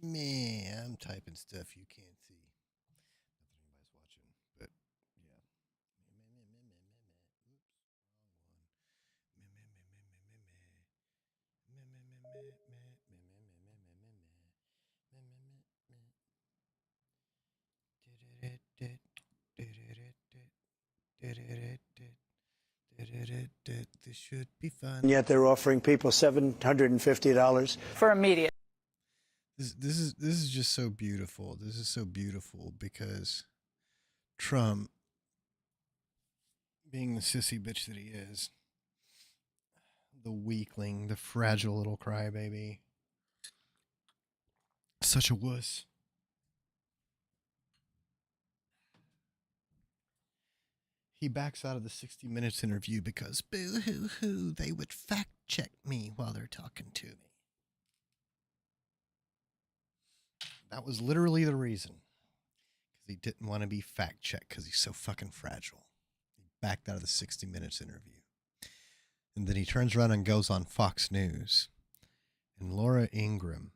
Man, I'm typing stuff you can't see. Not that anybody's watching, but yeah. This should be fun. And yet they're offering people $750 for immediate. This is just so beautiful. This is so beautiful because Trump, being the sissy bitch that he is, the weakling, the fragile little crybaby, such a wuss. He backs out of the 60 Minutes interview because boo hoo hoo, they would fact check me while they're talking to me. That was literally the reason. Because he didn't want to be fact checked because he's so fucking fragile. He backed out of the 60 Minutes interview. And then he turns around and goes on Fox News. And Laura Ingraham,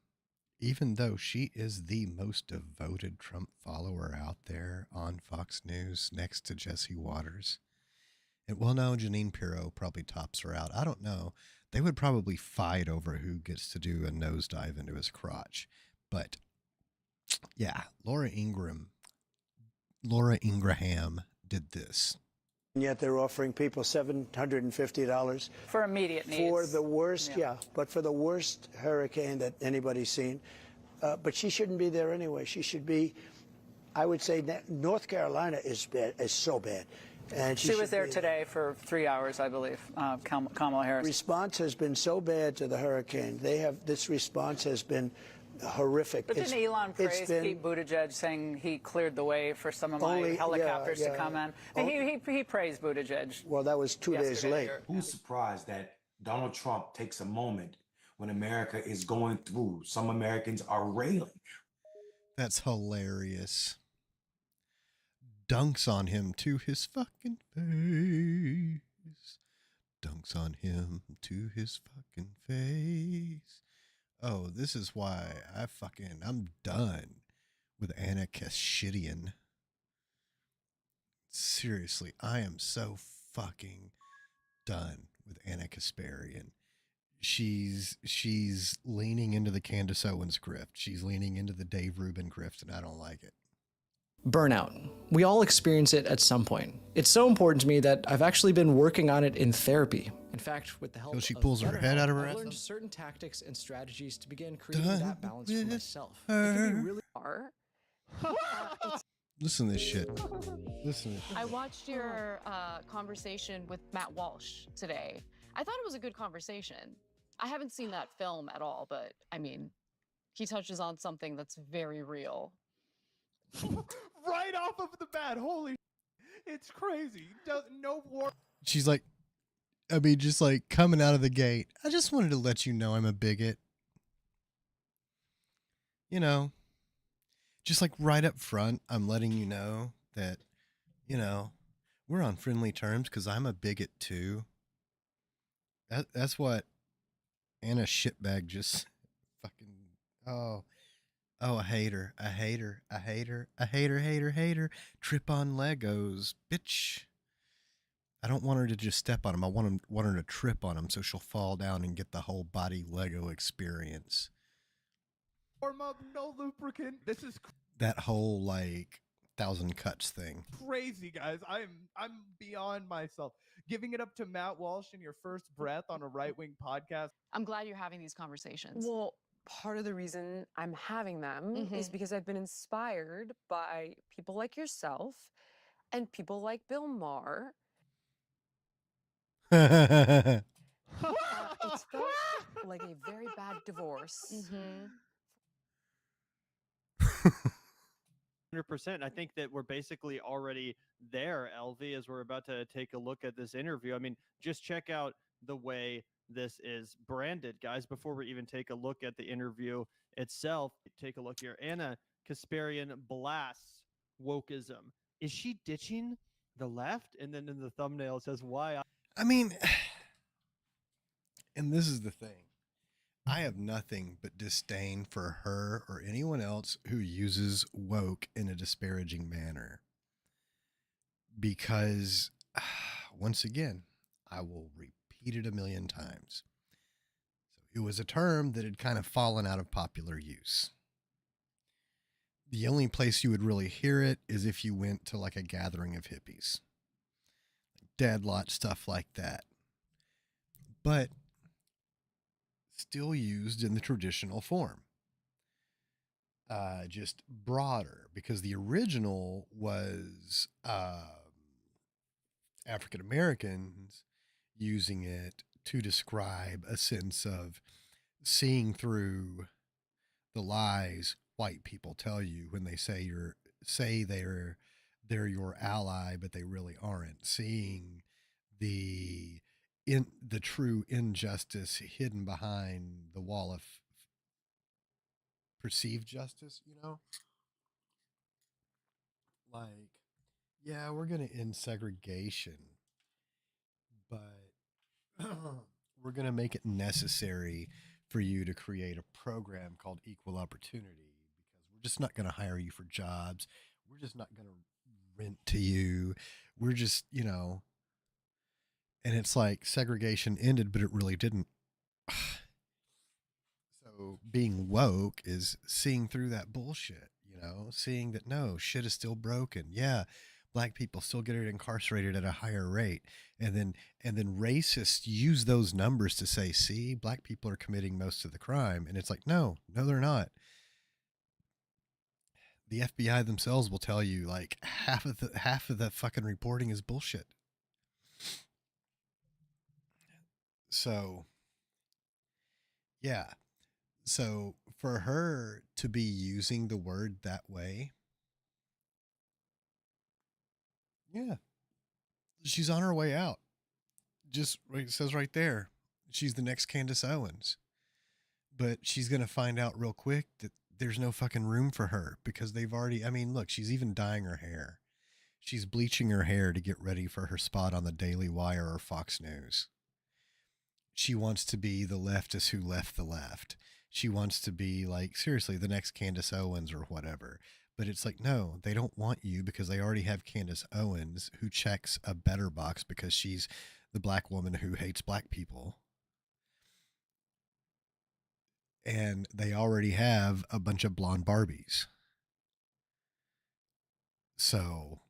even though she is the most devoted Trump follower out there on Fox News next to Jesse Waters. And well, no, Janine Pirro probably tops her out. I don't know. They would probably fight over who gets to do a nosedive into his crotch. But yeah, Laura Ingraham did this. and yet they're offering people $750 For immediate needs. for the worst, but for the worst hurricane that anybody's seen. But she shouldn't be there anyway. She should be, I would say, North Carolina is bad, is so bad. And She was there today for 3 hours, I believe, Kamala Harris. Response has been so bad to the hurricane. This response has been horrific. But didn't Elon praise Pete Buttigieg, saying he cleared the way for some of my helicopters to come in? And he praised Buttigieg. Well, that was 2 days late. Who's surprised that Donald Trump takes a moment when America is going through? Some Americans are railing. That's hilarious. Dunks on him to his fucking face. Dunks on him to his fucking face. Oh, this is why I'm done with Anna Kashidian. Seriously, I am so fucking done with Anna Kasparian. She's leaning into the Candace Owens grift. She's leaning into the Dave Rubin grift, and I don't like it. Burnout. We all experience it at some point. It's so important to me that I've actually been working on it in therapy. In fact, with the help So she pulls her head out of her I've ass. learned certain tactics and strategies to begin creating that balance for myself. It her. can be really Listen to this shit. Listen to this shit. I watched your conversation with Matt Walsh today. I thought it was a good conversation. I haven't seen that film at all, but I mean, he touches on something that's very real. Right off of the bat, holy, it's crazy. No war. She's like, I mean, just like coming out of the gate. I just wanted to let you know I'm a bigot. You know, just like right up front, I'm letting you know that, you know, we're on friendly terms because I'm a bigot too. That's what Anna Shitbag just fucking, oh, I hate her. I hate her. I hate her. I hate her, hate her, hate her. Trip on Legos, bitch. I don't want her to just step on them. I want her to trip on them so she'll fall down and get the whole body Lego experience. Warm up, no lubricant. This is That whole like 1,000 cuts thing. crazy, guys. I'm beyond myself. Giving it up to Matt Walsh in your first breath on a right-wing podcast. I'm glad you're having these conversations. Well, part of the reason I'm having them is because I've been inspired by people like yourself and people like Bill Maher. It's felt like a very bad divorce. 100%. I think that we're basically already there, LV, as we're about to take a look at this interview. I mean, just check out the way this is branded, guys. Before we even take a look at the interview itself, take a look here. Anna Kasparian blasts wokeism. Is she ditching the left? And then in the thumbnail it says why. I mean, and this is the thing. I have nothing but disdain for her or anyone else who uses woke in a disparaging manner. Because, once again, I will repeat it a million times. So it was a term that had kind of fallen out of popular use. The only place you would really hear it is if you went to like a gathering of hippies, dead lot, stuff like that. But still used in the traditional form. Just broader, because the original was African Americans using it to describe a sense of seeing through the lies white people tell you when they say they're your ally, but they really aren't. Seeing the the true injustice hidden behind the wall of perceived justice, like, yeah, we're going to end segregation, but we're going to make it necessary for you to create a program called equal opportunity, because we're just not going to hire you for jobs. We're just not going to rent to you. We're just, and it's like segregation ended, but it really didn't. So being woke is seeing through that bullshit, seeing that no, shit is still broken. Yeah, black people still get incarcerated at a higher rate. And then racists use those numbers to say, see, black people are committing most of the crime. And it's like, no, they're not. The FBI themselves will tell you like half of the fucking reporting is bullshit. So yeah. So for her to be using the word that way, yeah, she's on her way out. Just it says right there, she's the next Candace Owens. But she's going to find out real quick that there's no fucking room for her, because they've already, I mean, look, she's even dyeing her hair. She's bleaching her hair to get ready for her spot on the Daily Wire or Fox News. She wants to be the leftist who left the left. She wants to be like, seriously, the next Candace Owens or whatever. But it's like, no, they don't want you, because they already have Candace Owens, who checks a better box because she's the black woman who hates black people. And they already have a bunch of blonde Barbies. So,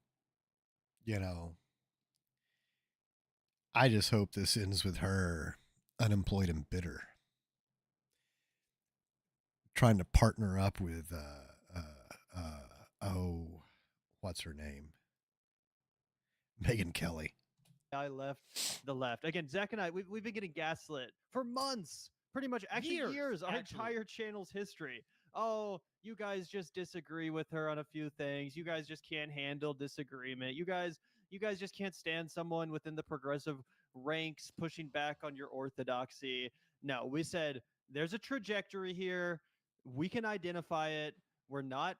I just hope this ends with her unemployed and bitter, trying to partner up with, what's her name? Megyn Kelly. I left the left. Again, Zach and I, we've been getting gaslit for months, pretty much, actually years, our entire channel's history. Oh, you guys just disagree with her on a few things. You guys just can't handle disagreement. You guys just can't stand someone within the progressive ranks pushing back on your orthodoxy. No, we said there's a trajectory here. We can identify it. We're not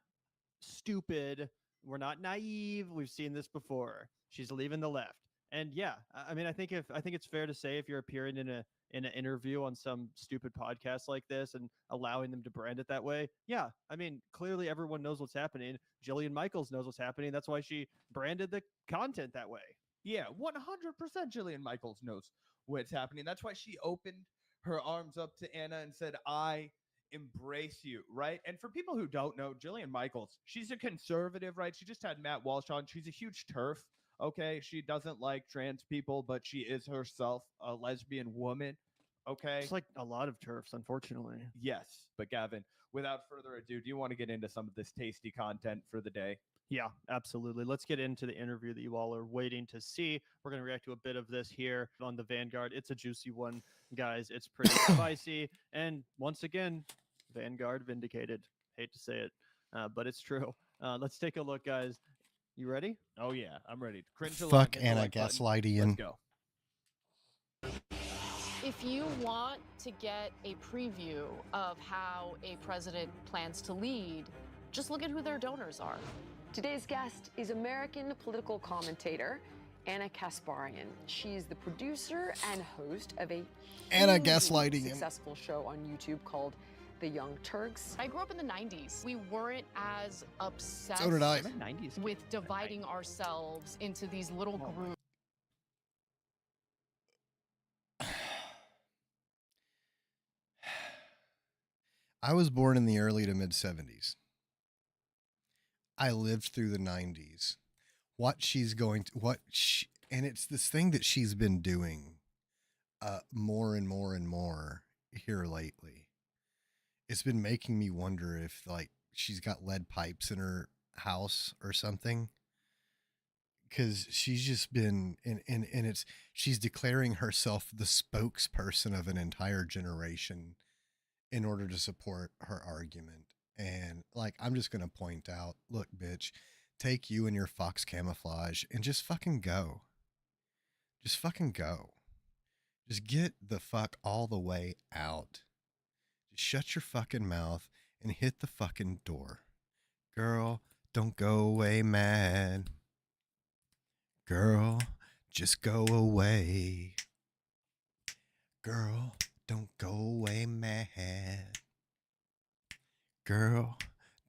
stupid. We're not naive. We've seen this before. She's leaving the left. And yeah, I mean, I think it's fair to say, if you're appearing in an interview on some stupid podcast like this and allowing them to brand it that way, yeah, I mean, clearly everyone knows what's happening. Jillian Michaels knows what's happening. That's why she branded the content that way. Yeah, 100% Jillian Michaels knows what's happening. That's why she opened her arms up to Anna and said, I embrace you, right? And for people who don't know, Jillian Michaels, she's a conservative, right? She just had Matt Walsh on. She's a huge TERF. Okay, she doesn't like trans people, but she is herself a lesbian woman. Okay, it's like a lot of TERFs, unfortunately. Yes, but Gavin, without further ado, do you want to get into some of this tasty content for the day? Yeah, absolutely. Let's get into the interview that you all are waiting to see. We're going to react to a bit of this here on the Vanguard. It's a juicy one, guys. It's pretty spicy. And once again, Vanguard vindicated. Hate to say it, but it's true. Let's take a look, guys. You ready? Oh, yeah, I'm ready. Cringe Fuck Anna Gaslightian. Let's go. If you want to get a preview of how a president plans to lead, just look at who their donors are. Today's guest is American political commentator Anna Kasparian. She's the producer and host of a Anna hugely gaslighting him. successful show on YouTube called The Young Turks. I grew up in the 90s. We weren't as obsessed So did I. with dividing ourselves into these little groups. I was born in the early to mid 70s. I lived through the 90s. What she's going to, and it's this thing that she's been doing more and more and more here lately. It's been making me wonder if like she's got lead pipes in her house or something. Because she's just been, and she's declaring herself the spokesperson of an entire generation in order to support her argument. And like, I'm just going to point out, look, bitch, take you and your fox camouflage and just fucking go. Just fucking go. Just get the fuck all the way out. Just shut your fucking mouth and hit the fucking door. Girl, don't go away mad. Girl, just go away. Girl, don't go away mad. Girl,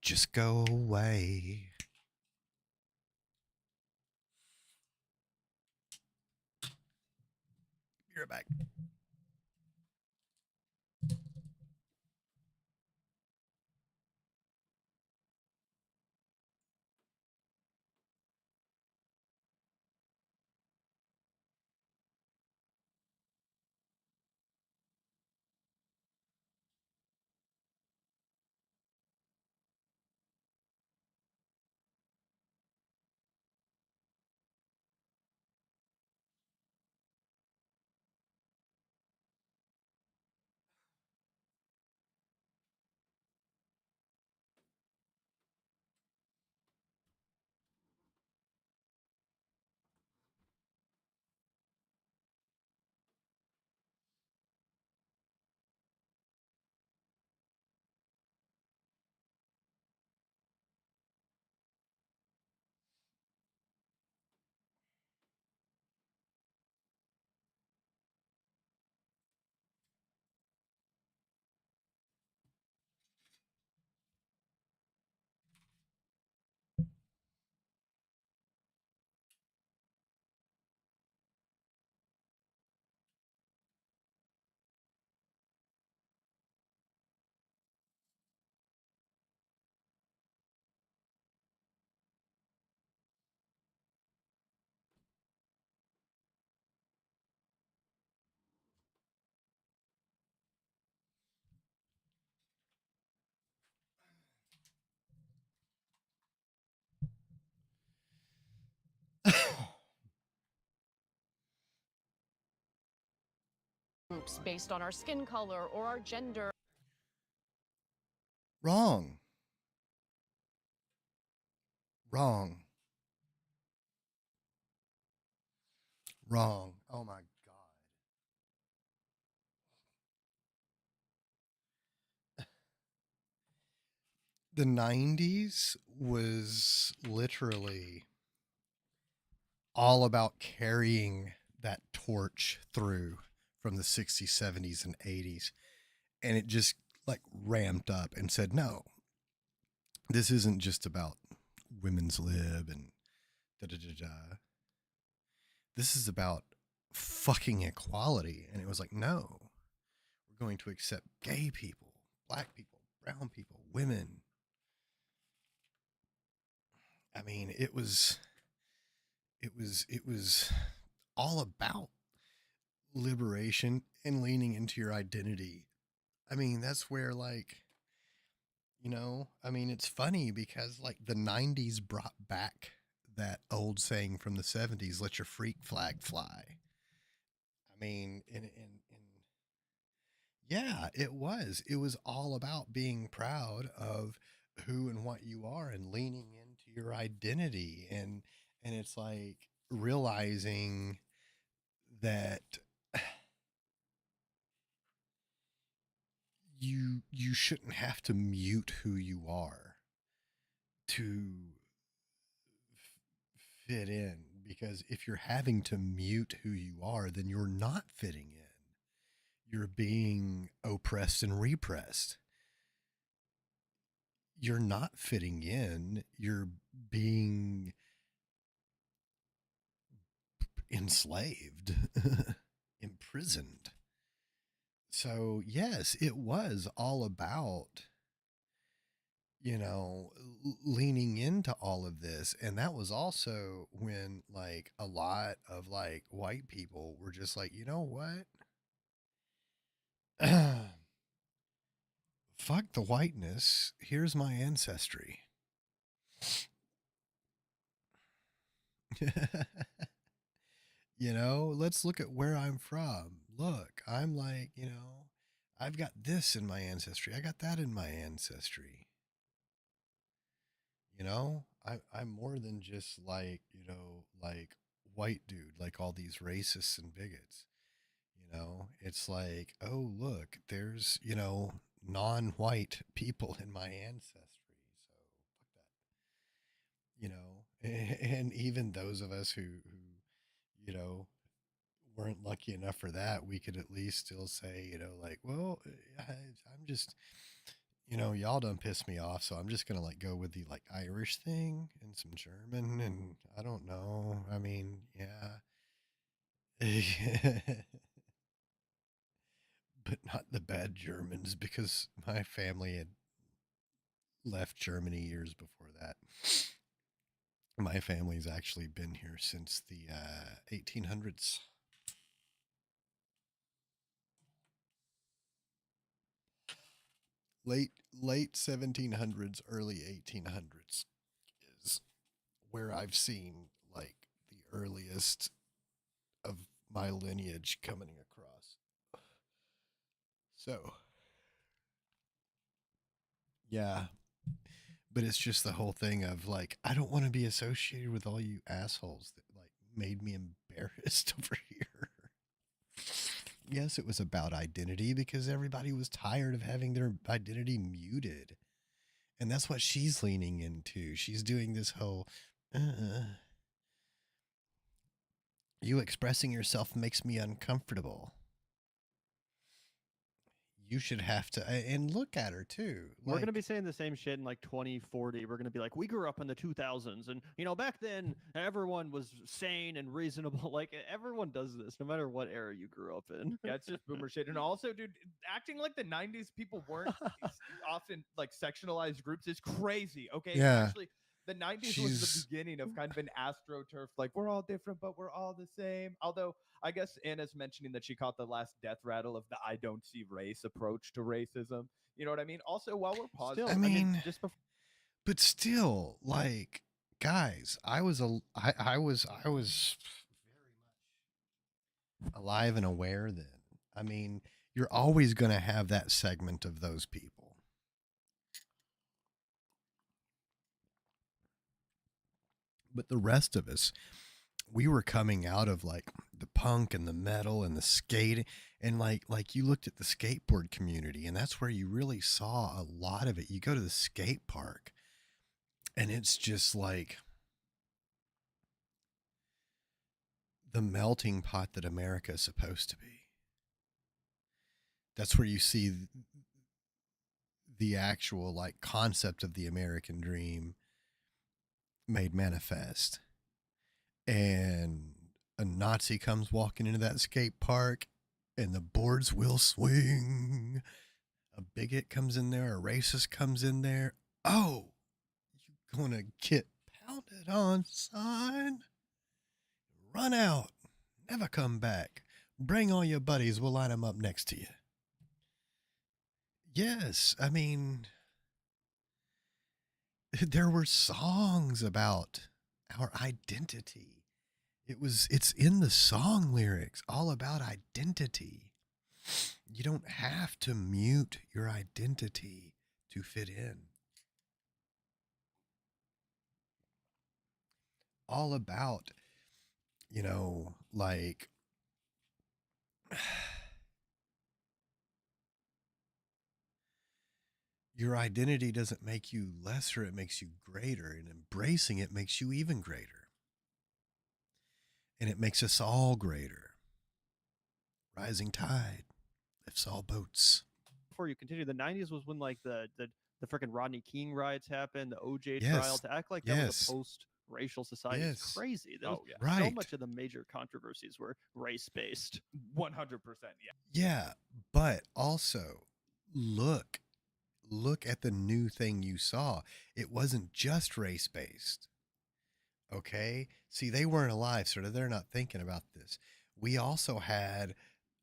just go away. Be right back. Groups based on our skin color or our gender. Wrong. Wrong. Wrong. Oh my God. The 90s was literally all about carrying that torch through from the 60s, 70s, and 80s. And it just like ramped up and said, no, this isn't just about women's lib and da da da da. This is about fucking equality. And it was like, no, we're going to accept gay people, black people, brown people, women. I mean, it was all about liberation and leaning into your identity. I mean, that's where like, you know, I mean, it's funny because like the 90s brought back that old saying from the 70s, let your freak flag fly. I mean, yeah, it was. It was all about being proud of who and what you are and leaning into your identity. And it's like realizing that you shouldn't have to mute who you are to fit in, because if you're having to mute who you are, then you're not fitting in. You're being oppressed and repressed. You're not fitting in. You're being enslaved, imprisoned. So, yes, it was all about, leaning into all of this. And that was also when, like, a lot of, like, white people were just like, you know what? Fuck the whiteness. Here's my ancestry. Let's look at where I'm from. Look, I'm like, I've got this in my ancestry. I got that in my ancestry. I'm more than just like, like white dude, like all these racists and bigots. It's like, oh, look, there's, non-white people in my ancestry. So fuck that. And even those of us who weren't lucky enough for that, we could at least still say, like, well, I'm just, y'all don't piss me off, so I'm just gonna like go with the like Irish thing and some German, and I don't know. I mean, yeah. But not the bad Germans, because my family had left Germany years before that. My family's actually been here since the 1800s. Late 1700s, early 1800s is where I've seen like the earliest of my lineage coming across. So, yeah. But it's just the whole thing of like, I don't want to be associated with all you assholes that like made me embarrassed over here. Yes, it was about identity because everybody was tired of having their identity muted. And that's what she's leaning into. She's doing this whole, you expressing yourself makes me uncomfortable. You should have to, and look at her too. We're Like, going to be saying the same shit in like 2040. We're going to be like, we grew up in the 2000s, and back then everyone was sane and reasonable. Like everyone does this, no matter what era you grew up in. Yeah, it's just boomer shit. And also, dude, acting like the 90s people weren't often like sectionalized groups is crazy. Okay, yeah. Actually, the 90s was the beginning of kind of an astroturf, like we're all different, but we're all the same. Although I guess Anna's mentioning that she caught the last death rattle of the I don't see race approach to racism. You know what I mean? Also, while we're pausing, Still, I mean, just before. But still, like, guys, I was very much alive and aware then. I mean, you're always going to have that segment of those people. But the rest of us, we were coming out of like the punk and the metal and the skating, and like you looked at the skateboard community, and that's where you really saw a lot of it. You go to the skate park and it's just like the melting pot that America is supposed to be. That's where you see the actual like concept of the American dream made manifest. And a Nazi comes walking into that skate park and the boards will swing. A bigot comes in there, a racist comes in there. Oh, you're gonna get pounded on, son. Run out. Never come back. Bring all your buddies. We'll line them up next to you. Yes, I mean, there were songs about our identity. It's in the song lyrics, all about identity. You don't have to mute your identity to fit in. All about, like, your identity doesn't make you lesser, it makes you greater, and embracing it makes you even greater. and it makes us all greater. Rising tide lifts all boats. Before you continue, the 90s was when like the freaking Rodney King riots happened, the OJ Yes. trial. To act like that was Yes. a post-racial society is Yes. crazy. That Oh, was, yeah. So Right. much of the major controversies were race-based. 100%. Yeah. Yeah, but also look at the new thing you saw. It wasn't just race-based. Okay? See, they weren't alive, so they're not thinking about this. We also had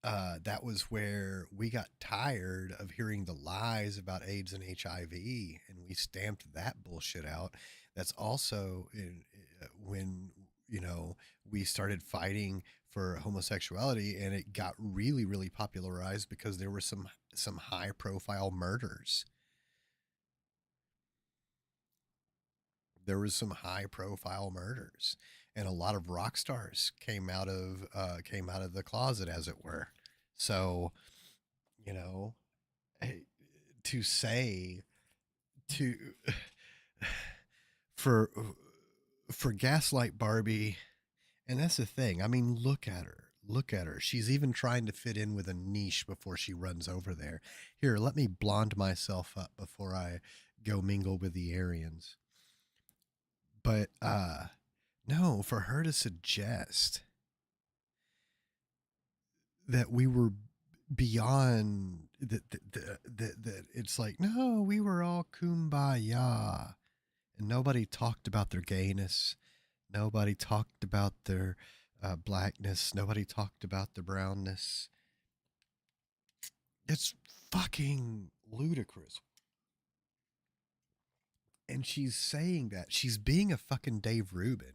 that was where we got tired of hearing the lies about AIDS and HIV, and we stamped that bullshit out. That's also when, you know, we started fighting for homosexuality, and it got really, really popularized because there were some high profile murders. There was some high profile murders, and a lot of rock stars came out of the closet, as it were. So, you know, to say to for Gaslight Barbie, and that's the thing. I mean, look at her. Look at her. She's even trying to fit in with a niche before she runs over there. Here, let me blonde myself up before I go mingle with the Aryans. But no, for her to suggest that we were beyond that it's like, no, we were all kumbaya, and nobody talked about their gayness, nobody talked about their blackness, nobody talked about their brownness. It's fucking ludicrous. And she's saying that she's being a fucking Dave Rubin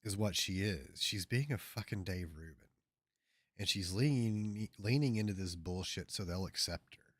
is what she is. She's being a fucking Dave Rubin. And she's leaning into this bullshit so they'll accept her.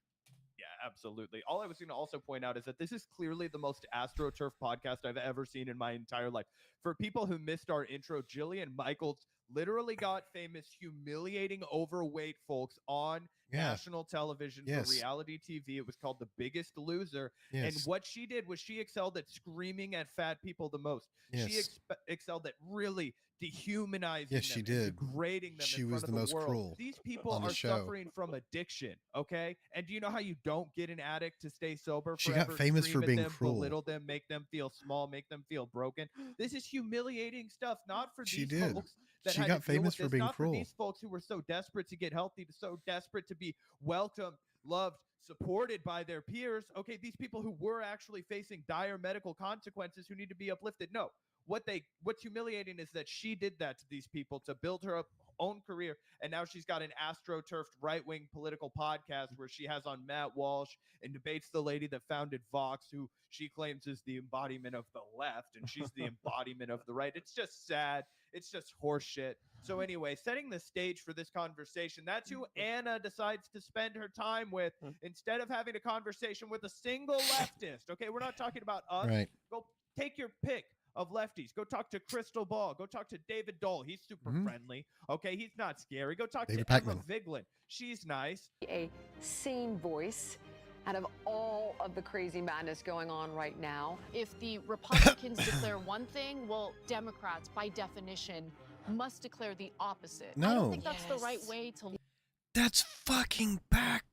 Yeah, absolutely. All I was going to also point out is that this is clearly the most AstroTurf podcast I've ever seen in my entire life. For people who missed our intro, Jillian Michaels literally got famous humiliating overweight folks on national television for reality TV. It was called The Biggest Loser. And what she did was she excelled at screaming at fat people the most. She excelled at really dehumanizing them, degrading them in front of the world. Cruel. These people are suffering from addiction, okay? And do you know how you don't get an addict to stay sober forever? She got famous for being them, cruel. Belittle them, make them feel small, make them feel broken. This is humiliating stuff, not for She these did. folks that She had got to deal famous with for this, being not cruel. for these folks who were so desperate to get healthy, so desperate to be welcomed, loved, supported by their peers. Okay, these people who were actually facing dire medical consequences who need to be uplifted. No, what's humiliating is that she did that to these people to build her own career, and now she's got an astroturfed right-wing political podcast where she has on Matt Walsh and debates the lady that founded Vox, who she claims is the embodiment of the left, and she's the embodiment of the right. It's just sad. It's just horseshit. So anyway, setting the stage for this conversation, that's who Anna decides to spend her time with instead of having a conversation with a single leftist. Okay, we're not talking about us. Right. Go take your pick of lefties. Go talk to Crystal Ball. Go talk to David Dole. He's super friendly. Okay, he's not scary. Go talk David to Pakman. Emma Vigeland. She's nice. A sane voice out of all of the crazy madness going on right now. If the Republicans declare one thing, well, Democrats, by definition, must declare the opposite. I No. don't think that's the right way to. That's fucking back.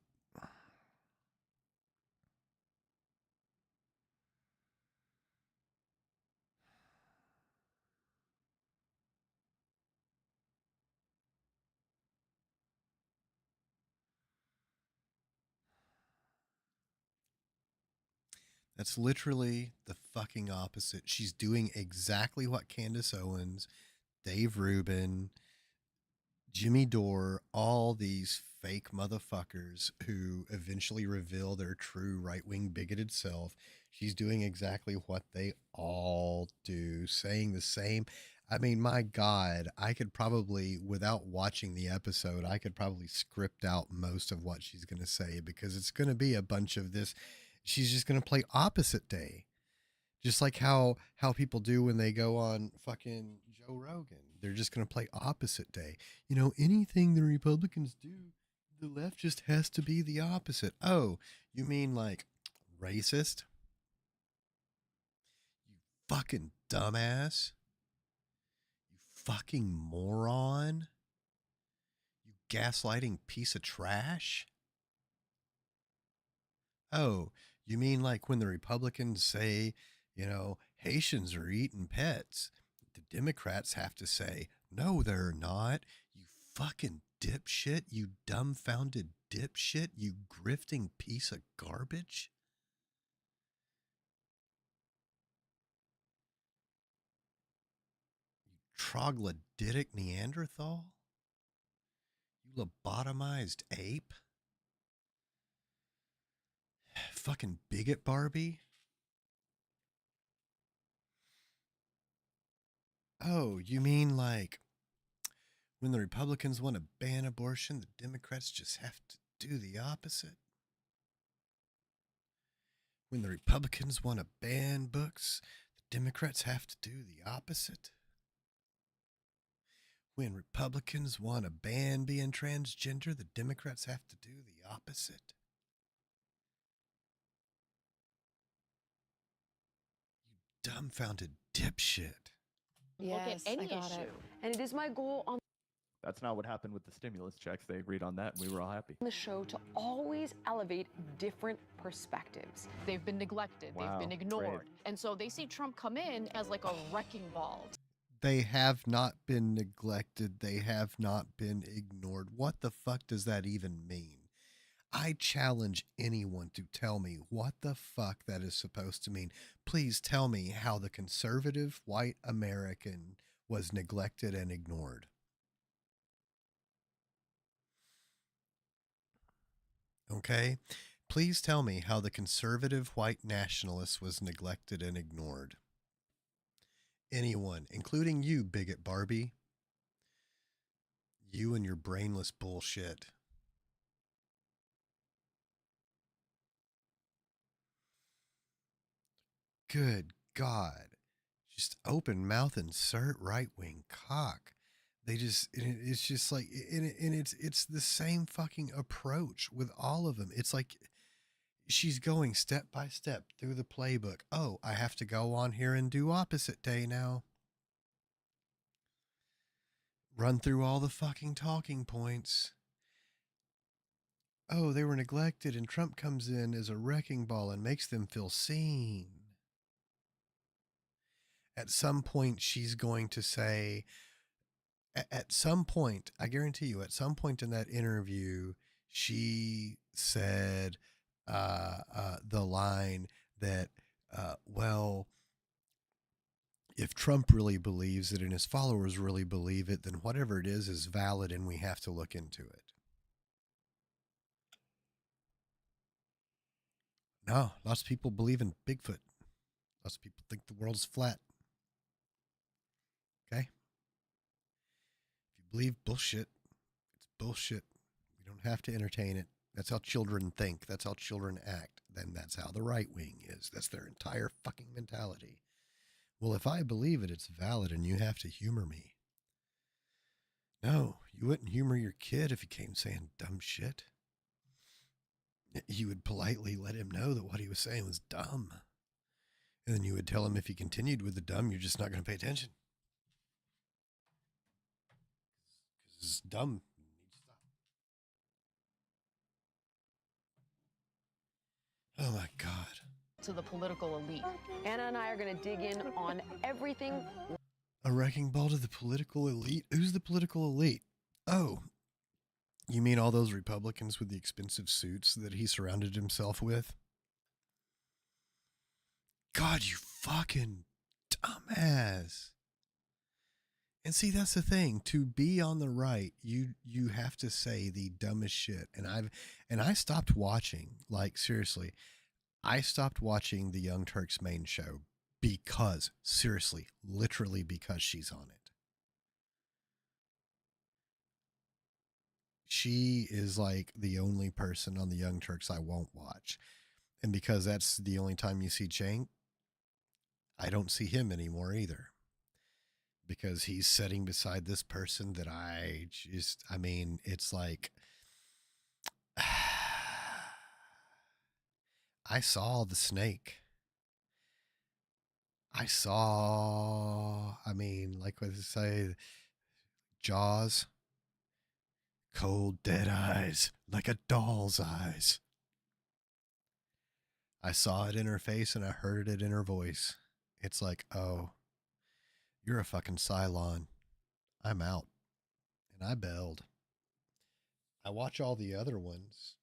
That's literally the fucking opposite. She's doing exactly what Candace Owens, Dave Rubin, Jimmy Dore, all these fake motherfuckers who eventually reveal their true right-wing bigoted self. She's doing exactly what they all do, saying the same. I mean, my God, I could probably, without watching the episode, I could probably script out most of what she's going to say, because it's going to be a bunch of this. She's just going to play opposite day. Just like how people do when they go on fucking Joe Rogan. They're just going to play opposite day. You know, anything the Republicans do, the left just has to be the opposite. Oh, you mean like racist? You fucking dumbass. You fucking moron. You gaslighting piece of trash. Oh, you mean like when the Republicans say, Haitians are eating pets, the Democrats have to say, no, they're not. You fucking dipshit, you dumbfounded dipshit, you grifting piece of garbage. You troglodytic Neanderthal. You lobotomized ape. Fucking bigot Barbie. Oh, you mean like when the Republicans want to ban abortion, the Democrats just have to do the opposite? When the Republicans want to ban books, the Democrats have to do the opposite? When Republicans want to ban being transgender, the Democrats have to do the opposite? You dumbfounded dipshit. Look at any issue. And it is my goal on That's not what happened with the stimulus checks. They agreed on that, and we were all happy. the show to always elevate different perspectives. They've been neglected. Wow, They've been ignored. And so they see Trump come in as like a wrecking ball. They have not been neglected. They have not been ignored. What the fuck does that even mean? I challenge anyone to tell me what the fuck that is supposed to mean. Please tell me how the conservative white American was neglected and ignored. Okay? Please tell me how the conservative white nationalist was neglected and ignored. Anyone, including you, bigot Barbie. You and your brainless bullshit. Good God. Just open mouth, insert right wing cock. It's just like, and it's the same fucking approach with all of them. It's like she's going step by step through the playbook. Oh, I have to go on here and do opposite day now. Run through all the fucking talking points. Oh, they were neglected, and Trump comes in as a wrecking ball and makes them feel seen. At some point, she's going to say, at some point, I guarantee you, at some point in that interview, she said the line that, well, if Trump really believes it and his followers really believe it, then whatever it is valid and we have to look into it. No, lots of people believe in Bigfoot. Lots of people think the world is flat. Okay? If you believe bullshit, it's bullshit. We don't have to entertain it. That's how children think. That's how children act. Then that's how the right wing is. That's their entire fucking mentality. Well, if I believe it, it's valid and you have to humor me. No, you wouldn't humor your kid if he came saying dumb shit. You would politely let him know that what he was saying was dumb. And then you would tell him if he continued with the dumb, you're just not going to pay attention. Because it's dumb. You need to stop. Oh my God. To the political elite. Anna and I are going to dig in on everything. A wrecking ball to the political elite? Who's the political elite? Oh, you mean all those Republicans with the expensive suits that he surrounded himself with? God, you fucking dumbass. And see, that's the thing. To be on the right, you have to say the dumbest shit. And I stopped watching, like seriously, I stopped watching the Young Turks main show because, seriously, literally because she's on it. She is like the only person on the Young Turks I won't watch. And because that's the only time you see Cenk, I don't see him anymore either. Because he's sitting beside this person that it's like, I saw the snake. I saw, I mean, like what they say, Jaws, cold, dead eyes, like a doll's eyes. I saw it in her face and I heard it in her voice. It's like, oh, you're a fucking Cylon. I'm out. And I bailed. I watch all the other ones.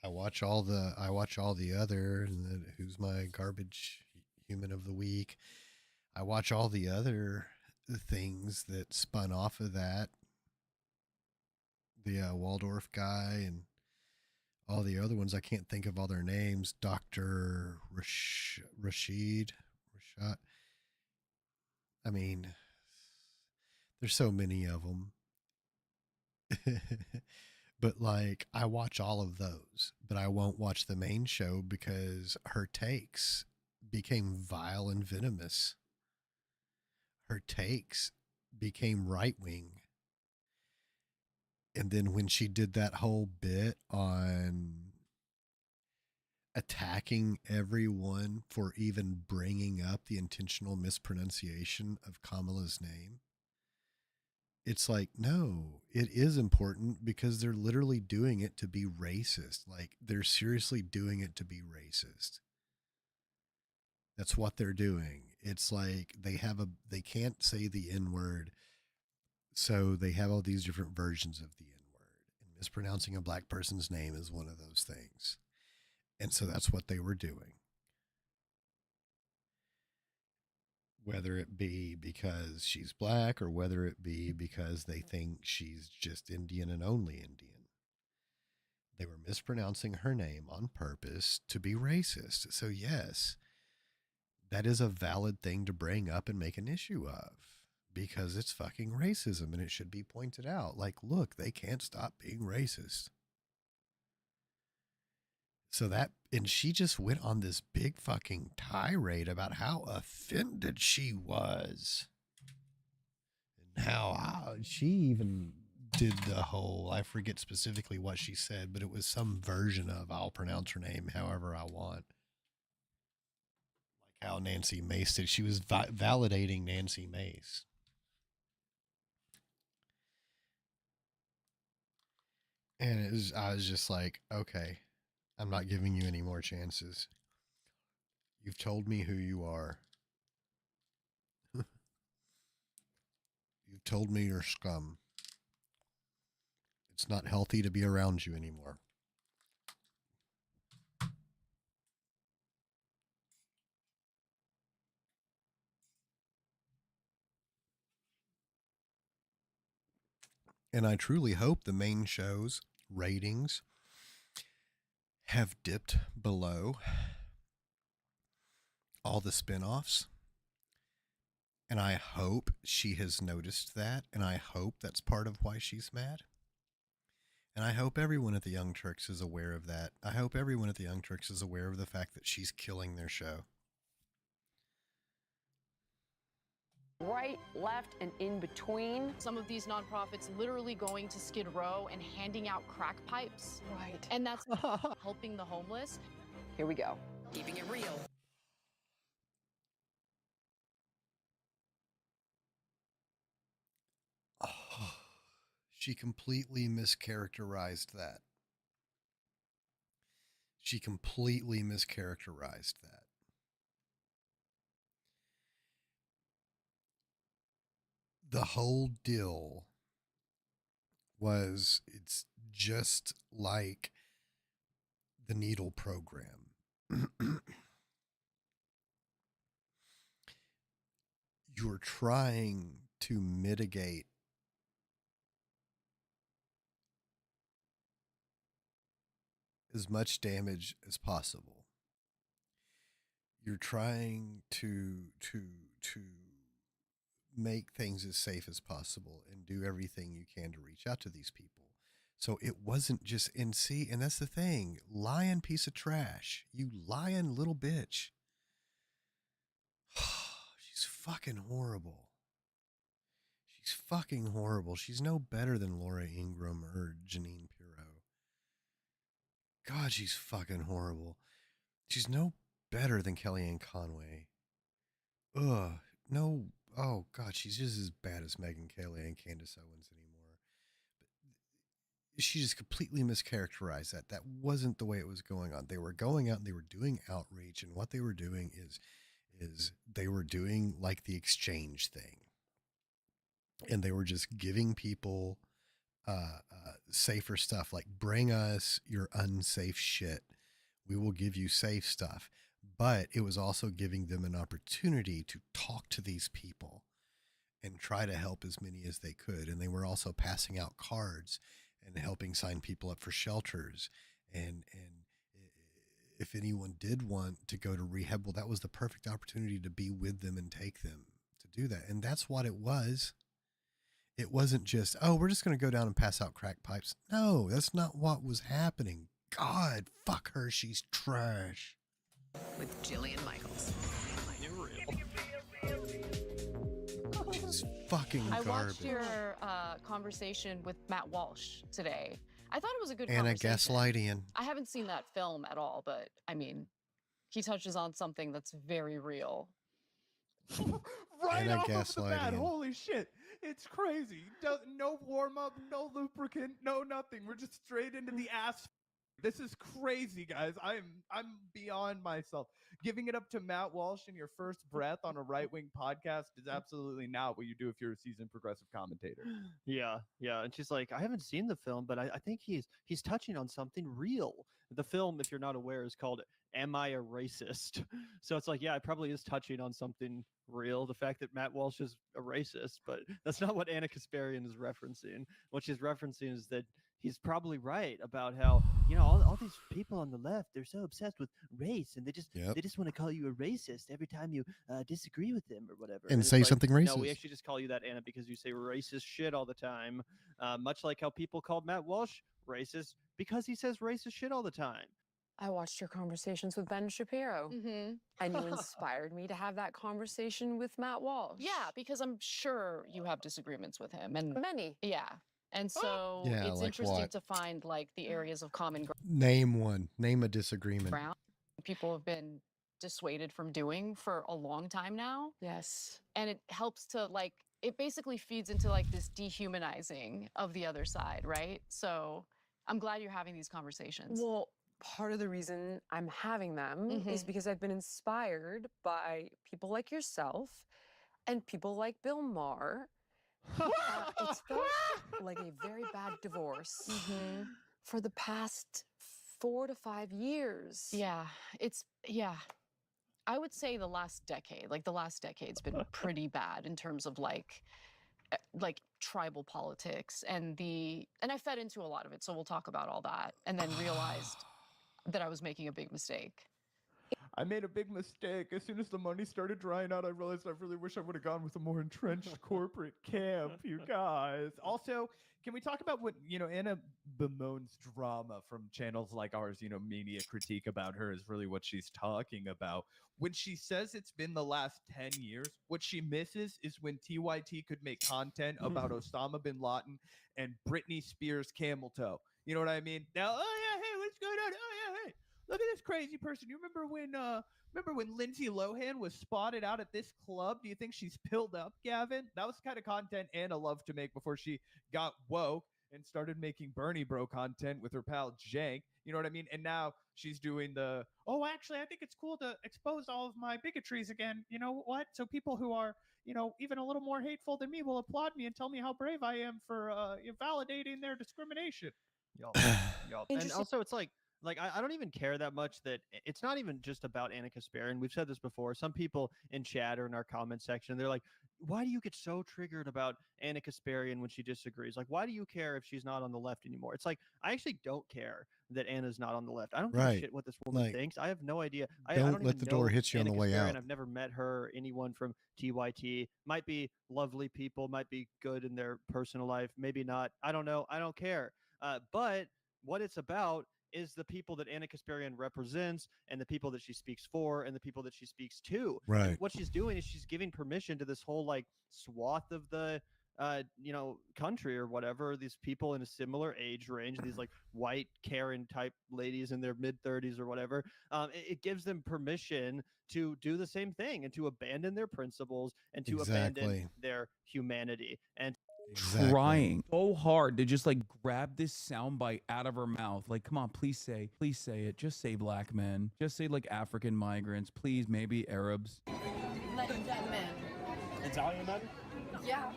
I watch all the other, and then who's my garbage human of the week. I watch all the other things that spun off of that. The Waldorf guy and all the other ones. I can't think of all their names. Dr. Rashid. I mean, there's so many of them. But like, I watch all of those, but I won't watch the main show because her takes became vile and venomous. Her takes became right wing. And then when she did that whole bit on attacking everyone for even bringing up the intentional mispronunciation of Kamala's name, it's like, no, it is important because they're literally doing it to be racist. Like, they're seriously doing it to be racist. That's what they're doing. It's like they can't say the N word. So they have all these different versions of the N word. And mispronouncing a black person's name is one of those things. And so that's what they were doing. Whether it be because she's black or whether it be because they think she's just Indian and only Indian. They were mispronouncing her name on purpose to be racist. So yes, that is a valid thing to bring up and make an issue of because it's fucking racism and it should be pointed out. Like, look, they can't stop being racist. So that, and she just went on this big fucking tirade about how offended she was. And how she even did the whole, I forget specifically what she said, but it was some version of, I'll pronounce her name however I want. Like how Nancy Mace did. She was validating Nancy Mace. And I was just like, okay, I'm not giving you any more chances. You've told me who you are. You've told me you're scum. It's not healthy to be around you anymore. And I truly hope the main show's ratings have dipped below all the spinoffs. And I hope she has noticed that. And I hope that's part of why she's mad. And I hope everyone at the Young Turks is aware of that. I hope everyone at the Young Turks is aware of the fact that she's killing their show. Right, left, and in between. Some of these nonprofits literally going to Skid Row and handing out crack pipes. Right. And that's helping the homeless. Here we go. Keeping it real. Oh, she completely mischaracterized that. She completely mischaracterized that. The whole deal was, it's just like the needle program. You're trying to mitigate as much damage as possible. You're trying to make things as safe as possible and do everything you can to reach out to these people. So it wasn't just NC, and that's the thing. Lying piece of trash. You lying little bitch. She's fucking horrible. She's fucking horrible. She's no better than Laura Ingraham or Janine Pirro. God, she's fucking horrible. She's no better than Kellyanne Conway. Ugh, no. Oh God, she's just as bad as Megyn Kelly and Candace Owens anymore. But she just completely mischaracterized that. That wasn't the way it was going on. They were going out and they were doing outreach, and what they were doing is they were doing like the exchange thing, and they were just giving people safer stuff, like bring us your unsafe shit, we will give you safe stuff. But it was also giving them an opportunity to talk to these people and try to help as many as they could. And they were also passing out cards and helping sign people up for shelters. And if anyone did want to go to rehab, well, that was the perfect opportunity to be with them and take them to do that. And that's what it was. It wasn't just, oh, we're just going to go down and pass out crack pipes. No, that's not what was happening. God, fuck her. She's trash. With Jillian Michaels. She's fucking garbage. I watched your conversation with Matt Walsh today. I thought it was a good Anna conversation. gaslighting. I haven't seen that film at all, but I mean, he touches on something that's very real. Right Anna off of the bat, gaslighting. holy shit. It's crazy. No warm up, no lubricant, no nothing. We're just straight into the ass. This is crazy, guys. I'm beyond myself. Giving it up to Matt Walsh in your first breath on a right-wing podcast is absolutely not what you do if you're a seasoned progressive commentator. Yeah, and she's like, I haven't seen the film, but I think he's touching on something real. The film, if you're not aware, is called "Am I a Racist?" So it's like, yeah, it probably is touching on something real. The fact that Matt Walsh is a racist, but that's not what Anna Kasparian is referencing. What she's referencing is that he's probably right about how, you know, all these people on the left, they're so obsessed with race, and they just want to call you a racist every time you disagree with them or whatever. And it's say like, something No, we racist. actually just call you that, Anna, because you say racist shit all the time. Much like how people called Matt Walsh racist because he says racist shit all the time. I watched your conversations with Ben Shapiro, and you inspired me to have that conversation with Matt Walsh. Yeah, because I'm sure you have disagreements with him, and Many. yeah, and so Yeah, it's like interesting what? to find like the areas of common Name one. Name a disagreement. ground people have been dissuaded from doing for a long time now. Yes. And it helps to like, it basically feeds into like this dehumanizing of the other side, right? So I'm glad you're having these conversations. Well, part of the reason I'm having them is because I've been inspired by people like yourself and people like Bill Maher. It's felt like a very bad divorce for the past 4 to 5 years. Yeah, I would say the last decade's been pretty bad in terms of like tribal politics and I fed into a lot of it, so we'll talk about all that, and then realized that I was making a big mistake. I made a big mistake. As soon as the money started drying out, I realized I really wish I would have gone with a more entrenched corporate camp, you guys. Also, can we talk about what, Anna bemoans drama from channels like ours, media critique about her is really what she's talking about. When she says it's been the last 10 years, what she misses is when TYT could make content about Osama bin Laden and Britney Spears' camel toe. You know what I mean? Now, oh yeah, hey, what's going on? Oh yeah, hey. Look at this crazy person. You remember when Lindsay Lohan was spotted out at this club? Do you think she's pilled up, Gavin? That was the kind of content Anna loved to make before she got woke and started making Bernie Bro content with her pal Jank. You know what I mean? And now she's doing actually, I think it's cool to expose all of my bigotries again. You know what? So people who are, even a little more hateful than me will applaud me and tell me how brave I am for validating their discrimination. Yup. And also, it's like I don't even care that much that it's not even just about Anna Kasparian. We've said this before. Some people in chat or in our comment section, they're like, why do you get so triggered about Anna Kasparian when she disagrees? Like, why do you care if she's not on the left anymore? It's like, I actually don't care that Anna's not on the left. I don't give a shit what this woman thinks. I have no idea. I don't let the door hit you on the way out. I've never met her or anyone from TYT. Might be lovely people, might be good in their personal life, maybe not. I don't know. I don't care. But what it's about is the people that Anna Kasparian represents and the people that she speaks for and the people that she speaks to. Right. And what she's doing is she's giving permission to this whole like swath of the you know, country or whatever, these people in a similar age range, these like white Karen type ladies in their mid 30s or whatever, it gives them permission to do the same thing and to abandon their principles and to abandon their humanity. And trying so hard to just like grab this soundbite out of her mouth. Like, come on, please say it. Just say black men. Just say like African migrants. Please, maybe Arabs. Dead men. Italian men? Yeah.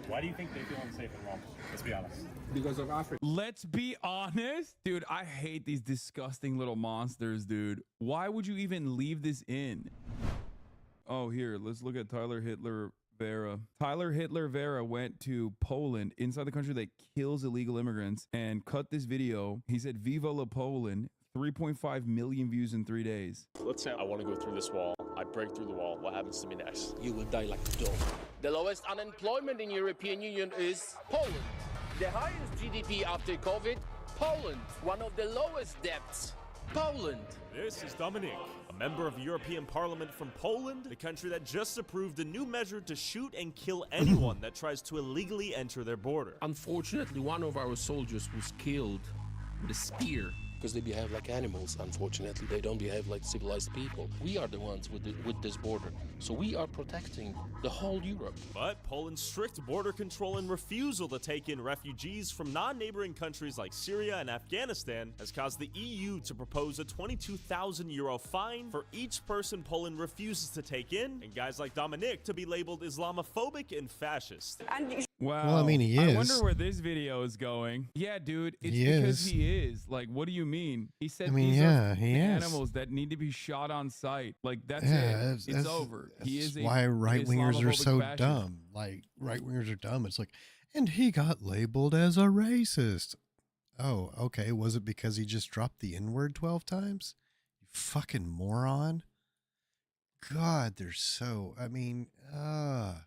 Why do you think they feel unsafe in Rome? Let's be honest. Because of Africa. Let's be honest. Dude, I hate these disgusting little monsters, dude. Why would you even leave this in? Oh, here, let's look at Tyler Hitler Vera. Tyler Hitler Vera went to Poland, inside the country that kills illegal immigrants, and cut this video. He said, "Viva la Poland." 3.5 million views in 3 days. Let's say I want to go through this wall. I break through the wall. What happens to me next? You will die like a dog. The lowest unemployment in European Union is Poland. The highest GDP after COVID, Poland. One of the lowest debts, Poland. This is Dominic, a member of European Parliament from Poland, the country that just approved a new measure to shoot and kill anyone that tries to illegally enter their border. Unfortunately, one of our soldiers was killed with a spear. Because they behave like animals, unfortunately. They don't behave like civilized people. We are the ones with this border. So we are protecting the whole Europe. But Poland's strict border control and refusal to take in refugees from non-neighboring countries like Syria and Afghanistan has caused the EU to propose a 22,000 euro fine for each person Poland refuses to take in, and guys like Dominic to be labeled Islamophobic and fascist. Wow. Well, I mean, he is. I wonder where this video is going. Yeah, dude. It's He because is. he is. Like, what do you mean? He said I mean, these yeah, are he the is. animals that need to be shot on sight. Like, that's Yeah, it. It's over. He is why right wingers are Islamophobic so fascist. dumb. Like, right wingers are dumb. It's like, and he got labeled as a racist. Oh, okay. Was it because he just dropped the N word 12 times? You fucking moron. God, they're so, I mean, and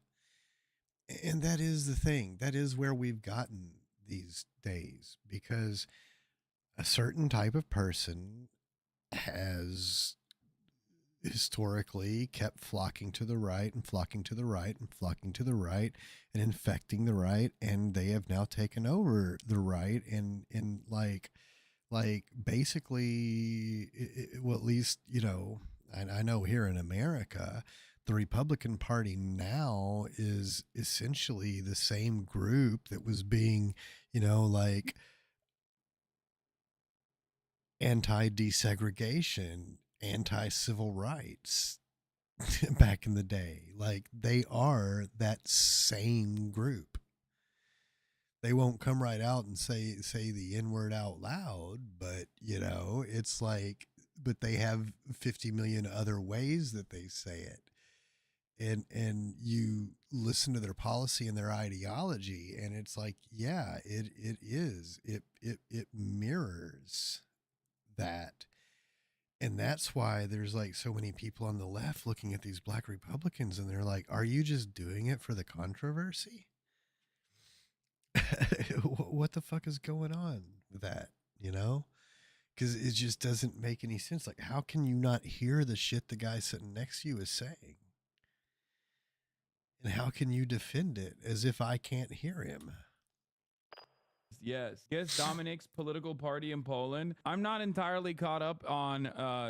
that is the thing. That is where we've gotten these days, because a certain type of person has historically kept flocking to the right and flocking to the right and flocking to the right and infecting the right, and they have now taken over the right and like basically well, at least, you know, I know here in America, the Republican Party now is essentially the same group that was being, you know, like anti-desegregation, anti-civil rights back in the day. Like, they are that same group. They won't come right out and say the N-word out loud, but, you know, it's like, but they have 50 million other ways that they say it. And you listen to their policy and their ideology, and it's like, yeah, it mirrors that. And that's why there's like so many people on the left looking at these black Republicans, and they're like, are you just doing it for the controversy? What the fuck is going on with that, you know? Because it just doesn't make any sense. Like, how can you not hear the shit the guy sitting next to you is saying? And how can you defend it as if I can't hear him? Yes. Dominic's political party in Poland. I'm not entirely caught up on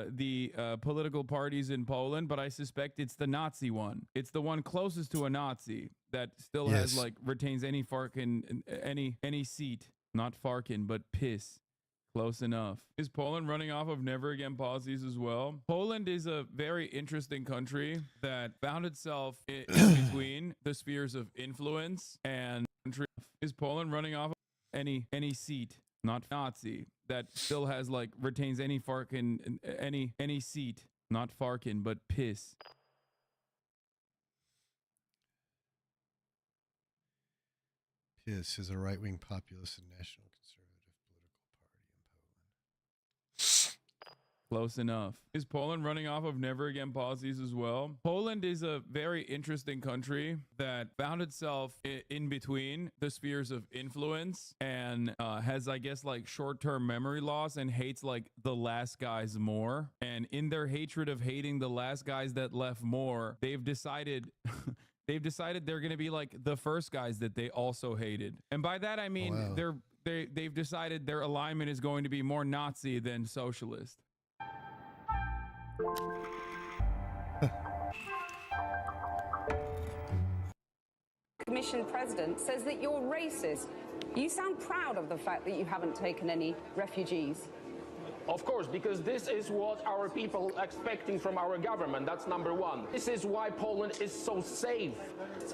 the political parties in Poland, but I suspect it's the Nazi one. It's the one closest to a Nazi that still has like retains any Farkin, any seat. Not Farkin, but piss. Close enough. Is Poland running off of never again policies as well? Poland is a very interesting country that found itself in between the spheres of influence and country. Is Poland running off of any seat, not Nazi, that still has like retains any Farkin, any seat, not Farkin, but piss. PiS is a right-wing populist and national conservative political party in Poland. Close enough. Is Poland running off of never again policies as well? Poland is a very interesting country that found itself in between the spheres of influence and has, I guess, like short-term memory loss and hates like the last guys more. And in their hatred of hating the last guys that left more, they've decided They've decided they're going to be like the first guys that they also hated. And by that, I mean, Wow. they've decided their alignment is going to be more Nazi than socialist. Commission president says that you're racist. You sound proud of the fact that you haven't taken any refugees. Of course, because this is what our people are expecting from our government. That's number one. This is why Poland is so safe.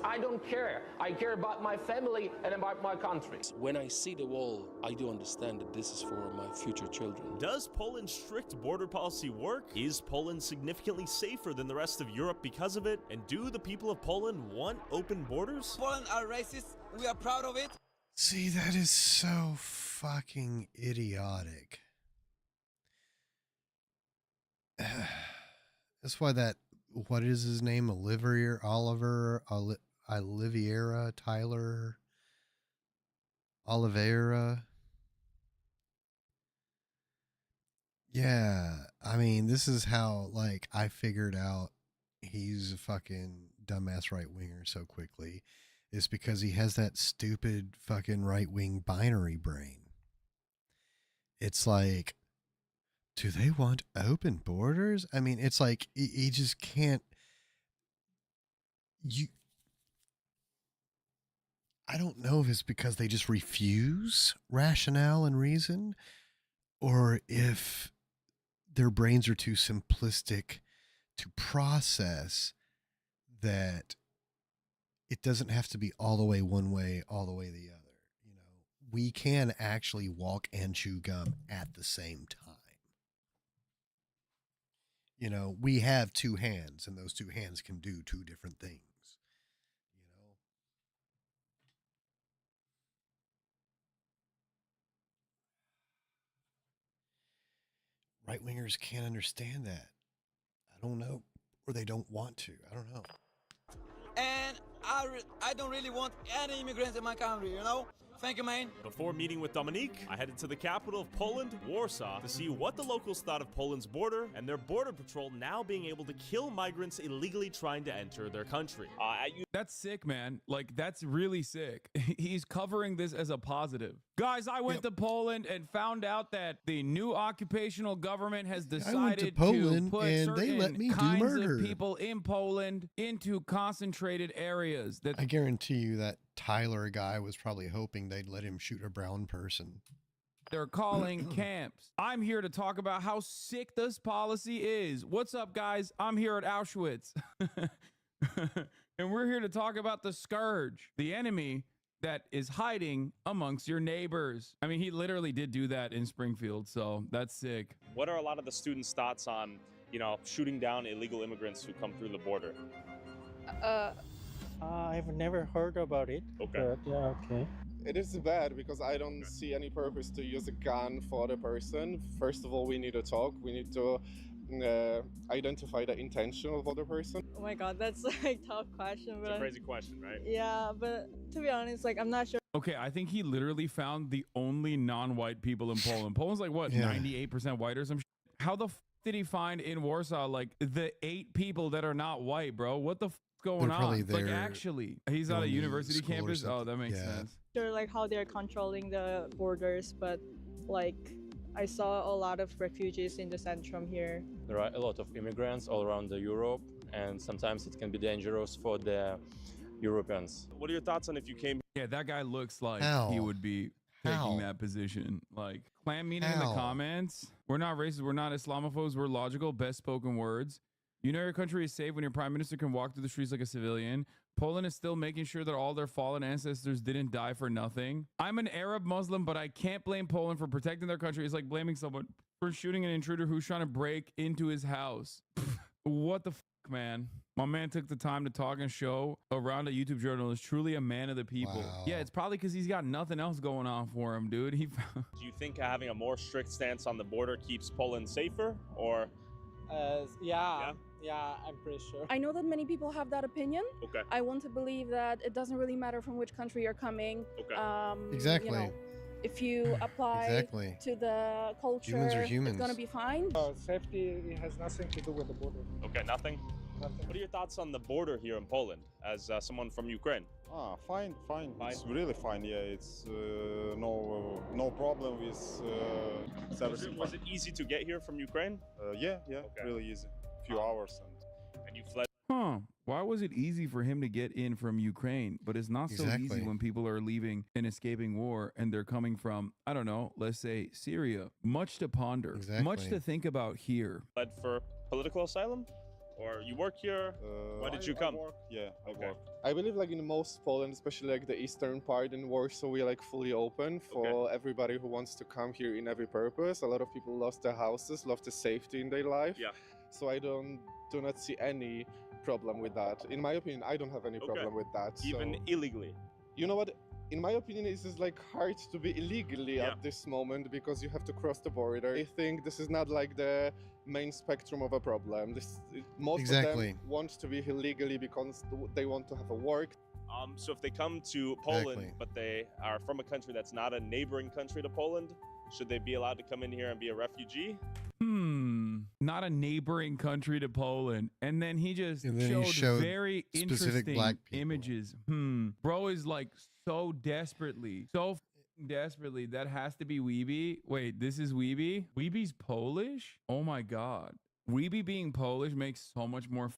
I don't care. I care about my family and about my country. When I see the wall, I do understand that this is for my future children. Does Poland's strict border policy work? Is Poland significantly safer than the rest of Europe because of it? And do the people of Poland want open borders? Poland are racist. We are proud of it. See, that is so fucking idiotic. That's why that, what is his name? Oliviera Tyler Oliveira. Yeah, I mean, this is how, like, I figured out he's a fucking dumbass right winger so quickly. Is because he has that stupid fucking right wing binary brain. It's like, do they want open borders? I mean, it's like he just can't. I don't know if it's because they just refuse rationale and reason, or if their brains are too simplistic to process that it doesn't have to be all the way one way, all the way the other. You know, we can actually walk and chew gum at the same time. You know, we have two hands, and those two hands can do two different things. You know, right wingers can't understand that. I don't know, or they don't want to. I don't know. And I don't really want any immigrants in my country, you know? Thank you, man. Before meeting with Dominique, I headed to the capital of Poland, Warsaw, to see what the locals thought of Poland's border and their border patrol now being able to kill migrants illegally trying to enter their country. That's sick, man. Like, that's really sick. He's covering this as a positive. Guys, I went to Poland and found out that the new occupational government has decided Poland, to put and certain they let me do kinds murder. of people in Poland into concentrated areas. That I guarantee you that Tyler guy was probably hoping they'd let him shoot a brown person. they're calling camps. I'm here to talk about how sick this policy is. What's up, guys? I'm here at Auschwitz. And we're here to talk about the scourge, the enemy that is hiding amongst your neighbors. I mean, he literally did do that in Springfield, so that's sick. What are a lot of the students' thoughts on, you know, shooting down illegal immigrants who come through the border? I've never heard about it. Okay. But yeah, okay. It is bad because I don't see any purpose to use a gun for the person. First of all, we need to talk. We need to identify the intention of the other person. Oh my god, that's like a tough question. But It's a crazy question, right? Yeah, but to be honest, like I'm not sure. Okay, I think he literally found the only non-white people in Poland. Poland's like, what, 98% white or some shit? How the f did he find in Warsaw, like, the 8 people that are not white, bro? What the f going on? Like, actually, he's on a university campus? Oh, that makes sense. Sure, like how they're controlling the borders, but like I saw a lot of refugees in the Centrum here. There are a lot of immigrants all around Europe, and sometimes it can be dangerous for the Europeans. What are your thoughts on if you came? Yeah, that guy looks like How? he would be taking that position. Like, clan meeting in the comments. We're not racist. We're not Islamophobes. We're logical. Best spoken words. You know your country is safe when your prime minister can walk through the streets like a civilian. Poland is still making sure that all their fallen ancestors didn't die for nothing. I'm an Arab Muslim, but I can't blame Poland for protecting their country. It's like blaming someone for shooting an intruder who's trying to break into his house. What the f, man? My man took the time to talk and show around a YouTube journalist, truly a man of the people. Wow. Yeah, it's probably because he's got nothing else going on for him, dude. He Do you think having a more strict stance on the border keeps Poland safer, or? Yeah, I'm pretty sure. I know that many people have that opinion. Okay. I want to believe that it doesn't really matter from which country you're coming. Okay. Exactly. You know, if you apply Exactly. to the culture, Humans are it's humans. gonna be fine. Safety has nothing to do with the border. Okay, nothing? What are your thoughts on the border here in Poland as someone from Ukraine? Fine. It's really fine. Yeah, it's no problem with everything. Was it easy to get here from Ukraine? Yeah, really easy. Few hours and you fled. Huh. Why was it easy for him to get in from Ukraine, but it's not so Exactly. easy when people are leaving and escaping war and they're coming from, I don't know, let's say Syria? Much to ponder, much Exactly. to think about here. Fled for political asylum? Or you work here? Why did you come? I work. I believe like in most Poland, especially like the eastern part in Warsaw, we're like fully open for everybody who wants to come here in every purpose. A lot of people lost their houses, lost the safety in their life. Yeah. So I do not see any problem with that. In my opinion, I don't have any problem with that. Even so, illegally? You know what? In my opinion, it's just like hard to be illegally at this moment because you have to cross the border. I think this is not like the main spectrum of a problem. Most of them want to be here legally because they want to have a work. So if they come to Poland, but they are from a country that's not a neighboring country to Poland, should they be allowed to come in here and be a refugee? Not a neighboring country to Poland. And then he just he showed very specific interesting black people. images. Bro is like so desperately, that has to be Weeby. Wait, this is Weeby? Weeby's Polish? Oh my God. Weeby being Polish makes so much more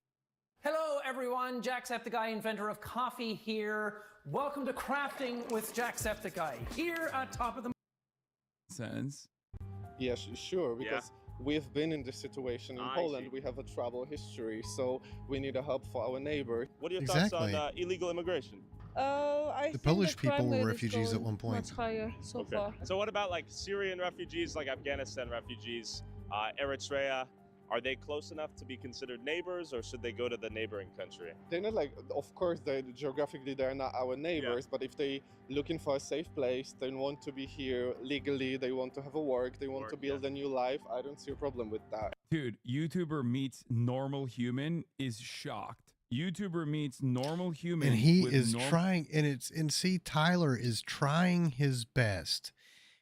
Hello, everyone. Jacksepticeye, inventor of coffee here. Welcome to Crafting with Jacksepticeye, here at top of the sense. Yes, sure, because we've been in this situation in Poland. We have a trouble history, so we need a help for our neighbor. What are your thoughts on illegal immigration? I The think Polish the people crime were rate is refugees at going one point. much higher so far. So what about like Syrian refugees, like Afghanistan refugees, Eritrea? Are they close enough to be considered neighbors, or should they go to the neighboring country? They're not like, of course, geographically they're not our neighbors, but if they looking for a safe place, they want to be here legally, they want to have a work, they want to build a new life, I don't see a problem with that. Dude, YouTuber meets normal human is shocked. YouTuber meets normal human. And he is trying, and see, Tyler is trying his best.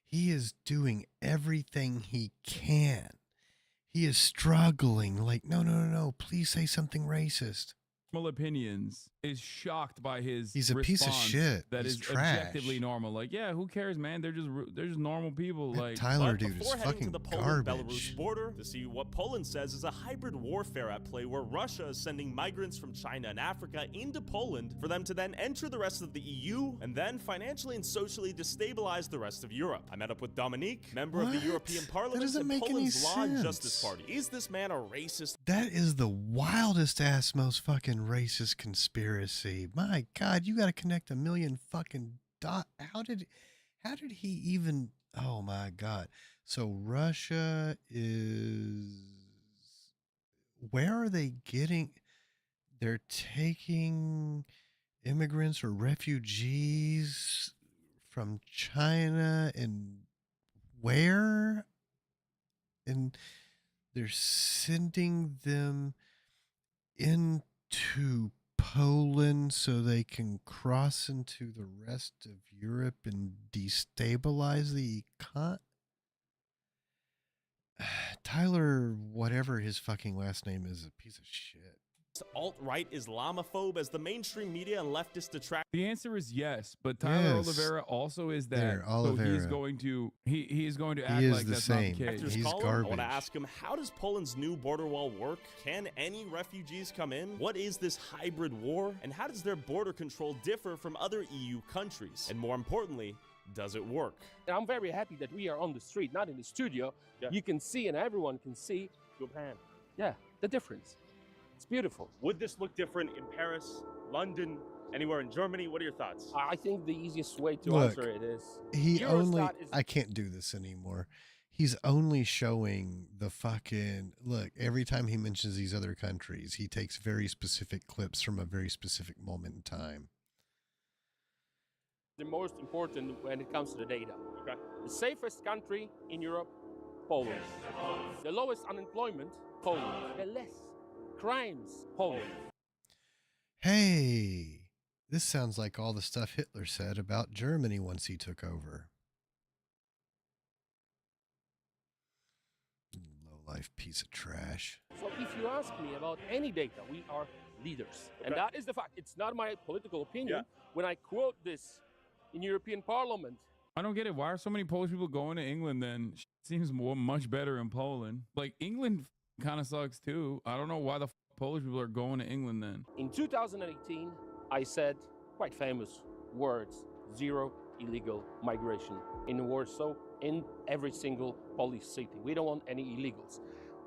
He is doing everything he can. He is struggling, like, no, please say something racist. Normal opinions is shocked by his He's a piece of response shit. that He's is trash. objectively normal. Like, yeah, who cares, man? They're just normal people. Like Tyler, dude, is Before heading to fucking the Poland-Belarus garbage. border to see what Poland says is a hybrid warfare at play where Russia is sending migrants from China and Africa into Poland for them to then enter the rest of the EU and then financially and socially destabilize the rest of Europe. I met up with Dominique, member of the What? European That Parliament doesn't and make any Poland's Law and Justice sense. Party. Is this man a racist? That is the wildest ass, most fucking racist conspiracy. My God, you got to connect a million fucking dot. How did he even? Oh my God. So Russia is. Where are they getting? They're taking immigrants or refugees from China and where? And they're sending them into Poland so they can cross into the rest of Europe and destabilize the Tyler, whatever his fucking last name is, a piece of shit. Alt-right Islamophobe as the mainstream media and leftist detract. the answer is yes, but Tyler Yes. Oliveira also is that. There, So he's Oliveira. going to he is going to He act is like the that's same. not the case. Hector's He's caller. I want garbage. to ask him, how does Poland's new border wall work? Can any refugees come in? What is this hybrid war? And how does their border control differ from other EU countries? And more importantly, does it work? I'm very happy that we are on the street, not in the studio. You can see and everyone can see Japan. Yeah, the difference. It's beautiful. Would this look different in Paris, London, anywhere in Germany? What are your thoughts? I think the easiest way to Look, answer it is Eurostat is I can't do this anymore. He's only showing the fucking look. Every time he mentions these other countries, he takes very specific clips from a very specific moment in time. the most important when it comes to the data. Okay. The safest country in Europe, Poland. The lowest unemployment, Poland. The less crimes, Poland. Hey, this sounds like all the stuff Hitler said about Germany once he took over. Low life, piece of trash. So if you ask me about any data, we are leaders. And that is the fact. It's not my political opinion. When I quote this in European Parliament. I don't get it. Why are so many Polish people going to England then? Seems much better in Poland. Like, England kind of sucks too. I don't know why the Polish people are going to England then. In 2018, I said quite famous words: zero illegal migration in Warsaw, in every single Polish city. We don't want any illegals.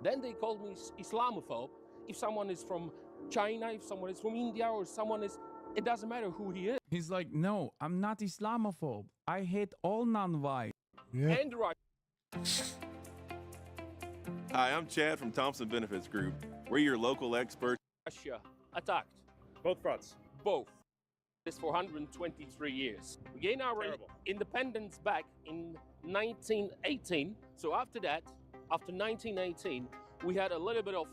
Then they called me Islamophobe. If someone is from China, if someone is from India, or someone is, it doesn't matter who he is. He's like, no, I'm not Islamophobe. I hate all non-white. And Hi, I'm Chad from Thompson Benefits Group. We're your local experts. Russia attacked. Both fronts. Both. This for 123 years. We gained our independence back in 1918. So after that, after 1918, we had a little bit of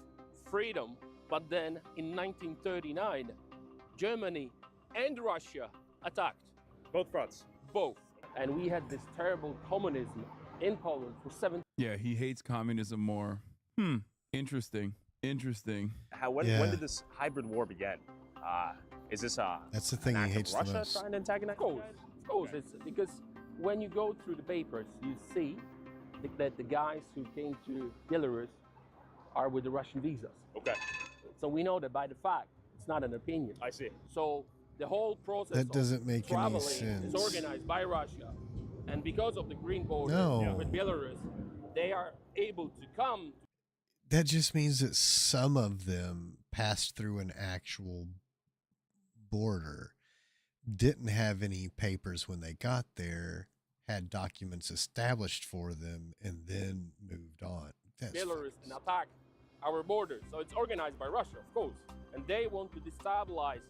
freedom. But then in 1939, Germany and Russia attacked. Both fronts. Both. And we had this terrible communism in Poland for 7. Yeah, he hates communism more. Interesting. Interesting. When did this hybrid war begin? Is this That's the thing he hates the Russia most. trying to antagonize? Of course, it's because when you go through the papers, you see that the guys who came to Belarus are with the Russian visas. Okay. So we know that by the fact, it's not an opinion. I see. So the whole process That doesn't make any traveling sense. is organized by Russia. And because of the green border No. with Belarus, they are able to come. That just means that some of them passed through an actual border, didn't have any papers when they got there, had documents established for them, and then moved on. That's Belarus and attack our borders. So it's organized by Russia, of course. And they want to destabilize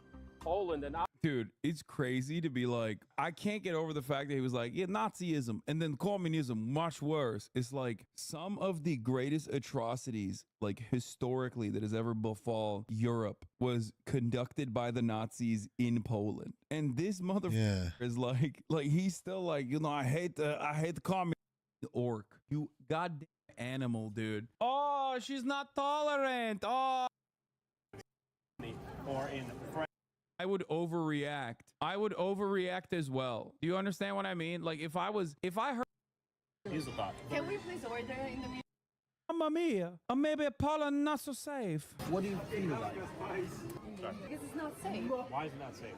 Poland and Dude, it's crazy to be like, I can't get over the fact that he was like, yeah, Nazism and then communism, much worse. It's like some of the greatest atrocities, like historically, that has ever befall Europe was conducted by the Nazis in Poland. And this motherfucker is like he's still like, you know, I hate the communist orc. You goddamn animal, dude. Oh, she's not tolerant. Oh. Or in French. I would overreact. I would overreact as well. Do you understand what I mean? Like if I heard. Here's the thought. Can we please order in the meeting? Mamma mia, maybe Poland not so safe. What do you feel like? Because it's not safe. Why is it not safe?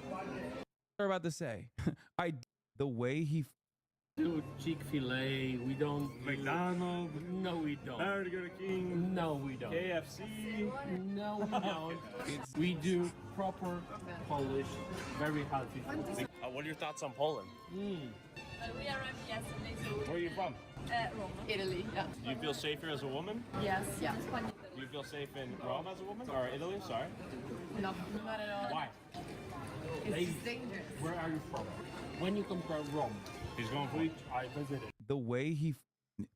What I'm about to say, the way he. do Chick-fil-A, we don't McDonald's. No, we don't. Burger King. No, we don't. KFC. No, we don't. We do proper Polish, very healthy food. What are your thoughts on Poland? We arrived yesterday, so... Where are you from? Rome. Italy, yeah. Do you feel safer as a woman? Yes, yeah. Do you feel safe in Rome as a woman? Or Italy, sorry? No, not at all. Why? It's dangerous. Where are you from? When you compare Rome, he's going for it. I visited. The way he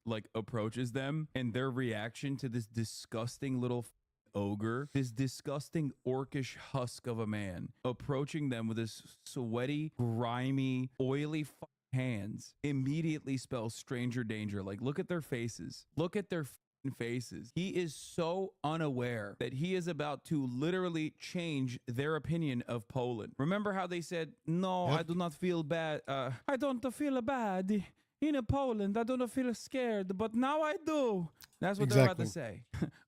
like approaches them and their reaction to this disgusting little ogre, this disgusting orcish husk of a man, approaching them with his sweaty, grimy, oily hands, immediately spells stranger danger. Like, look at their faces. Look at their faces. He is so unaware that he is about to literally change their opinion of Poland. Remember how they said, no, I do not feel bad. I don't feel bad in Poland. I don't feel scared, but now I do. That's what they're about to say.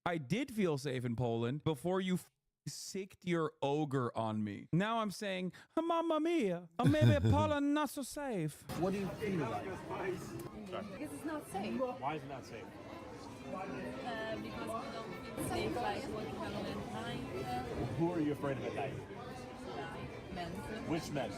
I did feel safe in Poland before you sicked your ogre on me. Now I'm saying, Mamma mia, maybe Poland not so safe. What do you feel like? Because it's not safe. Why is it not safe? Because we don't feel safe, like walking alone at night. Who are you afraid of at night? Men. Which men?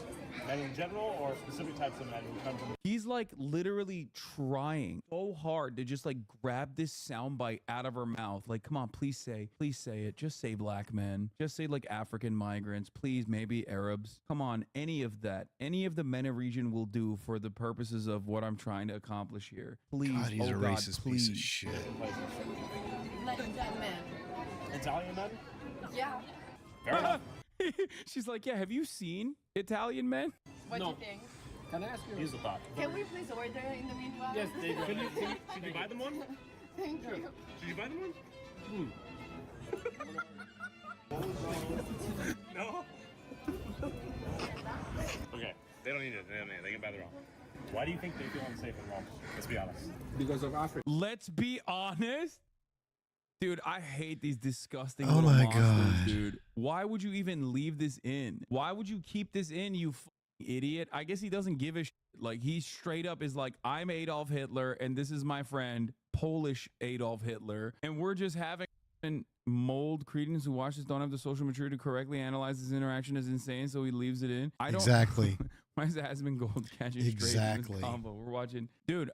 Men in general, or specific types of men who come from? He's like literally trying so hard to just like grab this soundbite out of her mouth. Like, come on, please say it. Just say black men. Just say like African migrants. Please, maybe Arabs. Come on, any of that. Any of the MENA region will do for the purposes of what I'm trying to accomplish here. Please, God, he's a God, racist please. piece of shit. Like that man. Italian men? Yeah. Fair enough. She's like, yeah, have you seen Italian men? What do you think? Can I ask you? Here's the thought. Can we please order in the meanwhile? Yes, they do. Can you buy them one? Thank you. Did you buy them one? No? Okay, they don't need it. They don't need it. They can buy their own. Why do you think they feel unsafe in Rome? Let's be honest. Because of Africa. Let's be honest. Dude, I hate these disgusting Oh little my monsters, God. dude. Why would you even leave this in? Why would you keep this in, you idiot? I guess he doesn't give a shit. Like, he straight up is like, I'm Adolf Hitler, and this is my friend, Polish Adolf Hitler, and we're just having mold credence who watches don't have the social maturity to correctly analyze this interaction as insane, so he leaves it in. I don't Exactly. Why is Asmund Gold catching Exactly. straight in this combo? We're watching, dude.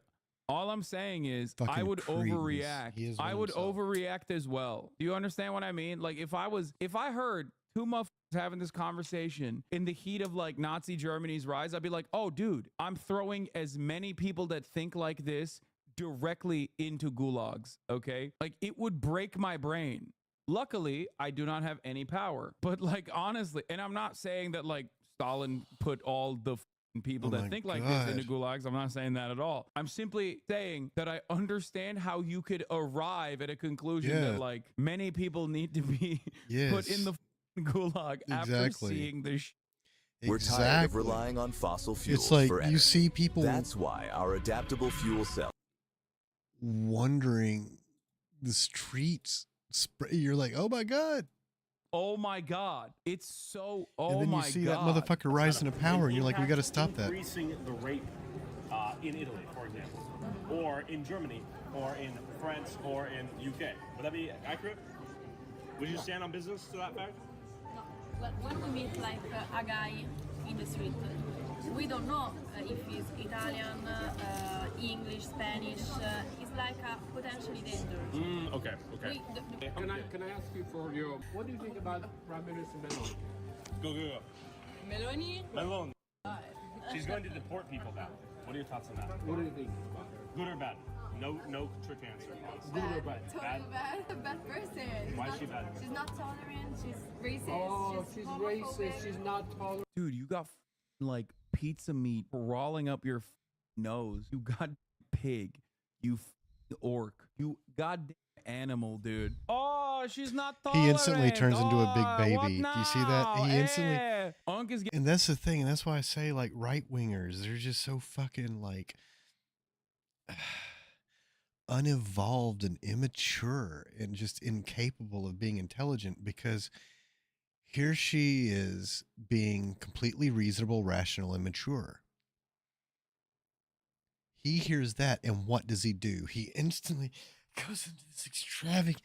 All I'm saying is I Fucking would cretins. overreact. He is I one would himself. overreact as well. Do you understand what I mean? Like, if I heard two motherfuckers having this conversation in the heat of like Nazi Germany's rise, I'd be like, oh, dude, I'm throwing as many people that think like this directly into gulags. Okay. Like, it would break my brain. Luckily, I do not have any power. But like, honestly, and I'm not saying that like Stalin put all the people Oh my that think like God. this into gulags. I'm not saying that at all. I'm simply saying that I understand how you could arrive at a conclusion Yeah. that like many people need to be put in Yes. the gulag after Exactly. seeing this. We're tired of relying on fossil fuels It's like for you energy. see people That's why our adaptable fuel cell. wandering the streets. You're like, oh my God. Oh my God. It's so, And oh then you my see God. that motherfucker rise into power, and you're like, we got to stop that. Increasing the rate in Italy, for example, or in Germany, or in France, or in UK. Would that be accurate? Would you stand on business to that fact? No, but when we meet like a guy in the street, we don't know if he's Italian, English, Spanish. He's like potentially dangerous. Okay, okay. Can I ask you for your, what do you think about Prime Minister Meloni? Go. Meloni? Meloni. She's going to deport people now. What are your thoughts on that? What do you think about her? Good or bad? No trick answer. Honestly. Good or bad? Totally bad. A bad person. Why is she bad? She's not tolerant. She's racist. Oh, she's homophobic. racist. She's not tolerant. Dude, you got like pizza meat crawling up your nose. You got pig. You orc. You goddamn animal, dude. Oh, she's not tolerant. He instantly turns into a big What baby. Do you see that? now? He instantly. Eh. Unk is getting And that's the thing, and that's why I say like right wingers, they're just so fucking like unevolved and immature and just incapable of being intelligent, because here she is being completely reasonable, rational, and mature. He hears that, and what does he do? He instantly goes into this extravagant,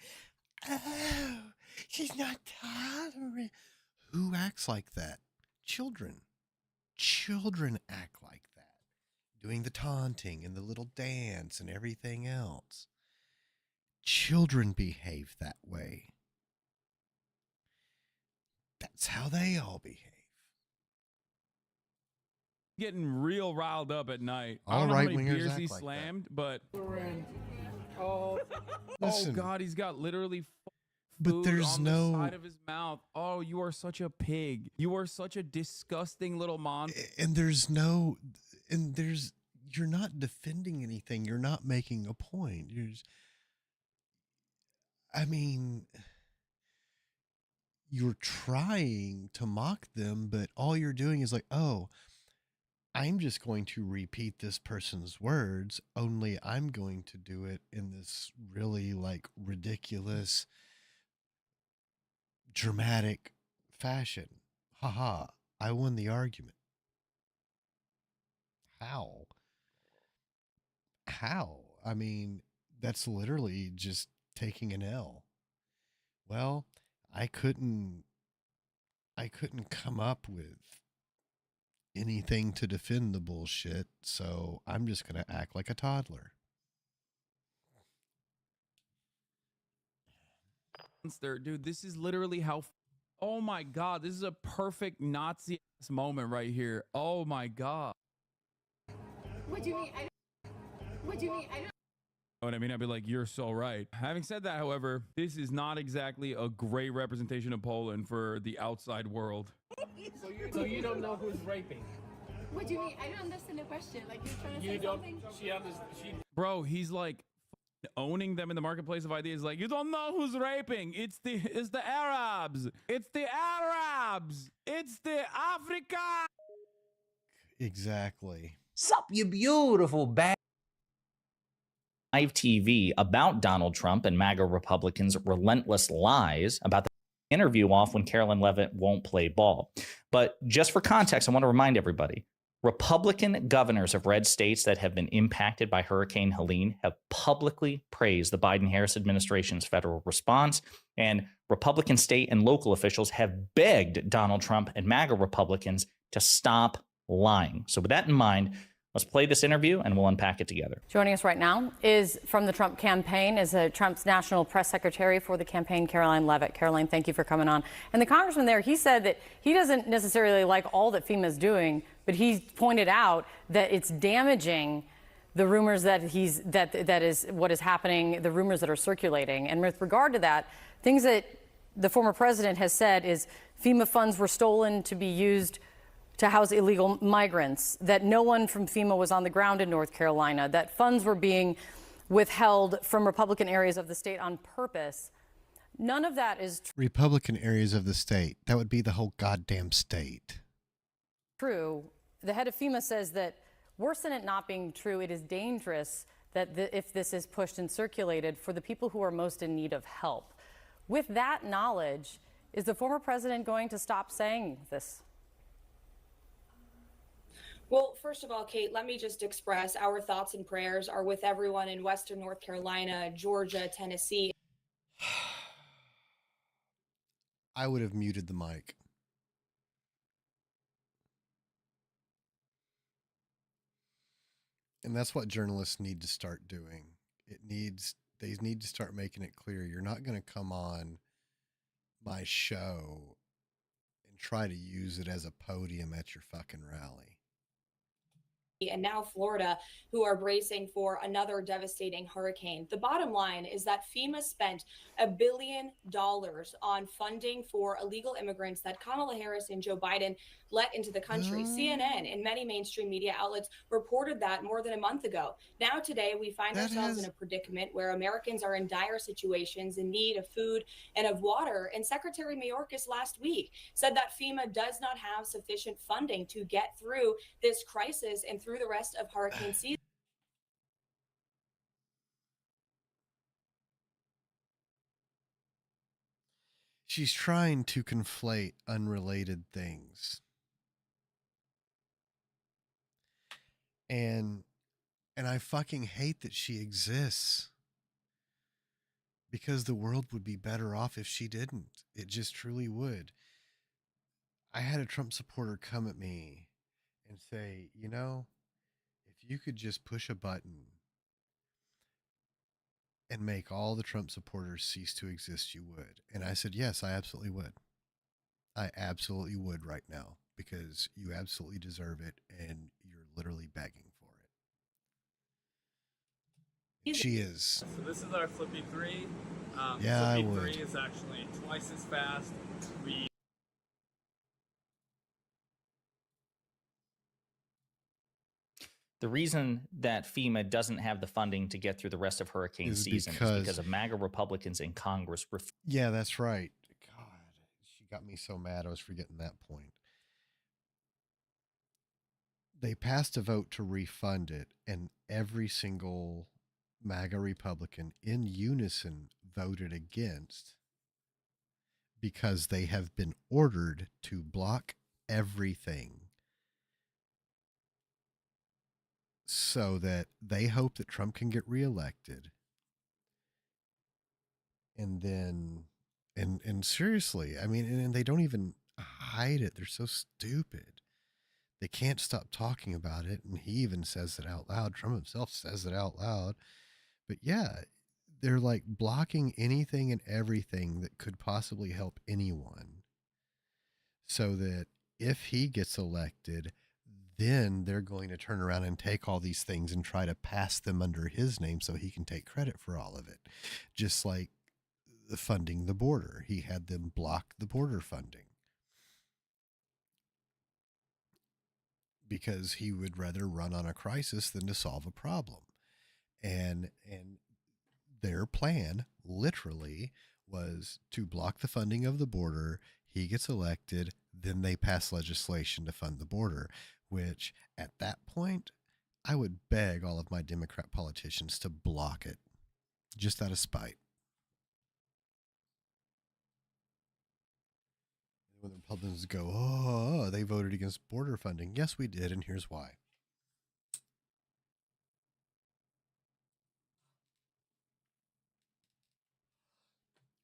oh, she's not tolerant. Who acts like that? Children. Children act like that. Doing the taunting and the little dance and everything else. Children behave that way. That's how they all behave. getting real riled up at night. I All don't know how many right-wingers beers act he like that. slammed, but Oh, Listen. God, he's got literally But food there's on no- the side of his mouth. Oh, you are such a pig. You are such a disgusting little monster. And you're not defending anything. You're not making a point. You're trying to mock them, but all you're doing is like, oh, I'm just going to repeat this person's words, only I'm going to do it in this really like ridiculous, dramatic fashion. Haha, I won the argument. How? I mean, that's literally just taking an L. Well, I couldn't come up with anything to defend the bullshit, so I'm just going to act like a toddler. Monster, dude, this is literally how. Oh my God, this is a perfect Nazi ass moment right here. Oh my God. What do you mean? What do you mean? I don't. You know what I mean? I'd be like, you're so right. Having said that, however, this is not exactly a great representation of Poland for the outside world. so you don't know who's raping? What do you mean? I don't understand the question. Like you're trying to You say don't. something. She understands. Bro, he's like owning them in the marketplace of ideas. Like, you don't know who's raping. It's the Arabs. It's the Arabs. It's the Africa. Exactly. Sup, you beautiful bad. Live TV about Donald Trump and MAGA Republicans' relentless lies about the interview off when Carolyn Levitt won't play ball. But just for context, I want to remind everybody, Republican governors of red states that have been impacted by Hurricane Helene have publicly praised the Biden-Harris administration's federal response, and Republican state and local officials have begged Donald Trump and MAGA Republicans to stop lying. So with that in mind, let's play this interview and we'll unpack it together. Joining us right now is from the Trump campaign, is Trump's national press secretary for the campaign, Caroline Levitt. Caroline, thank you for coming on. And the congressman there, he said that he doesn't necessarily like all that FEMA is doing, but he pointed out that it's damaging the rumors that that is what is happening, the rumors that are circulating. And with regard to that, things that the former president has said is FEMA funds were stolen to be used to house illegal migrants, that no one from FEMA was on the ground in North Carolina, that funds were being withheld from Republican areas of the state on purpose. None of that is Republican areas of the state. That would be the whole goddamn state. true. The head of FEMA says that worse than it not being true, it is dangerous that if this is pushed and circulated for the people who are most in need of help. With that knowledge, is the former president going to stop saying this? Well, first of all, Kate, let me just express our thoughts and prayers are with everyone in Western North Carolina, Georgia, Tennessee. I would have muted the mic. And that's what journalists need to start doing. They need to start making it clear you're not going to come on my show and try to use it as a podium at your fucking rally. And now Florida, who are bracing for another devastating hurricane. The bottom line is that FEMA spent $1 billion on funding for illegal immigrants that Kamala Harris and Joe Biden let into the country. CNN and many mainstream media outlets reported that more than a month ago. Now today, we find ourselves in a predicament where Americans are in dire situations in need of food and of water. And Secretary Mayorkas last week said that FEMA does not have sufficient funding to get through this crisis and through the rest of hurricane season. She's trying to conflate unrelated things. And I fucking hate that she exists. Because the world would be better off if she didn't. It just truly would. I had a Trump supporter come at me and say, you know, if you could just push a button and make all the Trump supporters cease to exist, you would. And I said, yes, I absolutely would. I absolutely would right now, because you absolutely deserve it and you're literally begging for it. She is. So this is our Flippy 3. Yeah, I Flippy would. 3 is actually twice as fast. The reason that FEMA doesn't have the funding to get through the rest of hurricane season is because of MAGA Republicans in Congress. Yeah, that's right. God, she got me so mad I was forgetting that point. They passed a vote to refund it, and every single MAGA Republican in unison voted against, because they have been ordered to block everything so that they hope that Trump can get reelected. And then, and seriously, I mean, and they don't even hide it. They're so stupid. They can't stop talking about it. And he even says it out loud. Trump himself says it out loud. But yeah, they're like blocking anything and everything that could possibly help anyone, so that if he gets elected, then they're going to turn around and take all these things and try to pass them under his name so he can take credit for all of it. Just like the funding the border. He had them block the border funding because he would rather run on a crisis than to solve a problem. And their plan literally was to block the funding of the border. He gets elected, then they pass legislation to fund the border, which at that point, I would beg all of my Democrat politicians to block it just out of spite. When the Republicans go, oh, they voted against border funding. Yes, we did, and here's why.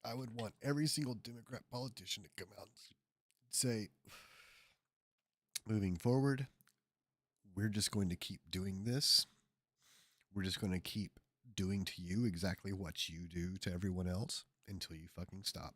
I would want every single Democrat politician to come out and say, moving forward, we're just going to keep doing this. We're just going to keep doing to you exactly what you do to everyone else until you fucking stop.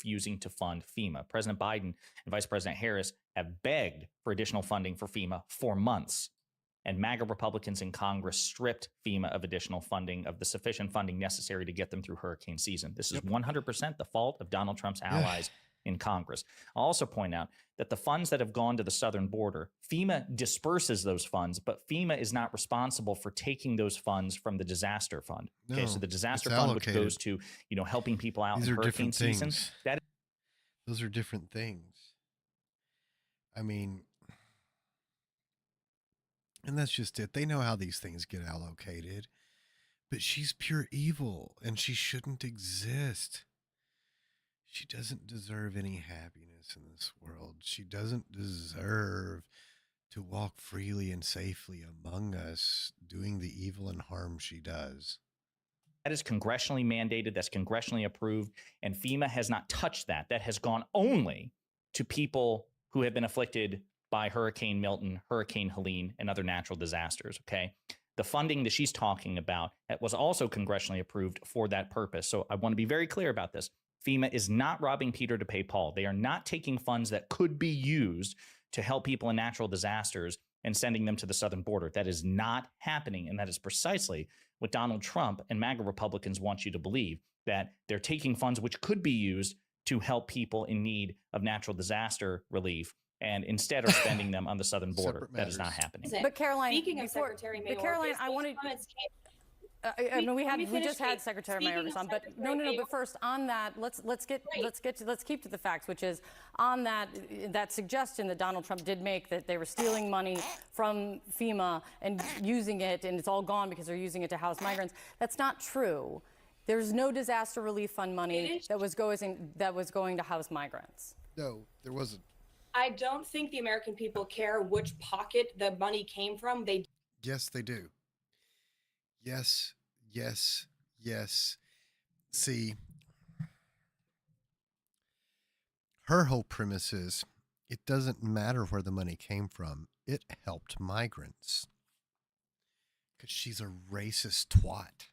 refusing to fund FEMA. President Biden and Vice President Harris have begged for additional funding for FEMA for months. And MAGA Republicans in Congress stripped FEMA of additional funding, of the sufficient funding necessary to get them through hurricane season. This is 100% the fault of Donald Trump's allies in Congress. I'll also point out that the funds that have gone to the southern border, FEMA disperses those funds, but FEMA is not responsible for taking those funds from the disaster fund. Okay, so the disaster fund, which goes to, helping people out in hurricane season, those are different things. I mean, and that's just it. They know how these things get allocated. But she's pure evil, and she shouldn't exist. She doesn't deserve any happiness in this world. She doesn't deserve to walk freely and safely among us, doing the evil and harm she does. That is congressionally mandated. That's congressionally approved. And FEMA has not touched that. That has gone only to people who have been afflicted by Hurricane Milton, Hurricane Helene, and other natural disasters, okay? The funding that she's talking about was also congressionally approved for that purpose. So I want to be very clear about this. FEMA is not robbing Peter to pay Paul. They are not taking funds that could be used to help people in natural disasters and sending them to the southern border. That is not happening, and that is precisely what Donald Trump and MAGA Republicans want you to believe, that they're taking funds which could be used to help people in need of natural disaster relief and instead are spending them on the southern border. That is not happening. But Caroline, Speaking of Secretary Mayorkas, Caroline, I wanted. I mean, we just had Secretary Mayorkas on, but no. But first, on that, let's keep to the facts, which is on that suggestion that Donald Trump did make, that they were stealing money from FEMA and using it, and it's all gone because they're using it to house migrants. That's not true. There's no disaster relief fund money that was going to house migrants. No, there wasn't. I don't think the American people care which pocket the money came from. Yes, they do. Yes, yes, yes. See, her whole premise is it doesn't matter where the money came from. It helped migrants. Because she's a racist twat.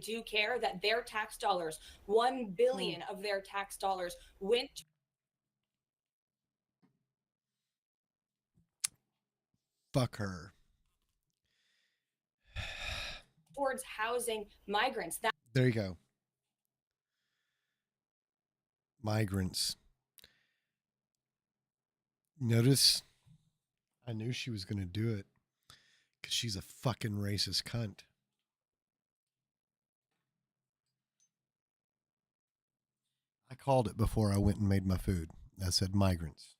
do care that their tax dollars, 1 billion of their tax dollars, went Fuck her. towards housing migrants. That There you go. Migrants. Notice I knew she was going to do it because she's a fucking racist cunt. I called it before I went and made my food. I said migrants.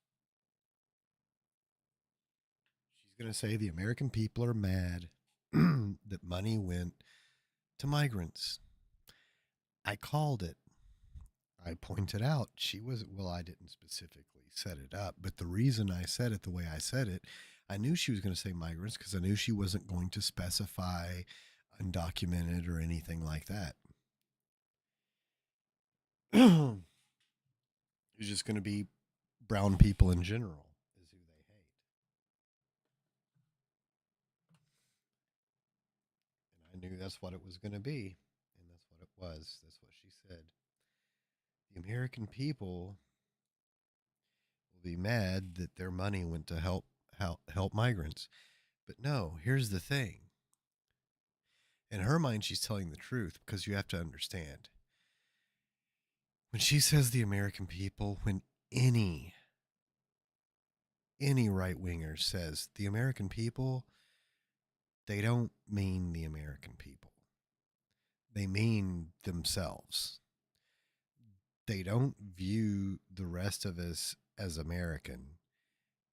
She's going to say the American people are mad that money went to migrants. I called it. I pointed out she was, well, I didn't specifically set it up, but the reason I said it the way I said it, I knew she was going to say migrants because I knew she wasn't going to specify undocumented or anything like that. It's just going to be brown people in general is who they hate. And I knew that's what it was going to be. And that's what it was. That's what she said. The American people will be mad that their money went to help migrants. But no, here's the thing. In her mind, she's telling the truth because you have to understand. When she says the American people, when any right-winger says the American people, they don't mean the American people. They mean themselves. They don't view the rest of us as American,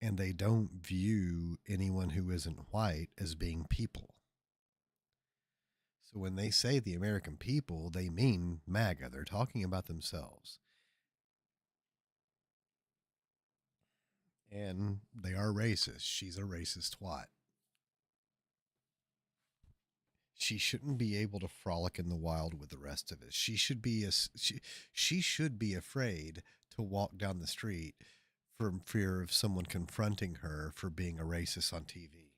and they don't view anyone who isn't white as being people. So when they say the American people, they mean MAGA. They're talking about themselves. And they are racist. She's a racist twat. She shouldn't be able to frolic in the wild with the rest of us. She should be she should be afraid to walk down the street from fear of someone confronting her for being a racist on TV.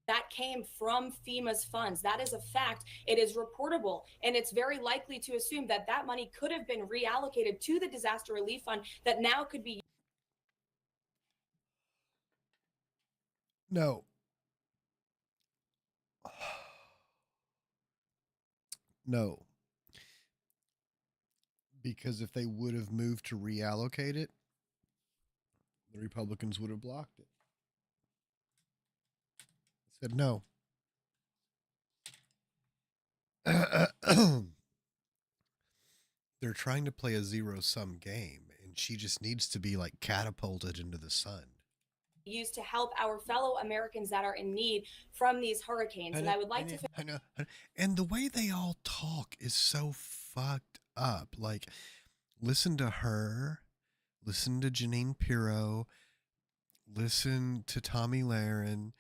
that came from FEMA's funds. That is a fact. It is reportable, and it's very likely to assume that that money could have been reallocated to the disaster relief fund that now could be. No. No. Because if they would have moved to reallocate it, the Republicans would have blocked it. Said no. They're trying to play a zero-sum game, and she just needs to be like catapulted into the sun. Used to help our fellow Americans that are in need from these hurricanes. And I would like to. I know. And the way they all talk is so fucked up. Like, listen to her, listen to Janine Pirro, listen to Tommy Lahren,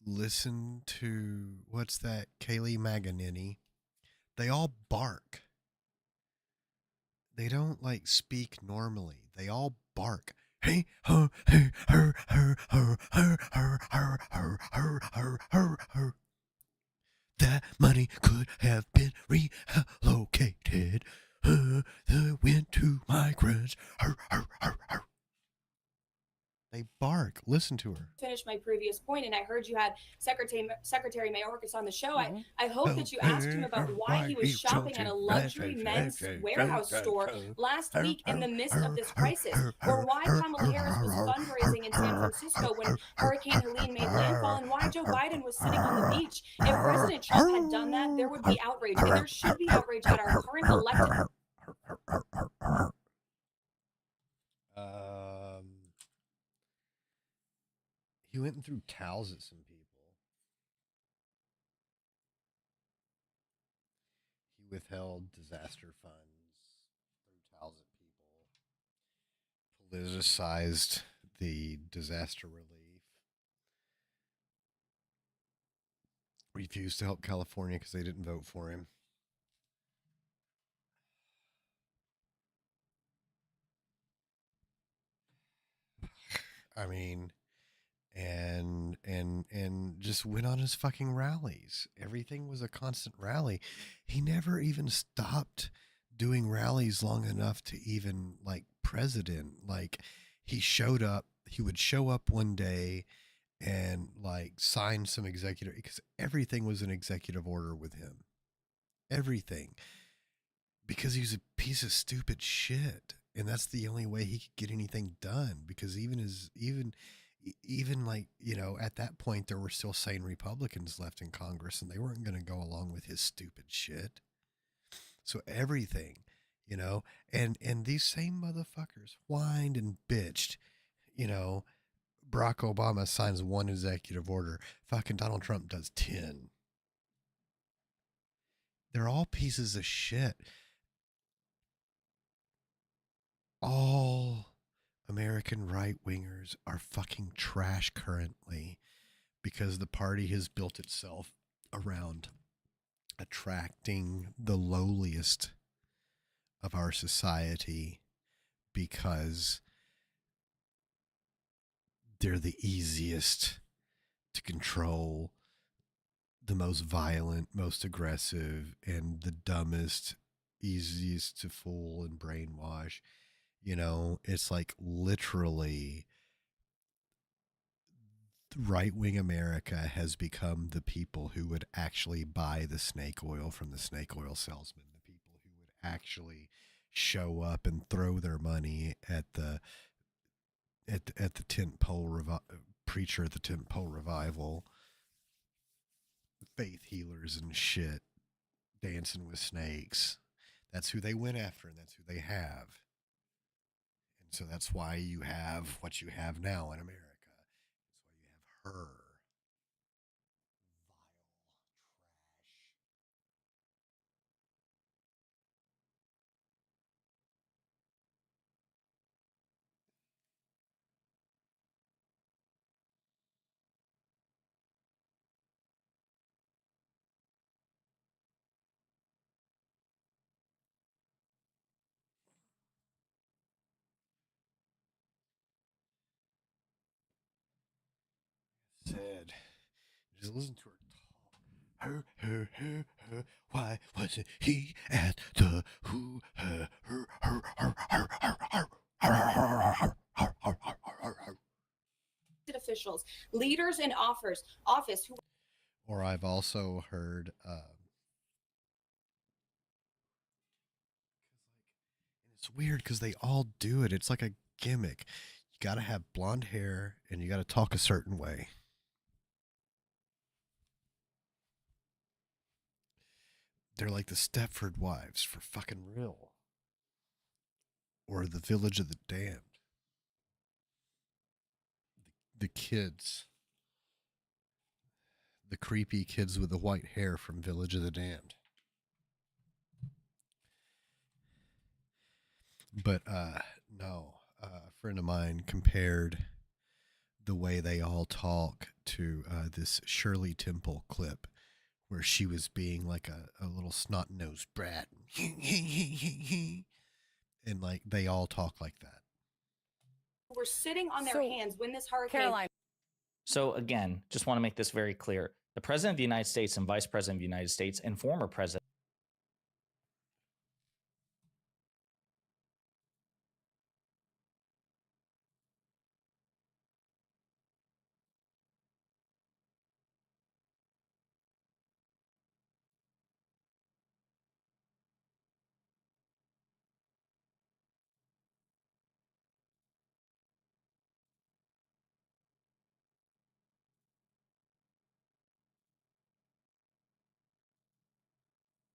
listen to, what's that, Kaylee Maganini. They all bark. They don't like speak normally. They all bark. Hey, her, her, her, her, her, her, her, her, her, her, her, her. That money could have been reallocated. They went to migrants. Her, her, her, her. They bark. Listen to her. Finish my previous point, and I heard you had Secretary Mayorkas on the show. I hope that you asked him about why he was shopping at a luxury men's warehouse store last week in the midst of this crisis, or why Kamala Harris was fundraising in San Francisco when Hurricane Helene made landfall, and why Joe Biden was sitting on the beach. If President Trump had done that, there would be outrage, and there should be outrage at our current elected. He went and threw towels at some people. He withheld disaster funds, threw towels at people, politicized the disaster relief, refused to help California because they didn't vote for him. I mean, and just went on his fucking rallies. Everything was a constant rally. He never even stopped doing rallies long enough to even like president. Like he would show up one day and like sign some executive, because everything was an executive order with him. Everything. Because he was a piece of stupid shit. And that's the only way he could get anything done, because even like, you know, at that point there were still sane Republicans left in Congress, and they weren't going to go along with his stupid shit. So everything, you know, and these same motherfuckers whined and bitched, you know. Barack Obama signs one executive order. Fucking Donald Trump does 10. They're all pieces of shit. All American right-wingers are fucking trash currently, because the party has built itself around attracting the lowliest of our society, because they're the easiest to control, the most violent, most aggressive, and the dumbest, easiest to fool and brainwash. You know, it's like literally right-wing America has become the people who would actually buy the snake oil from the snake oil salesman, the people who would actually show up and throw their money at the tent pole preacher at the tent pole revival, faith healers and shit, dancing with snakes. That's who they went after, and that's who they have. And so that's why you have what you have now in America. That's why you have her. Said, just listen to her talk. Why wasn't he at the who, her, officials, leaders in office who. Or I've also heard, it's weird because they all do it. It's like a gimmick. You got to have blonde hair and you got to talk a certain way. They're like the Stepford Wives, for fucking real. Or the Village of the Damned. The kids. The creepy kids with the white hair from Village of the Damned. But no, a friend of mine compared the way they all talk to this Shirley Temple clip where she was being like a little snot-nosed brat. And like they all talk like that. Were sitting on their hands when this hurricane. Caroline. So again, just want to make this very clear. The President of the United States and Vice President of the United States and former President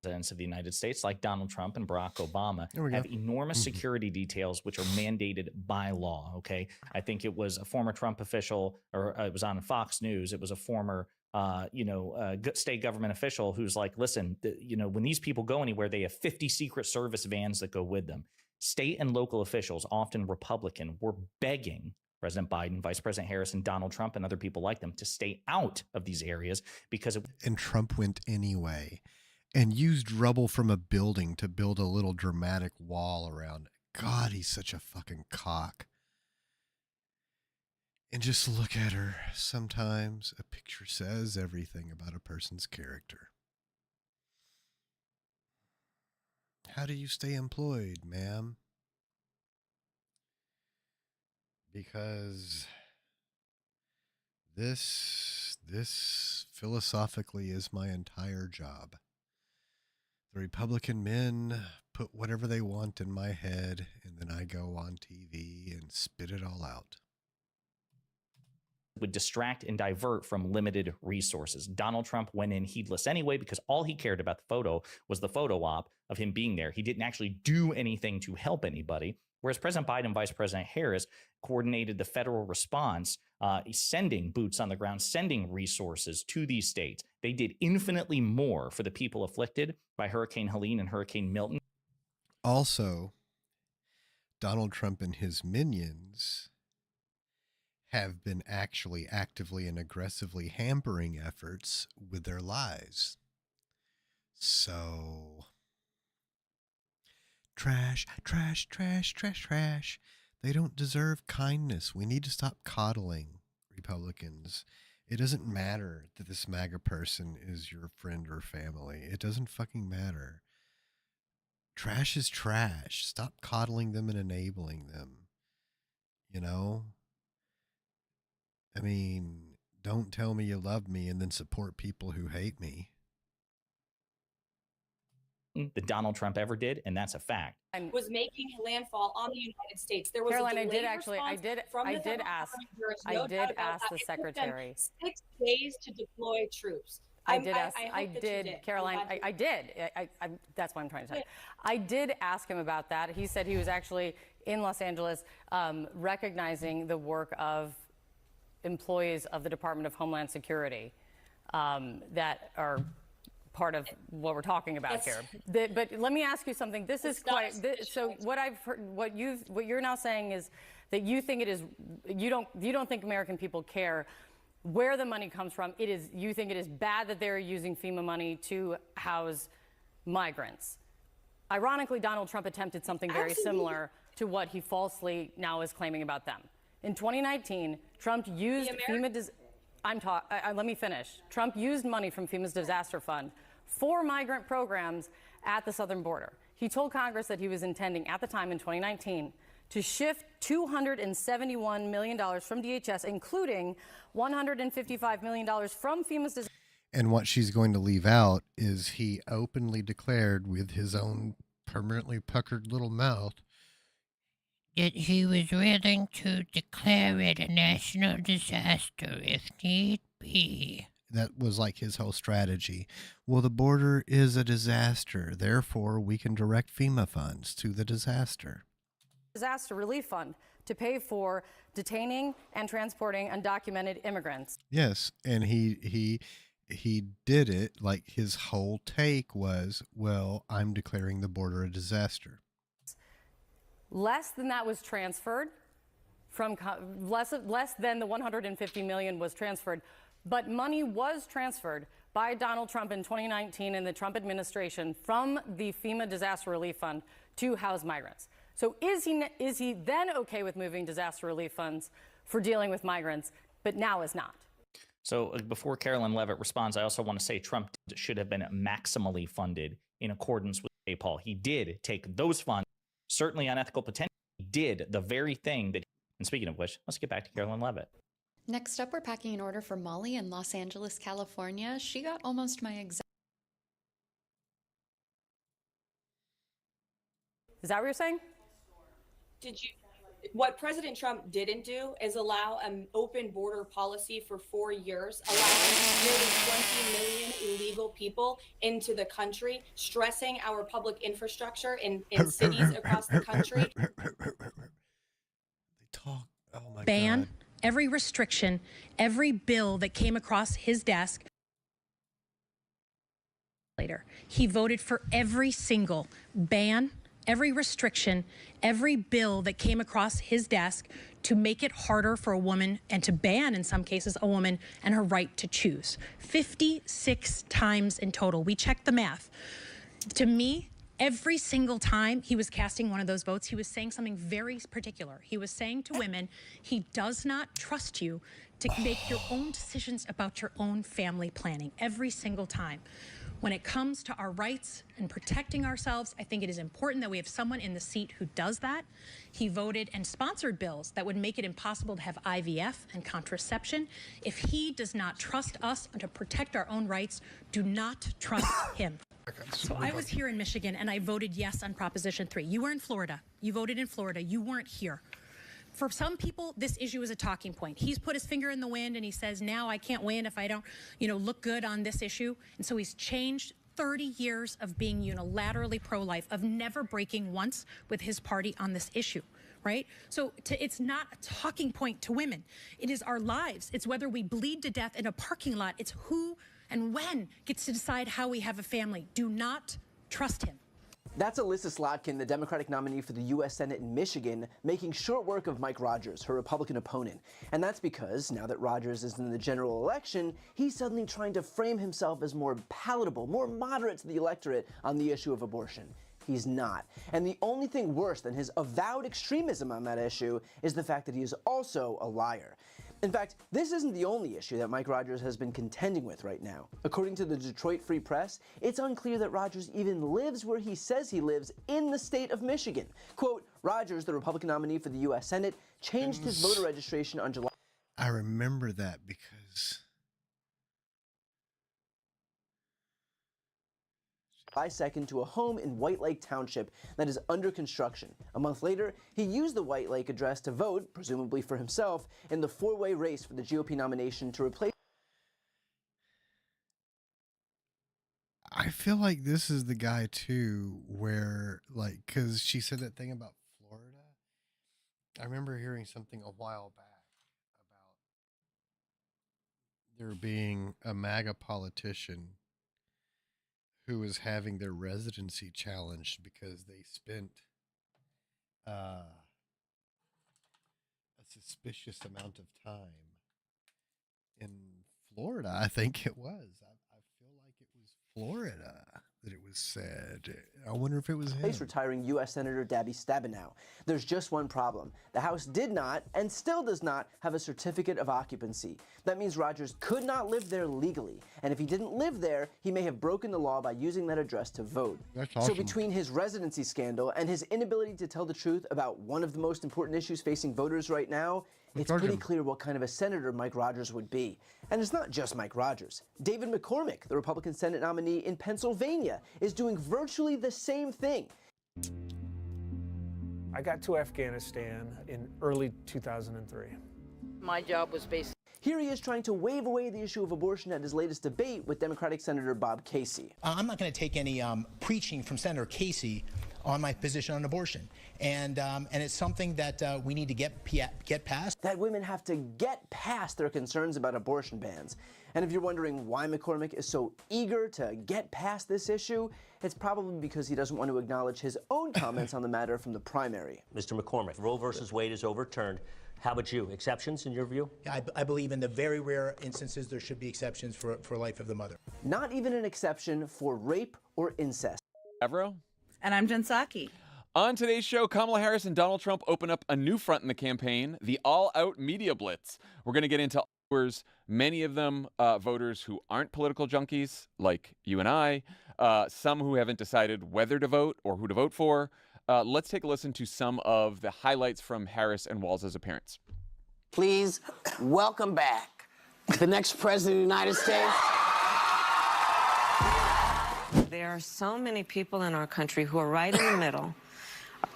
presidents of the United States, like Donald Trump and Barack Obama, have enormous security details which are mandated by law. Okay, I think it was a former Trump official, or it was on Fox News. It was a former, state government official who's like, listen, when these people go anywhere, they have 50 Secret Service vans that go with them. State and local officials, often Republican, were begging President Biden, Vice President Harris, and Donald Trump and other people like them to stay out of these areas because and Trump went anyway. And used rubble from a building to build a little dramatic wall around it. God, he's such a fucking cock. And just look at her. Sometimes a picture says everything about a person's character. How do you stay employed, ma'am? Because this philosophically is my entire job. The Republican men put whatever they want in my head, and then I go on TV and spit it all out. Would distract and divert from limited resources. Donald Trump went in heedless anyway because all he cared about the photo was the photo op of him being there. He didn't actually do anything to help anybody, whereas President Biden and Vice President Harris coordinated the federal response, sending boots on the ground, sending resources to these states. They did infinitely more for the people afflicted by Hurricane Helene and Hurricane Milton. Also, Donald Trump and his minions have been actually actively and aggressively hampering efforts with their lies. So, trash, trash, trash, trash, trash. They don't deserve kindness. We need to stop coddling Republicans. It doesn't matter that this MAGA person is your friend or family. It doesn't fucking matter. Trash is trash. Stop coddling them and enabling them. You know? I mean, don't tell me you love me and then support people who hate me. That Donald Trump ever did, and that's a fact. Was making landfall on the United States. There was Caroline, a I delayed did actually, I response did, from I the did federal ask, government. There is I no did doubt about ask that. the It took them secretary. 6 days to deploy troops. I did ask. hope I that you did, Caroline. I did. That's what I'm trying to say. I did ask him about that. He said he was actually in Los Angeles, recognizing the work of employees of the Department of Homeland Security that are part of what we're talking about here. But let me ask you something. This is quite. So what I've heard, what you're now saying is that you think it is. You don't think American people care where the money comes from. It is. You think it is bad that they're using FEMA money to house migrants. Ironically, Donald Trump attempted something very similar to what he falsely now is claiming about them. In 2019, Trump used FEMA. Let me finish. Trump used money from FEMA's disaster fund for migrant programs at the southern border. He told Congress that he was intending at the time in 2019 to shift $271 million from DHS, including $155 million from FEMA's disaster. And what she's going to leave out is he openly declared with his own permanently puckered little mouth that he was willing to declare it a national disaster if need be. That was like his whole strategy. Well, the border is a disaster. Therefore, we can direct FEMA funds to the disaster. Disaster relief fund to pay for detaining and transporting undocumented immigrants. Yes, and he did it like his whole take was, well, I'm declaring the border a disaster. Less than that was transferred from less than the $150 million was transferred, but money was transferred by Donald Trump in 2019 and the Trump administration from the FEMA Disaster Relief Fund to house migrants. So is he then okay with moving disaster relief funds for dealing with migrants, but now is not? So before Carolyn Levitt responds, I also want to say Trump should have been maximally funded in accordance with J. Paul. He did take those funds, certainly unethical potential. He did the very thing that. And speaking of which, let's get back to Carolyn Levitt. Next up, we're packing an order for Molly in Los Angeles, California. She got almost my exact. Is that what you're saying? What President Trump didn't do is allow an open border policy for 4 years, allowing nearly 20 million illegal people into the country, stressing our public infrastructure in cities across the country. They talk. Oh my ban God. every restriction, every bill that came across his desk. Later, he voted for every single ban, every restriction, every bill that came across his desk to make it harder for a woman and to ban, in some cases, a woman and her right to choose. 56 times in total. We checked the math. To me, Every single time he was casting one of those votes, he was saying something very particular. He was saying to women, he does not trust you to make your own decisions about your own family planning every single time. When it comes to our rights and protecting ourselves, I think it is important that we have someone in the seat who does that. He voted and sponsored bills that would make it impossible to have IVF and contraception. If he does not trust us to protect our own rights, do not trust him. So I was here in Michigan and I voted yes on Proposition 3. You were in Florida. You voted in Florida. You weren't here. For some people, this issue is a talking point. He's put his finger in the wind and he says, now I can't win if I don't, look good on this issue. And so he's changed 30 years of being unilaterally pro-life, of never breaking once with his party on this issue, right? So it's not a talking point to women. It is our lives. It's whether we bleed to death in a parking lot. It's who and when gets to decide how we have a family. Do not trust him. That's Alyssa Slotkin, the Democratic nominee for the U.S. Senate in Michigan, making short work of Mike Rogers, her Republican opponent. And that's because, now that Rogers is in the general election, he's suddenly trying to frame himself as more palatable, more moderate to the electorate on the issue of abortion. He's not. And the only thing worse than his avowed extremism on that issue is the fact that he is also a liar. In fact, this isn't the only issue that Mike Rogers has been contending with right now. According to the Detroit Free Press, it's unclear that Rogers even lives where he says he lives in the state of Michigan. Quote, Rogers, the Republican nominee for the U.S. Senate, changed his voter registration on July. I remember that because July 2nd to a home in White Lake Township that is under construction. A month later, he used the White Lake address to vote, presumably for himself, in the four-way race for the GOP nomination to replace. I feel like this is the guy too, where because she said that thing about Florida. I remember hearing something a while back about there being a MAGA politician who was having their residency challenged because they spent a suspicious amount of time in Florida. I think it was. I feel like it was Florida that it was said. I wonder if it was him. Retiring U.S. Senator Debbie Stabenow. There's just one problem. The House did not, and still does not, have a certificate of occupancy. That means Rogers could not live there legally. And if he didn't live there, he may have broken the law by using that address to vote. That's awesome. So between his residency scandal and his inability to tell the truth about one of the most important issues facing voters right now, it's pretty clear what kind of a senator Mike Rogers would be. And it's not just Mike Rogers. David McCormick, the Republican Senate nominee in Pennsylvania, is doing virtually the same thing. I got to Afghanistan in early 2003. My job was basically... Here he is trying to wave away the issue of abortion at his latest debate with Democratic Senator Bob Casey. I'm not going to take any preaching from Senator Casey on my position on abortion. And it's something that we need to get past. That women have to get past their concerns about abortion bans. And if you're wondering why McCormick is so eager to get past this issue, it's probably because he doesn't want to acknowledge his own comments on the matter from the primary. Mr. McCormick, Roe versus Wade is overturned. How about you? Exceptions in your view? Yeah, I believe in the very rare instances there should be exceptions for life of the mother. Not even an exception for rape or incest. Avro? And I'm Jen Psaki. On today's show, Kamala Harris and Donald Trump open up a new front in the campaign, the all-out media blitz. We're going to get into many of them voters who aren't political junkies, like you and I, some who haven't decided whether to vote or who to vote for. Let's take a listen to some of the highlights from Harris and Walz's appearance. Please welcome back the next president of the United States. There are so many people in our country who are right in the middle.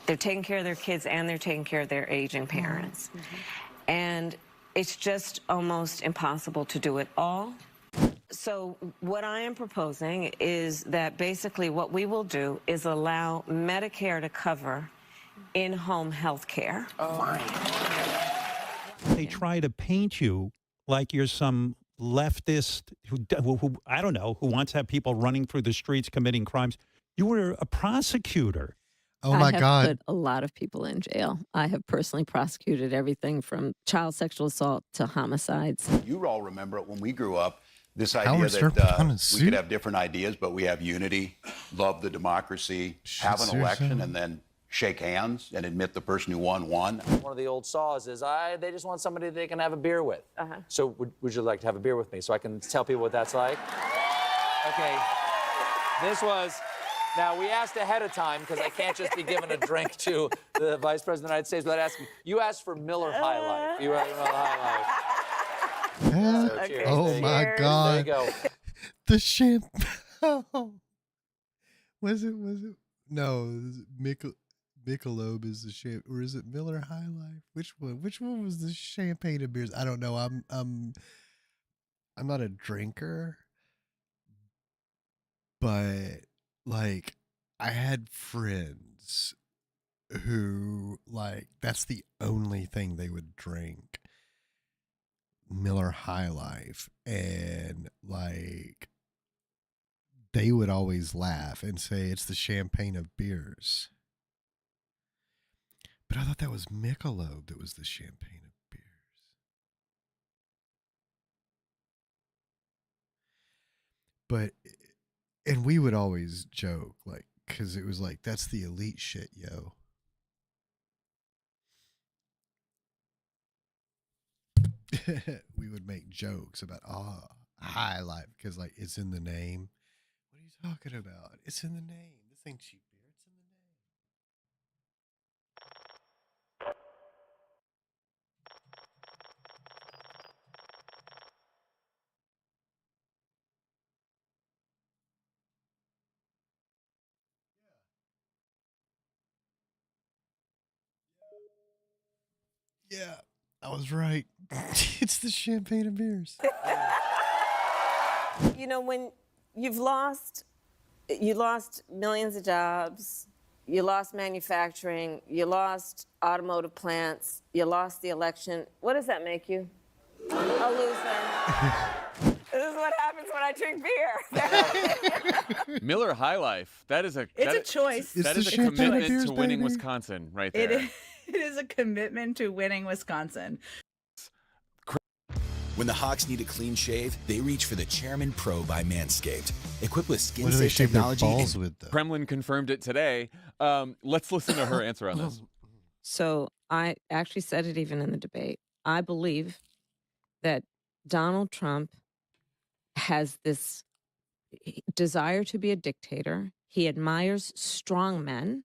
They're taking care of their kids and they're taking care of their aging parents. And it's just almost impossible to do it all. So what I am proposing is that basically what we will do is allow Medicare to cover in-home health care. They try to paint you like you're some leftist who I don't know, who wants to have people running through the streets committing crimes. You were a prosecutor. Oh my God. I have put a lot of people in jail. I have personally prosecuted everything from child sexual assault to homicides. You all remember it when we grew up. This Howard idea Stern that put on a we suit? could have different ideas, but we have unity, love the democracy, have an seriously? election, and then shake hands and admit the person who won. One of the old saws is they just want somebody they can have a beer with. So would you like to have a beer with me so I can tell people what that's like? Okay. This was, now we asked ahead of time because I can't just be giving a drink to the Vice President of the United States without asking. You asked for Miller High Life. You asked for Miller High Life. So cheers. Oh There you my go. God. There you go. The champagne. Was it? No, Michelob is the champ, or is it Miller High Life? Which one? Which one was the champagne of beers? I don't know. I'm not a drinker, but like I had friends who like that's the only thing they would drink. Miller High Life, and like they would always laugh and say it's the champagne of beers. But I thought that was Michelob that was the champagne of beers. But, and we would always joke, like, because it was like, that's the elite shit, yo. We would make jokes about, High Life, because, like, it's in the name. What are you talking about? It's in the name. This ain't cheap beer. It's in the name. Yeah, I was right. It's the champagne of beers. You know, when you lost millions of jobs, you lost manufacturing, you lost automotive plants, you lost the election. What does that make you? A loser. This is what happens when I drink beer. Miller High Life. That is a choice. That It's is the a champagne commitment beers, to winning baby. Wisconsin, right there. It is a commitment to winning Wisconsin. When the Hawks need a clean shave, they reach for the Chairman Pro by Manscaped. Equipped with What do they skin-safe shave their technology. balls and- with, though? Kremlin confirmed it today. Let's listen to her answer on this. So I actually said it even in the debate. I believe that Donald Trump has this desire to be a dictator. He admires strong men,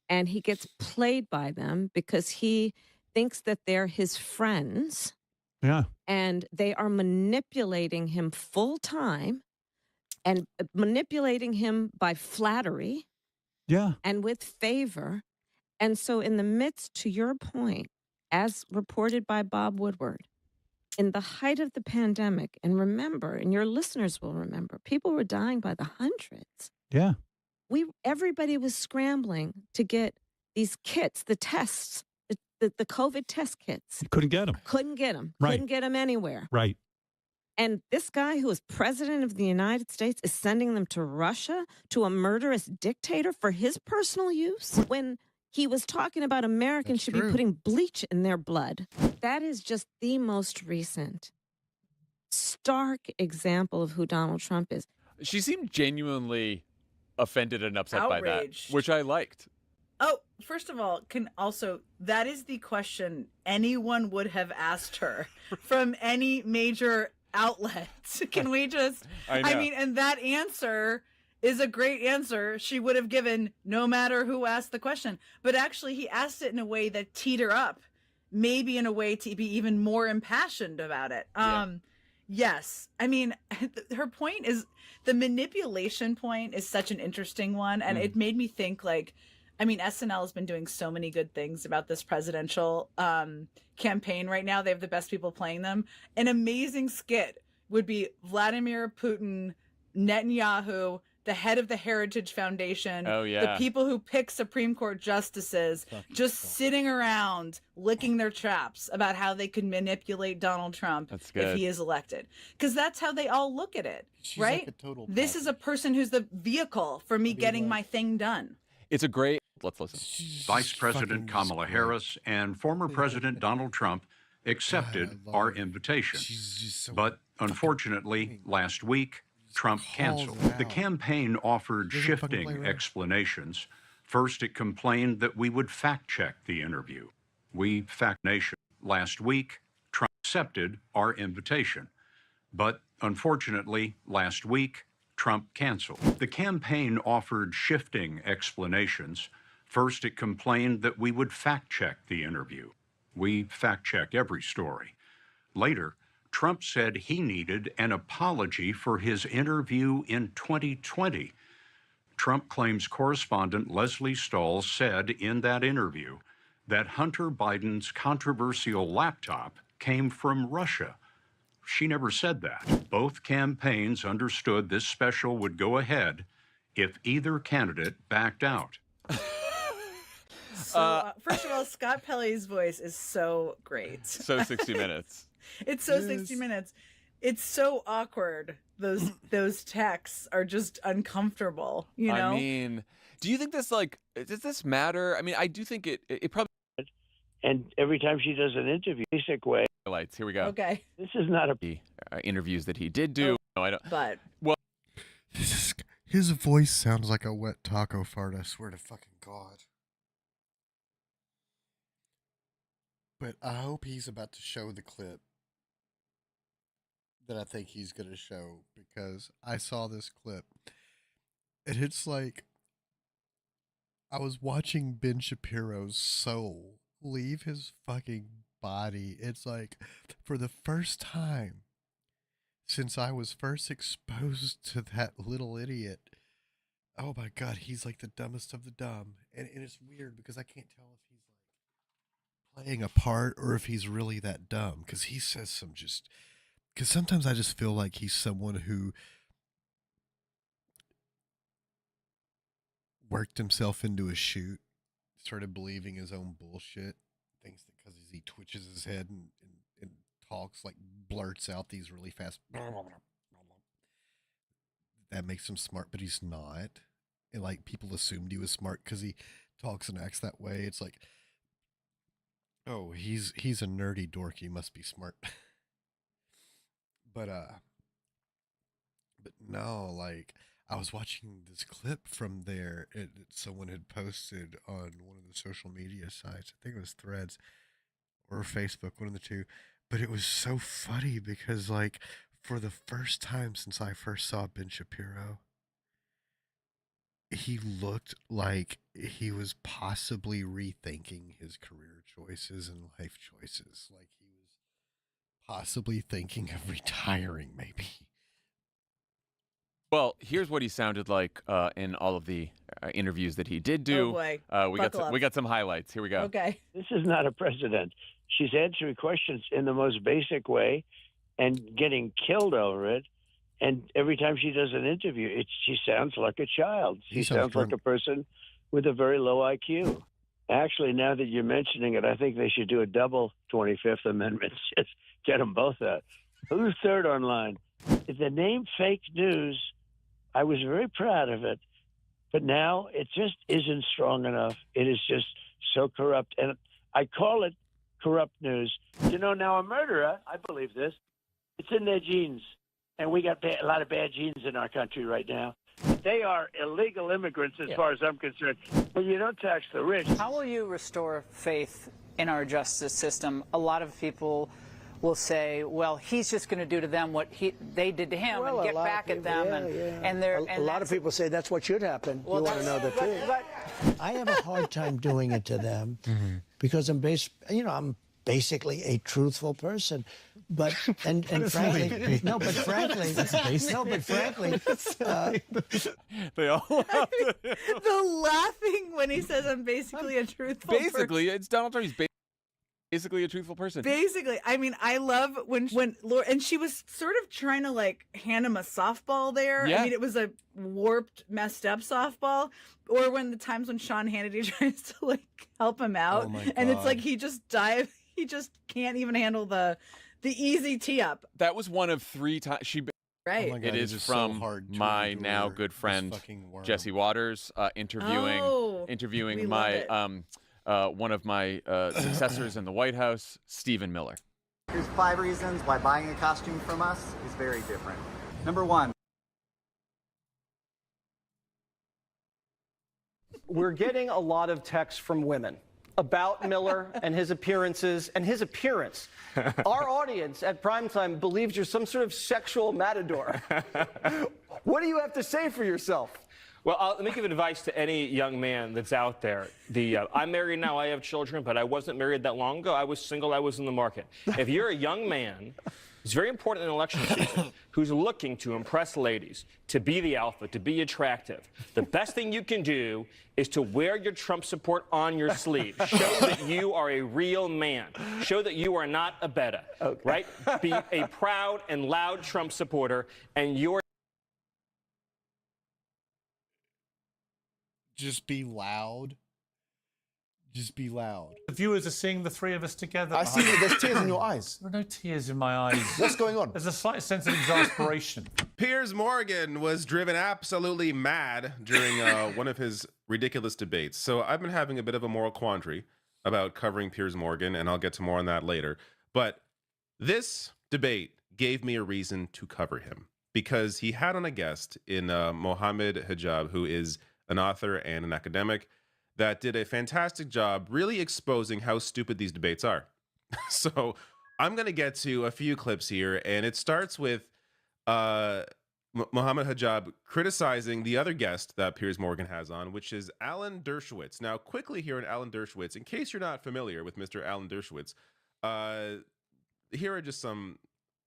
and he gets played by them because he thinks that they're his friends. Yeah. And they are manipulating him full time and manipulating him by flattery. Yeah. And with favor. And so, in the midst, to your point, as reported by Bob Woodward, in the height of the pandemic, and remember, and your listeners will remember, people were dying by the hundreds. Yeah. Everybody was scrambling to get these kits, the tests, the COVID test kits. Couldn't get them. Couldn't get them. Right. Couldn't get them anywhere. Right. And this guy who is president of the United States is sending them to Russia, to a murderous dictator for his personal use? When he was talking about Americans should be putting bleach in their blood. That is just the most recent stark example of who Donald Trump is. She seemed genuinely offended and upset by that, Outraged. which I liked. Oh, first of all, that is the question anyone would have asked her from any major outlet. Can we just, I know. mean, and that answer is a great answer she would have given no matter who asked the question. But actually, he asked it in a way that teed her up, maybe in a way to be even more impassioned about it. Yes. I mean, her point is, the manipulation point is such an interesting one. And it made me think, like, I mean, SNL has been doing so many good things about this presidential campaign right now. They have the best people playing them. An amazing skit would be Vladimir Putin, Netanyahu, the head of the Heritage Foundation, the people who pick Supreme Court justices, just sitting around licking their chops about how they could manipulate Donald Trump if he is elected. Because that's how they all look at it, right? like a total This is a person who's the vehicle for me getting my thing done. It's a great. Let's listen. Vice President Kamala Harris and former President Donald Trump accepted our invitation. But unfortunately, last week, Trump canceled. The campaign offered shifting explanations. First, it complained that we would fact-check the interview. We fact-nation. Last week, Trump accepted our invitation. But unfortunately, last week, Trump canceled. The campaign offered shifting explanations. First, it complained that we would fact-check the interview. We fact-check every story. Later, Trump said he needed an apology for his interview in 2020. Trump claims correspondent Leslie Stahl said in that interview that Hunter Biden's controversial laptop came from Russia. She never said that. Both campaigns understood this special would go ahead if either candidate backed out. So, first of all, Scott Pelley's voice is so great. So 60 Minutes. It's so 60 Minutes. It's so awkward. Those texts are just uncomfortable, you know? I mean, do you think this, like, does this matter? I mean, I do think it probably... And every time she does an interview, basic way. Highlights. Here we go. Okay. This is not a... interviews that he did do. No, I don't... But... Well... His voice sounds like a wet taco fart, I swear to fucking God. But I hope he's about to show the clip that I think he's going to show, because I saw this clip and it's like I was watching Ben Shapiro's soul leave his fucking body. It's like, for the first time since I was first exposed to that little idiot, oh my God, he's like the dumbest of the dumb. And it's weird because I can't tell if he's like playing a part or if he's really that dumb, because he says some just... Because sometimes I just feel like he's someone who worked himself into a shoot, started believing his own bullshit, thinks that because he twitches his head and talks, like blurts out these really fast, that makes him smart, but he's not. And like people assumed he was smart because he talks and acts that way. It's like, oh, he's a nerdy dork, he must be smart. But no, like I was watching this clip from there. Someone had posted on one of the social media sites. I think it was Threads or Facebook, one of the two. But it was so funny because, like, for the first time since I first saw Ben Shapiro, he looked like he was possibly rethinking his career choices and life choices. Like he was possibly thinking of retiring, maybe. Well, here's what he sounded like in all of the interviews that he did do. Oh boy. We got some highlights. Here we go. Okay. This is not a precedent. She's answering questions in the most basic way and getting killed over it. And every time she does an interview, she sounds like a child. She sounds like a person with a very low IQ. Actually, now that you're mentioning it, I think they should do a double 25th Amendment. Just get them both out. Who's third online? The name fake news, I was very proud of it, but now it just isn't strong enough. It is just so corrupt. And I call it corrupt news. You know, now a murderer, I believe this, it's in their genes. And we got a lot of bad genes in our country right now. They are illegal immigrants as far as I'm concerned. But you don't tax the rich. How will you restore faith in our justice system? A lot of people will say, well, he's just going to do to them what they did to him and get back at them. And a lot of people say that's what should happen. You want to know the truth. I have a hard time doing it to them because I'm basically a truthful person. But and frankly, frankly, they all laughed at him. The laughing when he says I'm basically a truthful person. Basically, it's Donald Trump. He's basically a truthful person. Basically, I mean, I love when Laura, and she was sort of trying to like hand him a softball there. Yeah. I mean, it was a warped, messed up softball. Or when the times when Sean Hannity tries to like help him out, and it's like he just can't even handle the easy tee up. That was one of 3 times she. Right. Oh my God, it is from so hard to my endure now good friend Jesse Waters interviewing we my one of my successors in the White House, Stephen Miller. Here's 5 reasons why buying a costume from us is very different. Number 1. We're getting a lot of texts from women about Miller and his appearances and his appearance. Our audience at primetime believes you're some sort of sexual matador. What do you have to say for yourself? Well, let me give advice to any young man that's out there. I'm married now, I have children, but I wasn't married that long ago. I was single, I was in the market. If you're a young man, it's very important in election season, who's looking to impress ladies, to be the alpha, to be attractive, the best thing you can do is to wear your Trump support on your sleeve. Show that you are a real man. Show that you are not a beta, right? Be a proud and loud Trump supporter, and you're Just be loud. Just be loud. The viewers are seeing the three of us together. I see that there's tears in your eyes. There are no tears in my eyes. What's going on? There's a slight sense of exasperation. Piers Morgan was driven absolutely mad during one of his ridiculous debates. So I've been having a bit of a moral quandary about covering Piers Morgan, and I'll get to more on that later. But this debate gave me a reason to cover him because he had on a guest in Mohammed Hijab, who is an author and an academic that did a fantastic job really exposing how stupid these debates are. So I'm going to get to a few clips here, and it starts with Mohammed Hijab criticizing the other guest that Piers Morgan has on, which is Alan Dershowitz. Now, quickly here on Alan Dershowitz, in case you're not familiar with Mr. Alan Dershowitz, here are just some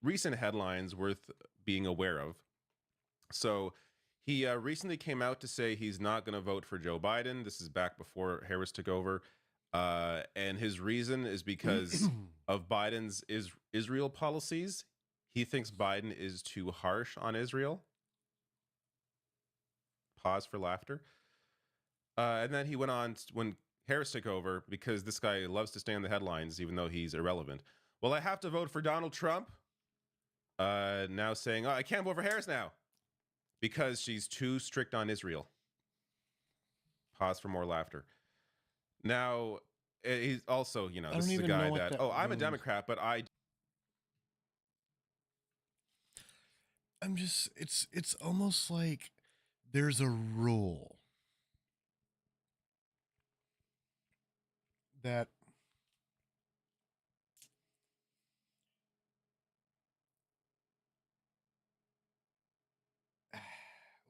recent headlines worth being aware of. So he recently came out to say he's not going to vote for Joe Biden. This is back before Harris took over. And his reason is because of Biden's Israel policies. He thinks Biden is too harsh on Israel. Pause for laughter. And then he went on when Harris took over, because this guy loves to stay in the headlines, even though he's irrelevant. Well, I have to vote for Donald Trump. Now saying, oh, I can't vote for Harris now, because she's too strict on Israel. Pause for more laughter. Now, he's also, you know, this is the guy that, oh, I'm a Democrat, but I'm just, it's almost like there's a rule that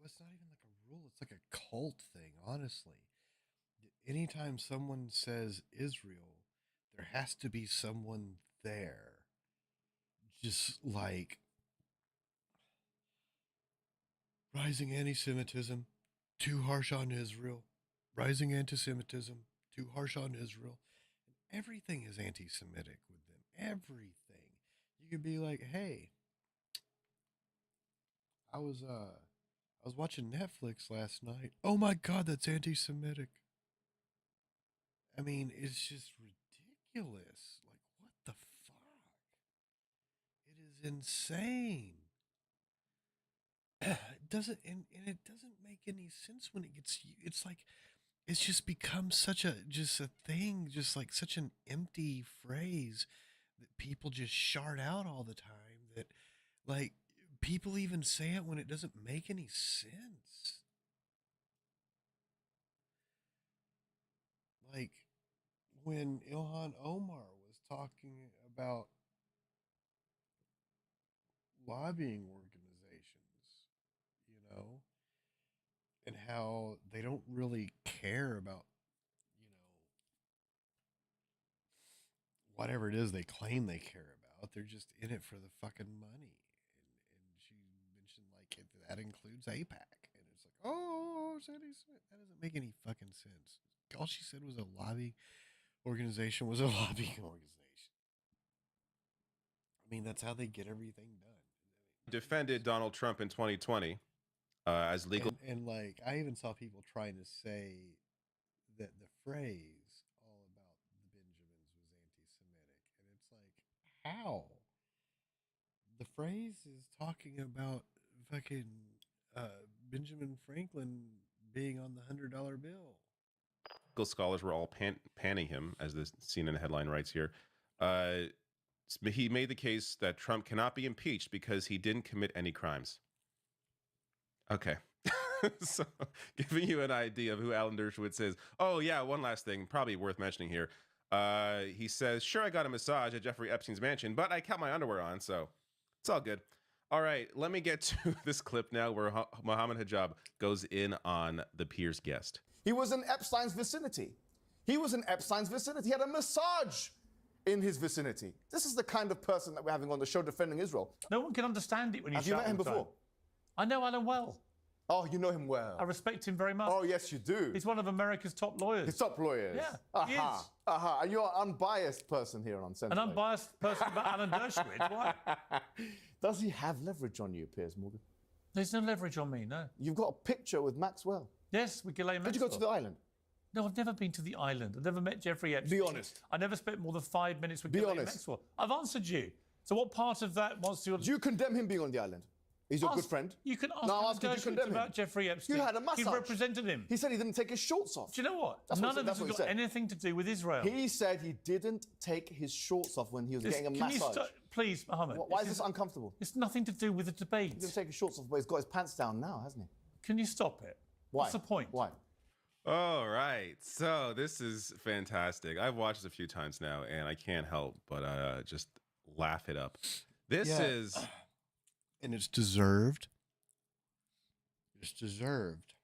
it's not even like a rule, it's like a cult thing, honestly. Anytime someone says Israel, there has to be someone there. Just like rising anti-Semitism, too harsh on Israel. Rising anti-Semitism, too harsh on Israel. And everything is anti-Semitic with them. Everything. You could be like, hey, I was watching Netflix last night. Oh my God, that's anti-Semitic. I mean, it's just ridiculous. Like, what the fuck? It is insane. It doesn't, and it doesn't make any sense when it gets, it's like, it's just become such a thing, just like such an empty phrase that people just shart out all the time, that like people even say it when it doesn't make any sense. Like when Ilhan Omar was talking about lobbying organizations, you know, and how they don't really care about, you know, whatever it is they claim they care about. They're just in it for the fucking money. And she mentioned like that includes AIPAC. And it's like, oh, that doesn't make any fucking sense. All she said was a lobbying organization was a lobbying organization. I mean, that's how they get everything done. defended Donald Trump in 2020 as legal. And like, I even saw people trying to say that the phrase all about the Benjamins was anti-Semitic. And it's like, how? The phrase is talking about fucking Benjamin Franklin being on the $100 bill. Scholars were all panning him, as the CNN headline writes here, he made the case that Trump cannot be impeached because he didn't commit any crimes. Okay. So, giving you an idea of who Alan Dershowitz is. Oh, yeah, one last thing, probably worth mentioning here. He says, sure, I got a massage at Jeffrey Epstein's mansion, but I kept my underwear on, so it's all good. All right, let me get to this clip now where Mohammed Hijab goes in on the Piers guest. He was in Epstein's vicinity. He had a massage in his vicinity. This is the kind of person that we're having on the show defending Israel. No one can understand it when you Have you met him before? I know Alan well. Oh, you know him well. I respect him very much. Oh, yes, you do. He's one of America's top lawyers. His top lawyers. Yeah, he is. And you're an unbiased person here on Sundry. An unbiased person about Alan Dershowitz. Why? Does he have leverage on you, Piers Morgan? There's no leverage on me, no. You've got a picture with Maxwell. Yes, with Ghislaine Maxwell. Did you go to the island? No, I've never been to the island. I've never met Jeffrey Epstein. Be honest. I never spent more than 5 minutes with Ghislaine Maxwell. I've answered you. So what part of that wants to... Do you condemn him being on the island? He's your good friend. You can ask Alan Dershowitz about Jeffrey Epstein. You had a massage. He represented him. He said he didn't take his shorts off. Do you know what? None of this has got anything to do with Israel. He said he didn't take his shorts off when he was getting a massage. Please, Mohammed. Why is this uncomfortable? It's nothing to do with the debate. He didn't take his shorts off, but he's got his pants down now, hasn't he? Can you stop it? Why? What's the point? Why? All right. So this is fantastic. I've watched this a few times now, and I can't help but just laugh it up. This is... And it's deserved. It's deserved.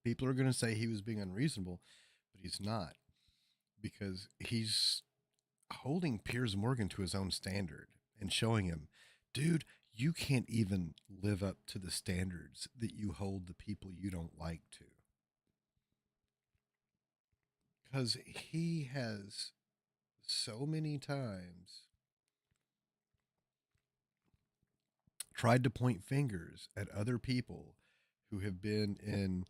People are going to say he was being unreasonable, but he's not, because he's holding Piers Morgan to his own standard and showing him, dude, you can't even live up to the standards that you hold the people you don't like to. Because he has so many times tried to point fingers at other people who have been in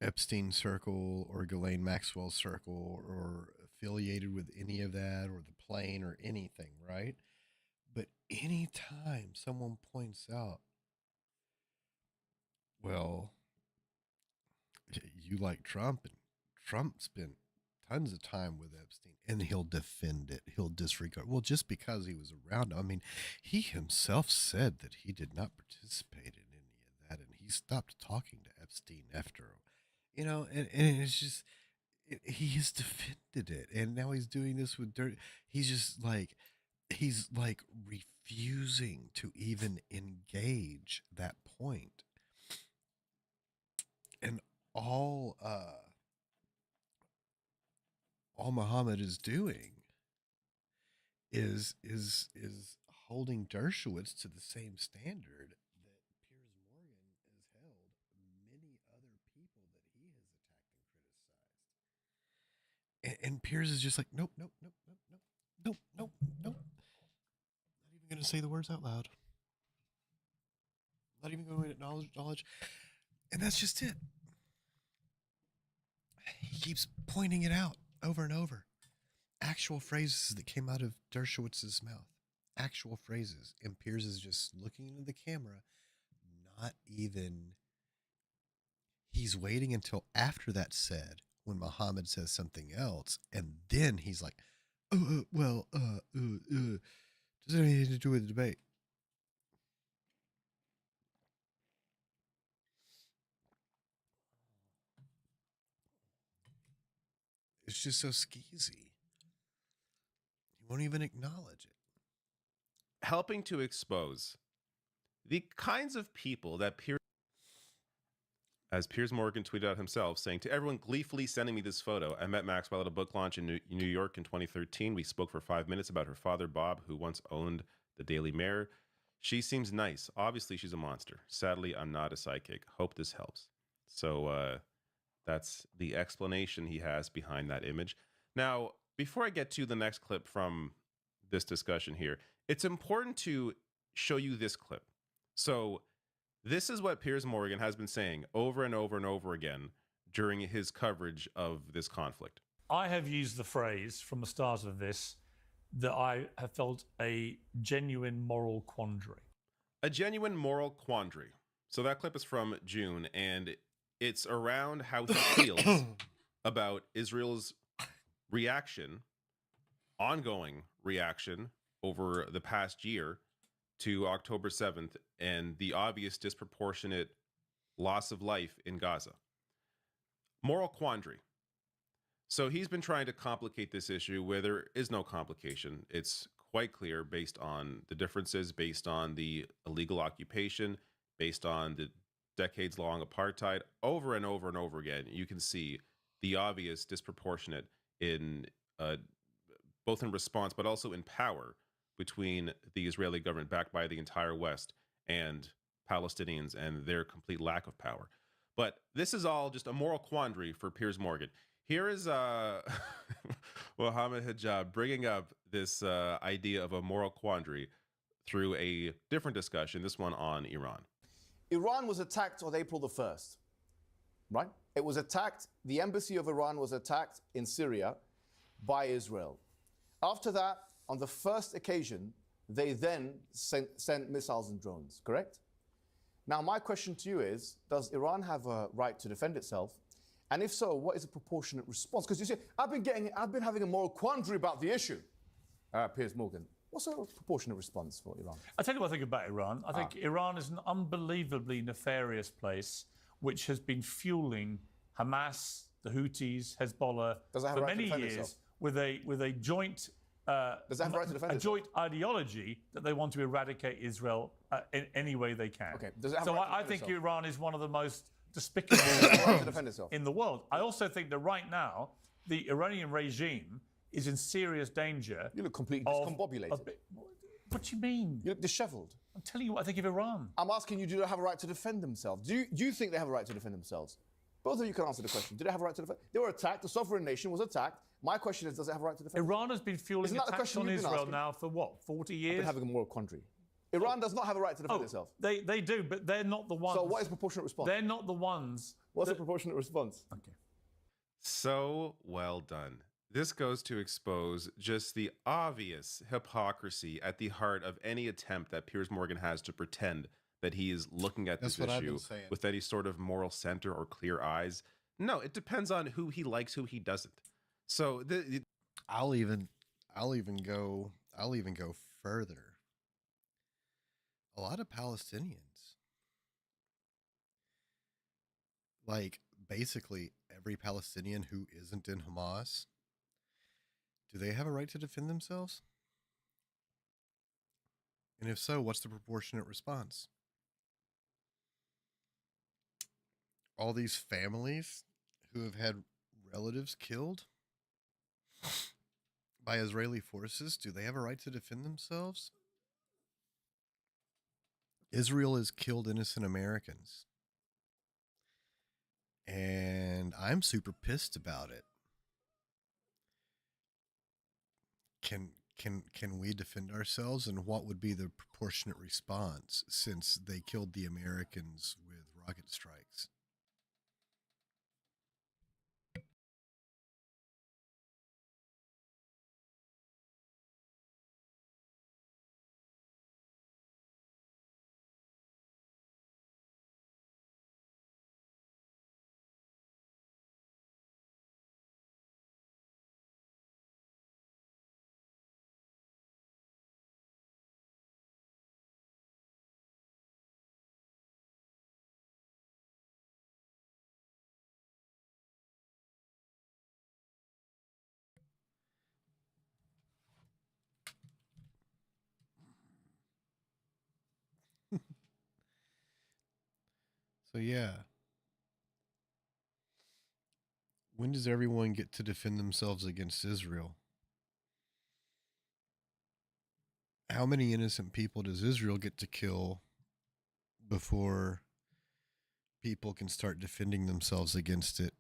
Epstein's circle or Ghislaine Maxwell's circle or affiliated with any of that or the plane or anything, right? But anytime someone points out, well, you like Trump, and Trump spent tons of time with Epstein, and he'll defend it. He'll disregard. Well, just because he was around, I mean, he himself said that he did not participate in any of that, and he stopped talking to Epstein after, you know, and it's just, he has defended it, and now he's doing this with dirt. He's like refusing to even engage that point. And all Muhammad is doing is holding Dershowitz to the same standard that Piers Morgan has held many other people that he has attacked and criticized. And Piers is just like, nope. Not even going to say the words out loud. Not even going to acknowledge. And that's just it. He keeps pointing it out over and over. Actual phrases that came out of Dershowitz's mouth. Actual phrases. And Piers is just looking into the camera. Not even... He's waiting until after that's said, when Muhammad says something else, and then he's like, does it have anything to do with the debate? It's just so skeezy. He won't even acknowledge it. Helping to expose the kinds of people that as Piers Morgan tweeted out himself, saying, to everyone gleefully sending me this photo, I met Maxwell at a book launch in New York in 2013. We spoke for 5 minutes about her father, Bob, who once owned the Daily Mirror. She seems nice. Obviously, she's a monster. Sadly, I'm not a psychic. Hope this helps. So that's the explanation he has behind that image. Now, before I get to the next clip from this discussion here, it's important to show you this clip. So this is what Piers Morgan has been saying over and over and over again during his coverage of this conflict. I have used the phrase from the start of this that I have felt a genuine moral quandary. A genuine moral quandary. So that clip is from June, and it's around how he feels about Israel's reaction, ongoing reaction over the past year to October 7th and the obvious disproportionate loss of life in Gaza. Moral quandary. So he's been trying to complicate this issue where there is no complication. It's quite clear based on the differences, based on the illegal occupation, based on the decades-long apartheid. Over and over and over again, you can see the obvious disproportionate in both in response but also in power between the Israeli government, backed by the entire West, and Palestinians and their complete lack of power. But this is all just a moral quandary for Piers Morgan. Here is Mohammed Hijab bringing up this idea of a moral quandary through a different discussion, this one on Iran. Iran was attacked on April the 1st, right? It was attacked, the embassy of Iran was attacked in Syria by Israel. After that, on the first occasion, they then sent missiles and drones, correct? Now, my question to you is, does Iran have a right to defend itself? And if so, what is a proportionate response? Because you see, I've been having a moral quandary about the issue, Piers Morgan. What's a proportionate response for Iran? I'll tell you what I think about Iran. I think Iran is an unbelievably nefarious place which has been fueling Hamas, the Houthis, Hezbollah for many years with a joint Does it have a right to defend a joint ideology that they want to eradicate Israel in any way they can. Okay. Does it have so a right to I defend think itself? Iran is one of the most despicable to defend itself. in the world. I also think that right now the Iranian regime is in serious danger. You look completely discombobulated. What do you mean? You look dishevelled. I'm telling you what I think of Iran. I'm asking you, do they have a right to defend themselves? Do you think they have a right to defend themselves? Both of you can answer the question. Do they have a right to defend? They were attacked. The sovereign nation was attacked. My question is, does it have a right to defend? Iran has been fueling attacks on Israel now for what, 40 years? I've been having a moral quandary. Iran does not have a right to defend itself. They do, but they're not the ones. So what is proportionate response? They're not the ones. What's a proportionate response? Okay. So well done. This goes to expose just the obvious hypocrisy at the heart of any attempt that Piers Morgan has to pretend that he is looking at this issue with any sort of moral center or clear eyes. No, it depends on who he likes, who he doesn't. So I'll even go further. A lot of Palestinians, like basically every Palestinian who isn't in Hamas, do they have a right to defend themselves? And if so, what's the proportionate response? All these families who have had relatives killed by Israeli forces, do they have a right to defend themselves? Israel has killed innocent Americans. And I'm super pissed about it. Can we defend ourselves, and what would be the proportionate response since they killed the Americans with rocket strikes? So yeah. When does everyone get to defend themselves against Israel? How many innocent people does Israel get to kill before people can start defending themselves against it?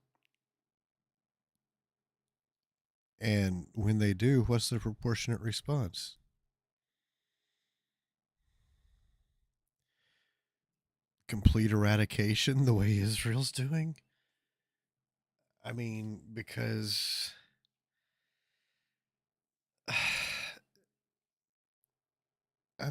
And when they do, what's the proportionate response? Complete eradication the way Israel's doing? I mean, because I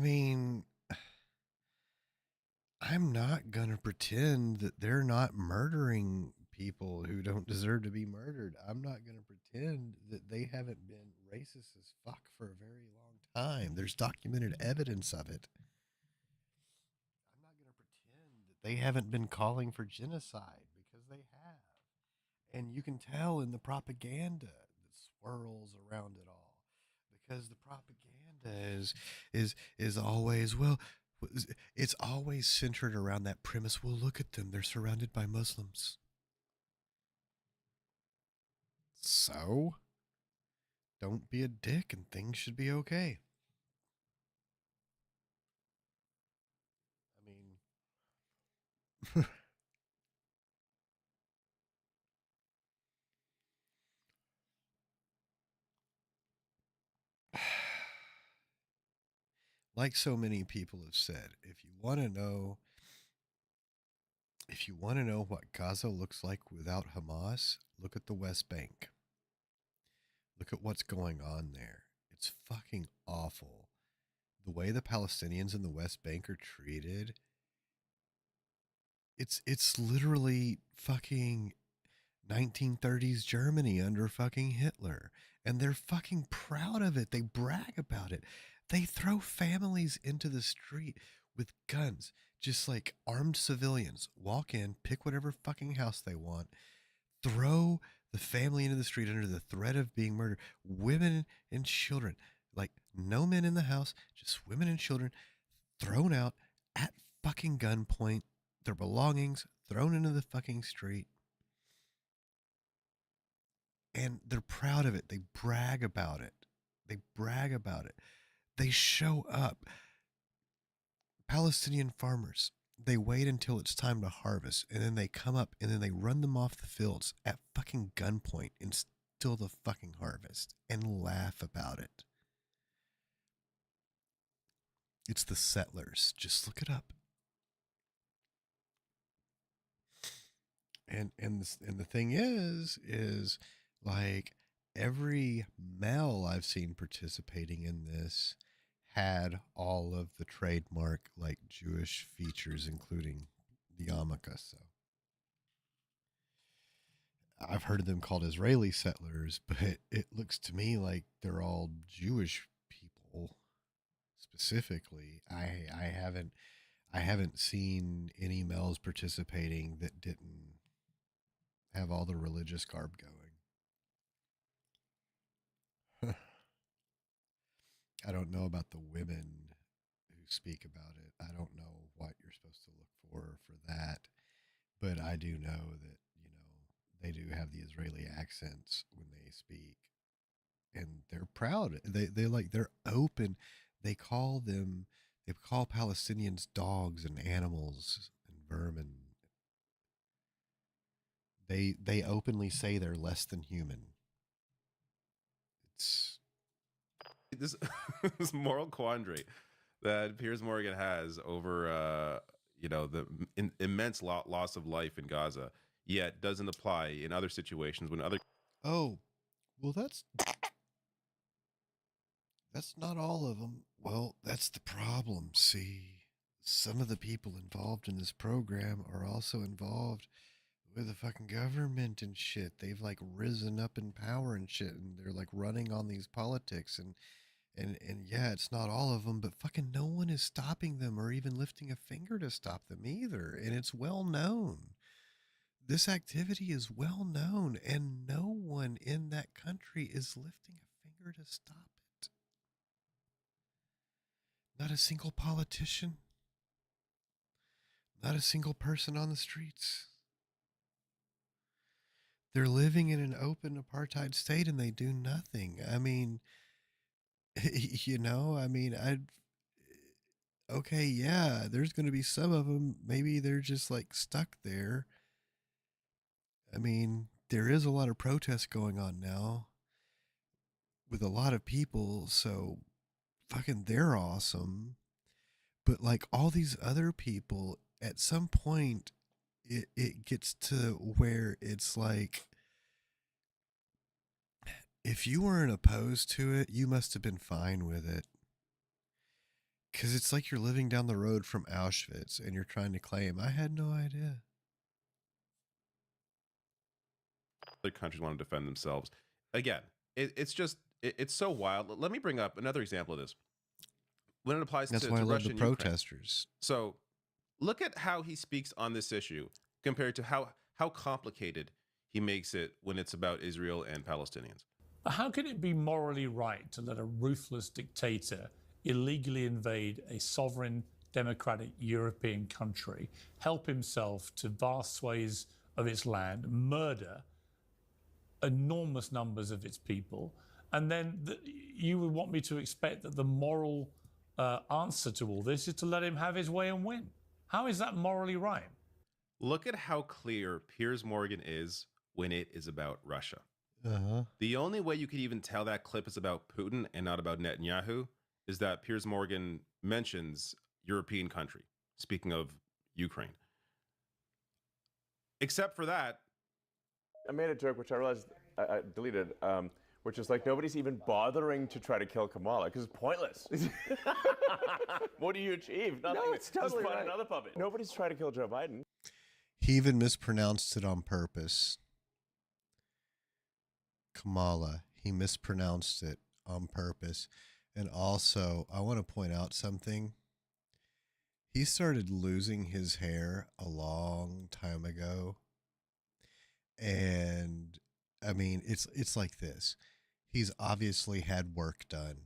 I'm not going to pretend that they're not murdering people who don't deserve to be murdered. I'm not going to pretend that they haven't been racist as fuck for a very long time. There's documented evidence of it. I'm not going to pretend that they haven't been calling for genocide, because they have. And you can tell in the propaganda that swirls around it all, because the propaganda is always, well, it's always centered around that premise. Well, look at them. They're surrounded by Muslims. So, don't be a dick and things should be okay. I mean, like so many people have said, if you want to know what Gaza looks like without Hamas, look at the West Bank. Look at what's going on there. It's fucking awful. The way the Palestinians in the West Bank are treated, it's literally fucking 1930s Germany under fucking Hitler. And they're fucking proud of it. They brag about it. They throw families into the street with guns, just like armed civilians. Walk in, pick whatever fucking house they want, throw the family into the street under the threat of being murdered. Women and children, like no men in the house, just women and children thrown out at fucking gunpoint, their belongings thrown into the fucking street. And they're proud of it. They brag about it. They brag about it. They show up. Palestinian farmers, they wait until it's time to harvest, and then they come up and then they run them off the fields at fucking gunpoint and steal the fucking harvest and laugh about it. It's the settlers. Just look it up. And the thing is like every male I've seen participating in this had all of the trademark like Jewish features, including the yarmulke. So I've heard of them called Israeli settlers, but it looks to me like they're all Jewish people specifically. I haven't seen any males participating that didn't have all the religious garb going. I don't know about the women who speak about it. I don't know what you're supposed to look for that, but I do know that, you know, they do have the Israeli accents when they speak, and they're proud. They're open. They call Palestinians dogs and animals and vermin. They openly say they're less than human. It's this this moral quandary that Piers Morgan has over the immense loss of life in Gaza, yet doesn't apply in other situations when other. Oh, well, that's not all of them. Well, that's the problem. See, some of the people involved in this program are also involved with the fucking government and shit. They've like risen up in power and shit, and they're like running on these politics and yeah, it's not all of them, but fucking no one is stopping them or even lifting a finger to stop them either. And it's well known. This activity is well known, and no one in that country is lifting a finger to stop it. Not a single politician. Not a single person on the streets. They're living in an open apartheid state and they do nothing. I mean, okay, yeah, there's going to be some of them. Maybe they're just like stuck there. I mean, there is a lot of protests going on now with a lot of people. So fucking they're awesome. But like all these other people, at some point, it gets to where it's like, if you weren't opposed to it, you must have been fine with it. Because it's like you're living down the road from Auschwitz and you're trying to claim, I had no idea. Other countries want to defend themselves. Again, it's so wild. Let me bring up another example of this. When it applies That's to why I love Russia the and Ukraine. protesters. So look at how he speaks on this issue compared to how complicated he makes it when it's about Israel and Palestinians. How can it be morally right to let a ruthless dictator illegally invade a sovereign, democratic European country, help himself to vast swathes of its land, murder enormous numbers of its people, and then you would want me to expect that the moral answer to all this is to let him have his way and win? How is that morally right? Look at how clear Piers Morgan is when it is about Russia. Uh-huh. The only way you could even tell that clip is about Putin and not about Netanyahu is that Piers Morgan mentions European country, speaking of Ukraine. Except for that, I made a joke, which I realized I deleted, which is like nobody's even bothering to try to kill Kamala because it's pointless. What do you achieve? Nothing. No, it's totally Just find right. another puppet. Nobody's trying to kill Joe Biden. He even mispronounced it on purpose. Kamala, he mispronounced it on purpose. And also, I want to point out something. He started losing his hair a long time ago. And I mean, it's like this. He's obviously had work done.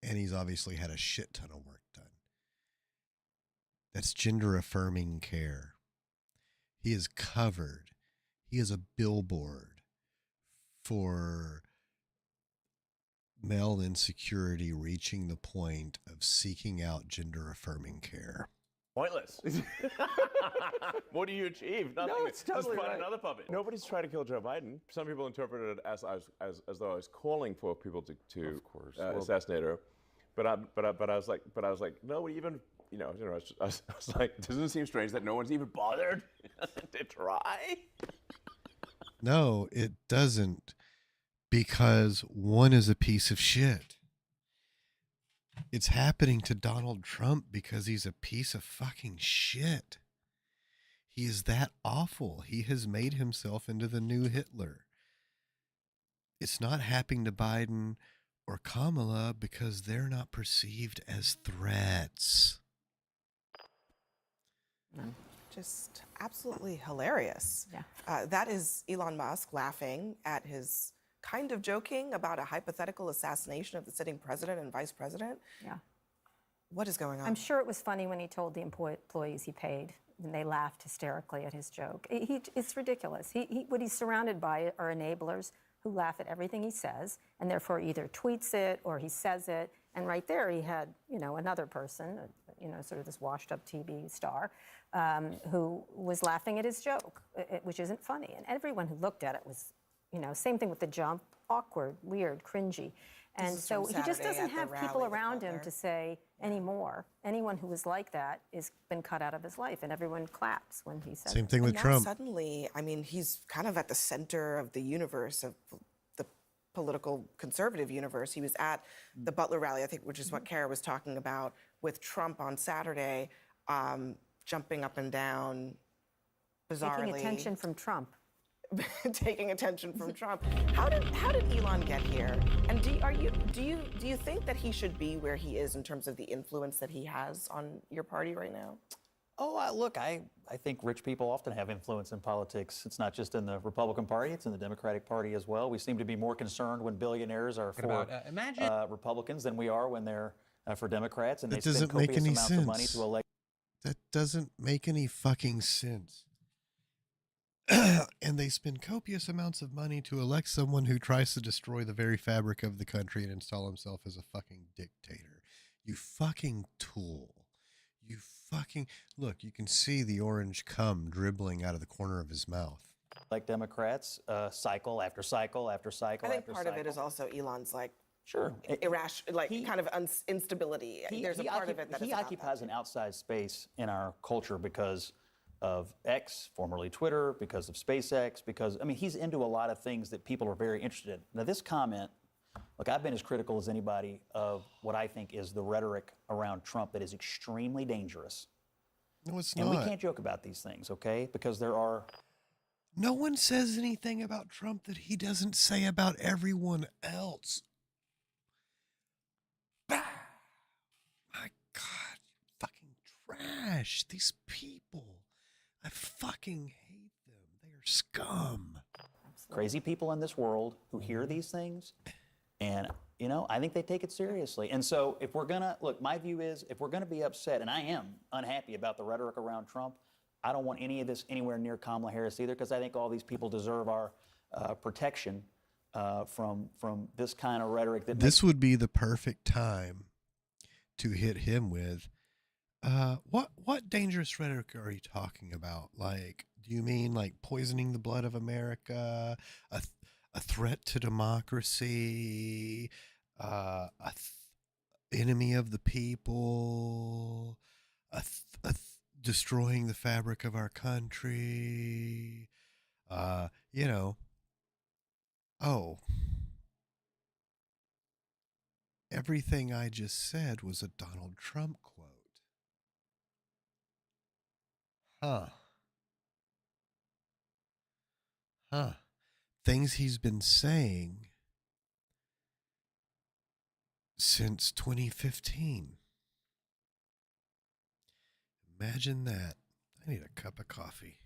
And he's obviously had a shit ton of work done. That's gender affirming care. He is covered. He is a billboard for male insecurity reaching the point of seeking out gender affirming care. Pointless. What do you achieve? Nothing. No, it's totally Just find right. another puppet. Nobody's trying to kill Joe Biden. Some people interpreted it as though I was calling for people to Of course. assassinate her. But I was like, nobody even, I was like, doesn't it seem strange that no one's even bothered to try? No, it doesn't. Because one is a piece of shit. It's happening to Donald Trump because he's a piece of fucking shit. He is that awful. He has made himself into the new Hitler. It's not happening to Biden or Kamala because they're not perceived as threats. Just absolutely hilarious. Yeah. That is Elon Musk laughing at his kind of joking about a hypothetical assassination of the sitting president and vice president. Yeah. What is going on? I'm sure it was funny when he told the employees he paid, and they laughed hysterically at his joke. It's ridiculous. What he's surrounded by are enablers who laugh at everything he says, and therefore either tweets it or he says it. And right there, he had, another person, sort of this washed-up TV star, who was laughing at his joke, which isn't funny. And everyone who looked at it was, same thing with the jump, awkward, weird, cringy. And so he just doesn't have people around him to say anymore. Anyone who was like that has been cut out of his life, and everyone claps when he says Same thing with now Trump. Suddenly, I mean, he's kind of at the center of the universe of the political conservative universe. He was at the Butler rally, I think, which is what Kara was talking about, with Trump on Saturday, jumping up and down, bizarrely. Taking attention from Trump. Taking attention from Trump. How did Elon get here? And do you think that he should be where he is in terms of the influence that he has on your party right now? Oh, look, I think rich people often have influence in politics. It's not just in the Republican Party, it's in the Democratic Party as well. We seem to be more concerned when billionaires are for Republicans than we are when they're for Democrats, and That they spend doesn't make copious any amounts of money sense. to elect. That doesn't make any fucking sense. And they spend copious amounts of money to elect someone who tries to destroy the very fabric of the country and install himself as a fucking dictator. You fucking tool. You fucking... Look, you can see the orange cum dribbling out of the corner of his mouth. Like Democrats, cycle after cycle after cycle I think after part cycle. of it is also Elon's Sure. irrational, kind of instability. There's a part of it that is he about occupies an outside space in our culture because of X, formerly Twitter, because of SpaceX, because, he's into a lot of things that people are very interested in. Now, this comment Look, I've been as critical as anybody of what I think is the rhetoric around Trump that is extremely dangerous. No, it's and not. We can't joke about these things, okay? Because there are... No one says anything about Trump that he doesn't say about everyone else. My God, fucking trash. These people. I fucking hate them. They are scum. Crazy people in this world who hear these things, and, you know, I think they take it seriously. And so if we're gonna, look, my view is, if we're gonna be upset, and I am unhappy about the rhetoric around Trump, I don't want any of this anywhere near Kamala Harris either, because I think all these people deserve our protection from this kind of rhetoric. This would be the perfect time to hit him with, what dangerous rhetoric are you talking about? Like, do you mean like poisoning the blood of America, a threat to democracy, enemy of the people, destroying the fabric of our country, you know, everything I just said was a Donald Trump quote. Things he's been saying since 2015. Imagine that. I need a cup of coffee.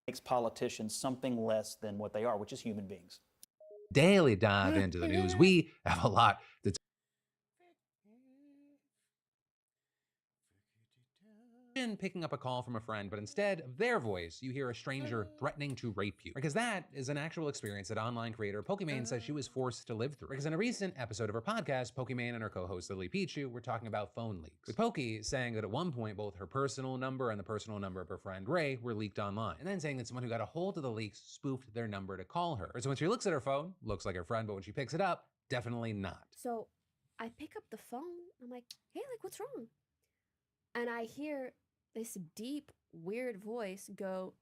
makes politicians something less than what they are, which is human beings. Daily dive into the news. We have a lot to picking up a call from a friend, but instead of their voice, you hear a stranger threatening to rape you. Because that is an actual experience that online creator Pokimane says she was forced to live through. Because in a recent episode of her podcast, Pokimane and her co-host Lily Pichu were talking about phone leaks. With Poki saying that at one point, both her personal number and the personal number of her friend Ray were leaked online. And then saying that someone who got a hold of the leaks spoofed their number to call her. So when she looks at her phone, looks like her friend, but when she picks it up, definitely not. So I pick up the phone. I'm like, hey, like, what's wrong? And I hear this deep, weird voice go,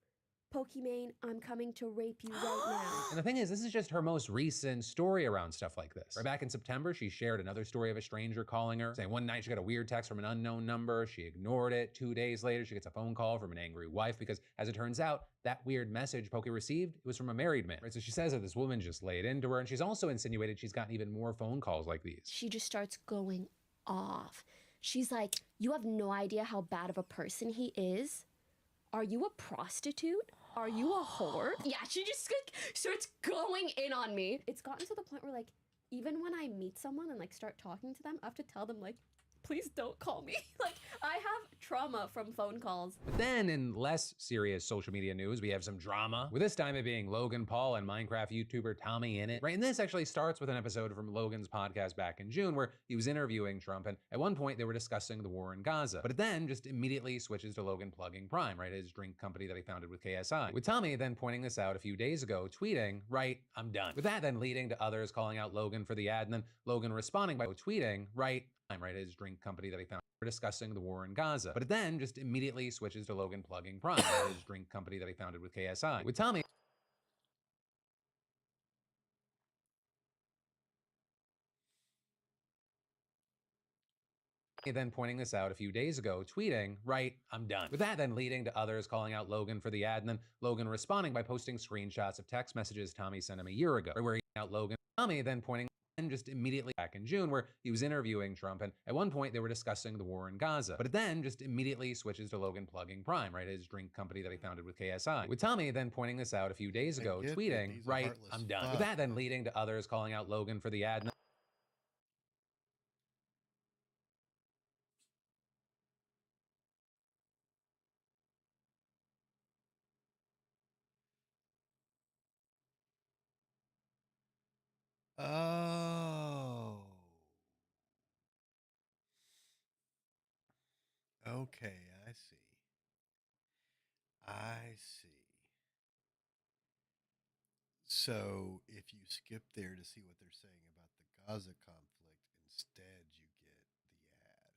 Pokimane, I'm coming to rape you right now. And the thing is, this is just her most recent story around stuff like this. Right back in September, she shared another story of a stranger calling her, saying one night she got a weird text from an unknown number. She ignored it. 2 days later, she gets a phone call from an angry wife because, as it turns out, that weird message Poki received, it was from a married man. Right? So she says that this woman just laid into her, and she's also insinuated she's gotten even more phone calls like these. She just starts going off. She's like, you have no idea how bad of a person he is. Are you a prostitute? Are you a whore? Yeah, she just like starts going in on me. It's gotten to the point where like, even when I meet someone and like start talking to them, I have to tell them like, please don't call me. Like, I have trauma from phone calls. But then in less serious social media news, we have some drama, with this time it being Logan Paul and Minecraft YouTuber Tommy in it. Right, and this actually starts with an episode from Logan's podcast back in June where he was interviewing Trump, and at one point they were discussing the war in Gaza. But it then just immediately switches to Logan plugging Prime, right, his drink company that he founded with KSI. With Tommy then pointing this out a few days ago, tweeting, right, I'm done. With that then leading to others calling out Logan for the ad, and then Logan responding by tweeting, right, his drink company that he founded. We're discussing the war in Gaza. But it then just immediately switches to Logan plugging Prime, his drink company that he founded with KSI. With Tommy then pointing this out a few days ago, tweeting, right, I'm done. With that then leading to others calling out Logan for the ad, and then Logan responding by posting screenshots of text messages Tommy sent him a year ago, where he out Logan. Tommy then pointing and just immediately back in June where he was interviewing Trump, and at one point they were discussing the war in Gaza. But it then just immediately switches to Logan plugging Prime, right, his drink company that he founded with KSI. With Tommy then pointing this out a few days ago, tweeting, right, I'm done. With that then leading to others calling out Logan for the ad. Oh. Okay, I see. I see. So if you skip there to see what they're saying about the Gaza conflict, instead you get the ad.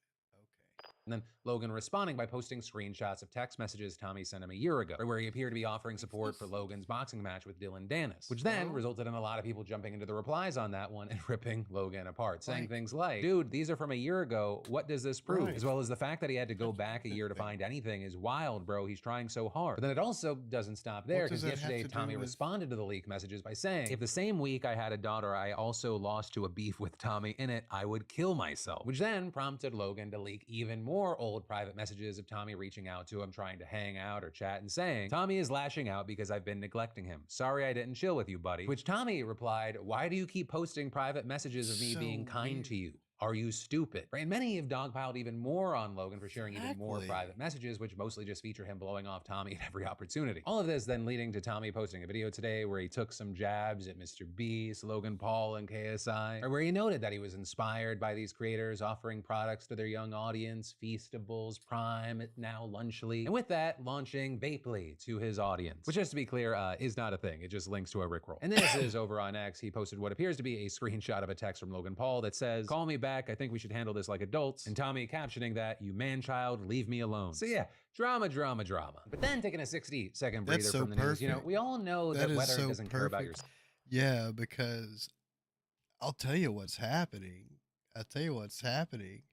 Okay. And then Logan responding by posting screenshots of text messages Tommy sent him a year ago, where he appeared to be offering support for Logan's boxing match with Dylan Dennis, which then resulted in a lot of people jumping into the replies on that one and ripping Logan apart, saying things like, dude, these are from a year ago. What does this prove? Right. As well as the fact that he had to go back a year to find anything is wild, bro. He's trying so hard. But then it also doesn't stop there, What does because that have yesterday to do Tommy with- responded to the leak messages by saying, if the same week I had a daughter I also lost to a beef with Tommy in it, I would kill myself. Which then prompted Logan to leak even more old private messages of Tommy reaching out to him, trying to hang out or chat, and saying, Tommy is lashing out because I've been neglecting him. Sorry I didn't chill with you, buddy. Which Tommy replied, why do you keep posting private messages of me So being kind weird. to you? Are you stupid? Right? And many have dogpiled even more on Logan for sharing even more private messages, which mostly just feature him blowing off Tommy at every opportunity. All of this then leading to Tommy posting a video today where he took some jabs at Mr. Beast, Logan Paul, and KSI, or where he noted that he was inspired by these creators offering products to their young audience, Feastables, Prime, now Lunchly, and with that, launching Vapely to his audience, which, just to be clear, is not a thing. It just links to a Rickroll. And this is over on X. He posted what appears to be a screenshot of a text from Logan Paul that says, call me back. I think we should handle this like adults. And Tommy captioning that, you man-child, leave me alone. So yeah, drama, drama, drama. But then taking a 60-second breather That's so from the news, you know, perfect. we all know that is weather so doesn't care about your... perfect. Yeah, because I'll tell you what's happening. I'll tell you what's happening.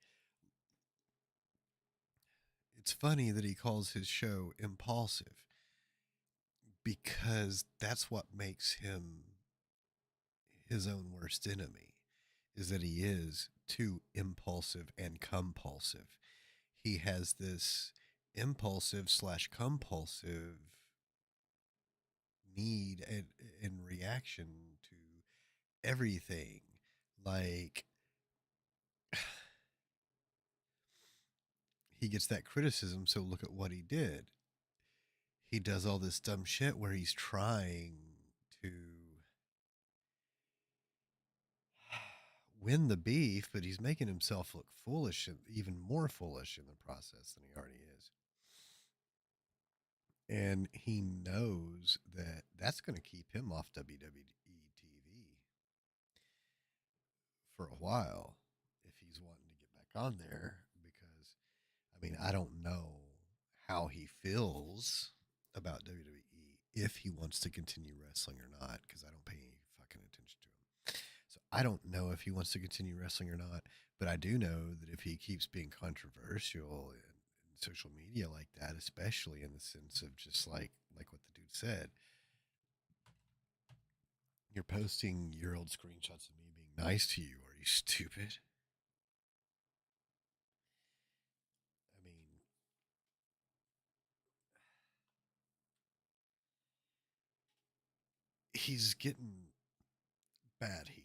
It's funny that he calls his show impulsive, because that's what makes him his own worst enemy, is that he is too impulsive and compulsive. He has this impulsive / compulsive need in reaction to everything. Like, he gets that criticism, so look at what he did. He does all this dumb shit where he's trying to win the beef, but he's making himself look foolish, and even more foolish in the process than he already is. And he knows that that's going to keep him off WWE TV for a while if he's wanting to get back on there. Because, I mean, I don't know how he feels about WWE if he wants to continue wrestling or not, because I don't pay any fucking attention to him. So I don't know if he wants to continue wrestling or not, but I do know that if he keeps being controversial in social media like that, especially in the sense of just like what the dude said, you're posting your old screenshots of me being nice to you. Are you stupid? I mean, he's getting bad heat.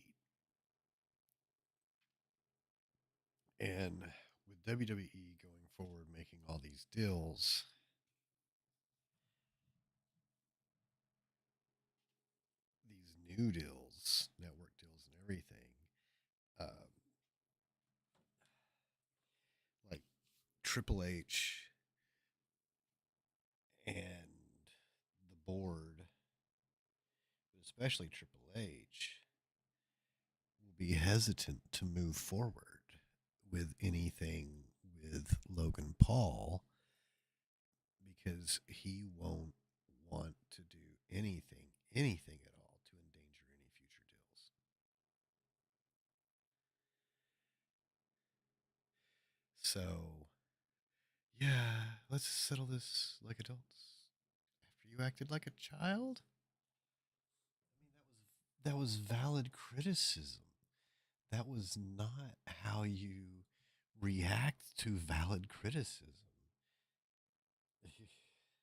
And with WWE going forward, making all these deals, these new deals, network deals and everything, like Triple H and the board, but especially Triple H, will be hesitant to move forward with anything with Logan Paul, because he won't want to do anything at all to endanger any future deals. So, yeah, let's settle this like adults. After you acted like a child? I mean, that was valid criticism. That was not how you react to valid criticism.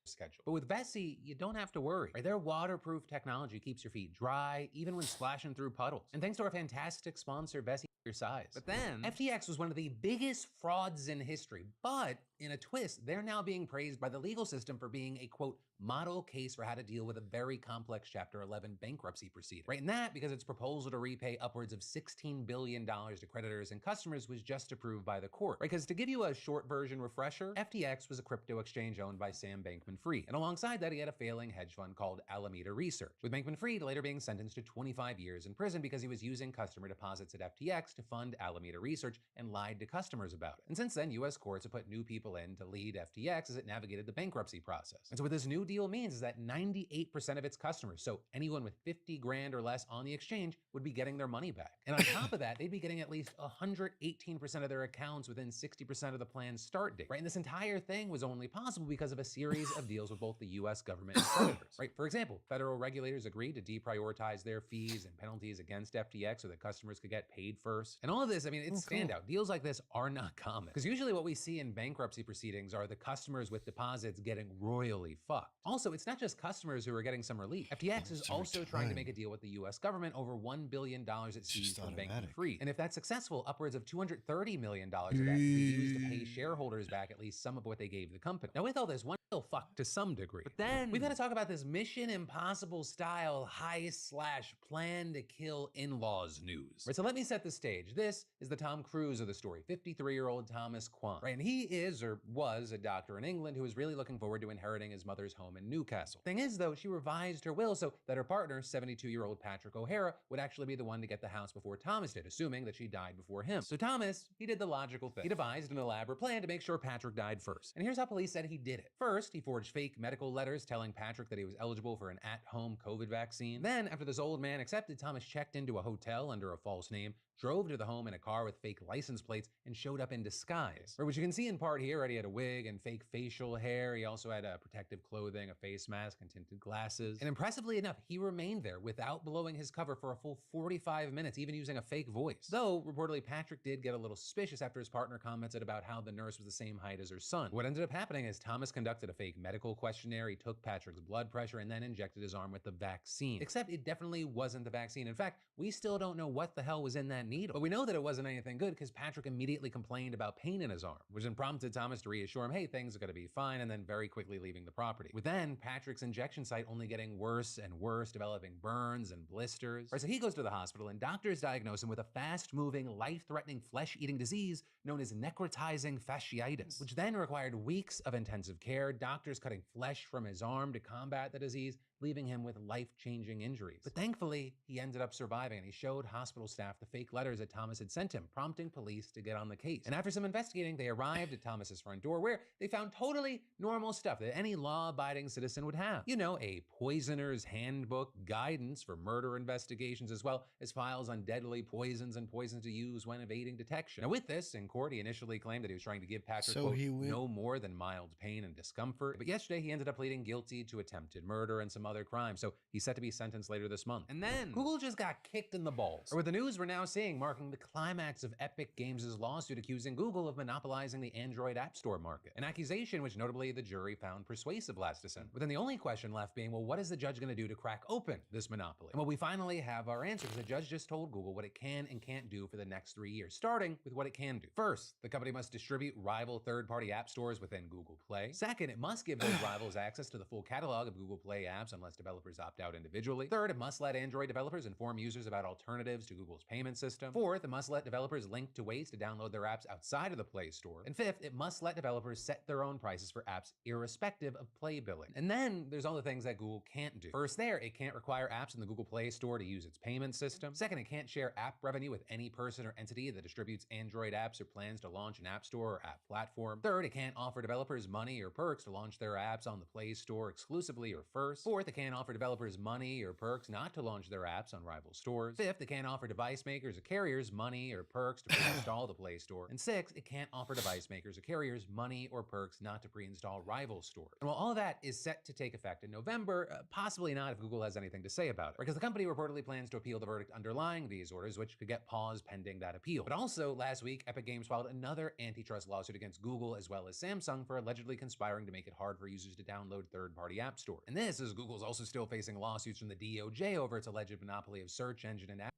Schedule. But with Vessi, you don't have to worry. Right? Their waterproof technology keeps your feet dry, even when splashing through puddles. And thanks to our fantastic sponsor, Vessi, your size. But then, FTX was one of the biggest frauds in history. But in a twist, they're now being praised by the legal system for being a, quote, model case for how to deal with a very complex Chapter 11 bankruptcy proceeding. Right? And that because its proposal to repay upwards of $16 billion to creditors and customers was just approved by the court. Right? Because to give you a short version refresher, FTX was a crypto exchange owned by Sam Bankman-Fried. And alongside that, he had a failing hedge fund called Alameda Research, with Bankman-Fried later being sentenced to 25 years in prison because he was using customer deposits at FTX to fund Alameda Research and lied to customers about it. And since then, U.S. courts have put new people in to lead FTX as it navigated the bankruptcy process. And so what this new deal means is that 98% of its customers, so anyone with 50 grand or less on the exchange, would be getting their money back. And on top of that, they'd be getting at least 118% of their accounts within 60% of the plan's start date. Right? And this entire thing was only possible because of a series of deals with both the U.S. government and creditors. Right? For example, federal regulators agreed to deprioritize their fees and penalties against FTX so that customers could get paid first. And all of this, I mean, it's standout. Deals like this are not common, because usually what we see in bankruptcy proceedings are the customers with deposits getting royally fucked. Also, it's not just customers who are getting some relief. FTX is also trying to make a deal with the U.S. government over $1 billion it seized from Bankman-Fried. And if that's successful, upwards of $230 million of that will be used to pay shareholders back at least some of what they gave the company. Now, with all this, one still fucked to some degree. But then we've got to talk about this Mission Impossible style heist/plan to kill in-laws news. Right, so let me set the stage. This is the Tom Cruise of the story, 53-year-old Thomas Kwan. Right, and he is, or was, a doctor in England who was really looking forward to inheriting his mother's home in Newcastle. Thing is, though, she revised her will so that her partner, 72-year-old Patrick O'Hara, would actually be the one to get the house before Thomas did, assuming that she died before him. So Thomas, he did the logical thing. He devised an elaborate plan to make sure Patrick died first. And here's how police said he did it. First, he forged fake medical letters telling Patrick that he was eligible for an at-home COVID vaccine. Then, after this old man accepted, Thomas checked into a hotel under a false name, drove to the home in a car with fake license plates and showed up in disguise. Which you can see in part here, right? He had a wig and fake facial hair. He also had protective clothing, a face mask, and tinted glasses. And impressively enough, he remained there without blowing his cover for a full 45 minutes, even using a fake voice. Though, reportedly, Patrick did get a little suspicious after his partner commented about how the nurse was the same height as her son. What ended up happening is Thomas conducted a fake medical questionnaire, he took Patrick's blood pressure, and then injected his arm with the vaccine. Except it definitely wasn't the vaccine. In fact, we still don't know what the hell was in that needle. But we know that it wasn't anything good because Patrick immediately complained about pain in his arm, which then prompted Thomas to reassure him, hey, things are gonna be fine, and then very quickly leaving the property. With then Patrick's injection site only getting worse and worse, developing burns and blisters. Right, so he goes to the hospital and doctors diagnose him with a fast-moving, life-threatening flesh-eating disease known as necrotizing fasciitis, which then required weeks of intensive care, doctors cutting flesh from his arm to combat the disease, leaving him with life-changing injuries. But thankfully, he ended up surviving, and he showed hospital staff the fake letters that Thomas had sent him, prompting police to get on the case. And after some investigating, they arrived at Thomas's front door, where they found totally normal stuff that any law-abiding citizen would have. You know, a poisoner's handbook, guidance for murder investigations, as well as files on deadly poisons and poisons to use when evading detection. Now with this, in court, he initially claimed that he was trying to give Patrick, So quote, he went- no more than mild pain and discomfort. But yesterday, he ended up pleading guilty to attempted murder and some other crimes, so he's set to be sentenced later this month. And then Google just got kicked in the balls. Or with the news we're now seeing marking the climax of Epic Games' lawsuit accusing Google of monopolizing the Android App Store market. An accusation which notably the jury found persuasive last December. But then the only question left being, well, what is the judge gonna do to crack open this monopoly? And well, we finally have our answer, because the judge just told Google what it can and can't do for the next 3 years, starting with what it can do. First, the company must distribute rival third-party app stores within Google Play. Second, it must give those rivals access to the full catalog of Google Play apps unless developers opt out individually. Third, it must let Android developers inform users about alternatives to Google's payment system. Fourth, it must let developers link to ways to download their apps outside of the Play Store. And fifth, it must let developers set their own prices for apps irrespective of Play billing. And then there's all the things that Google can't do. First there, it can't require apps in the Google Play Store to use its payment system. Second, it can't share app revenue with any person or entity that distributes Android apps or plans to launch an app store or app platform. Third, it can't offer developers money or perks to launch their apps on the Play Store exclusively or first. Fourth, it can't offer developers money or perks not to launch their apps on rival stores. Fifth, it can't offer device makers or carriers money or perks to pre-install the Play Store. And sixth, it can't offer device makers or carriers money or perks not to pre-install rival stores. And while all of that is set to take effect in November, possibly not if Google has anything to say about it, because the company reportedly plans to appeal the verdict underlying these orders, which could get paused pending that appeal. But also, last week, Epic Games filed another antitrust lawsuit against Google as well as Samsung for allegedly conspiring to make it hard for users to download third-party app stores. And this is Google's also still facing lawsuits from the DOJ over its alleged monopoly of search engine and app.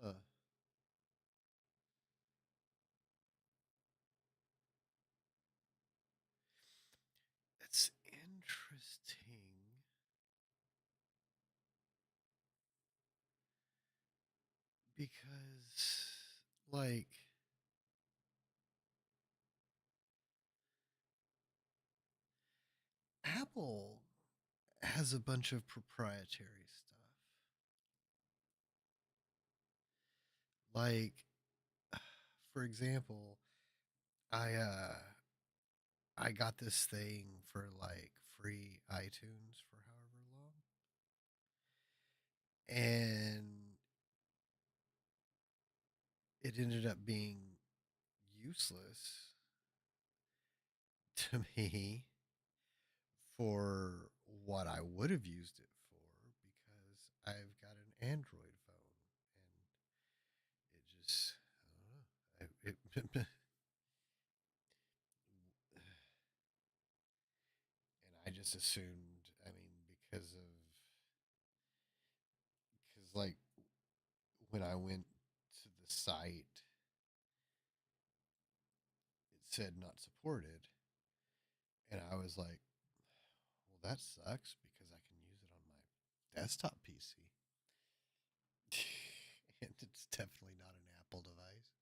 Huh. It's interesting. Because, like, Apple has a bunch of proprietary stuff. Like, for example, I got this thing for like free iTunes for however long. And it ended up being useless to me for what I would have used it for, because I've got an Android phone and it just, I don't know. And I just assumed, I mean, because like when I went to the site, it said not supported. And I was like, well, that sucks because I can use it on my desktop PC. And it's definitely not an Apple device.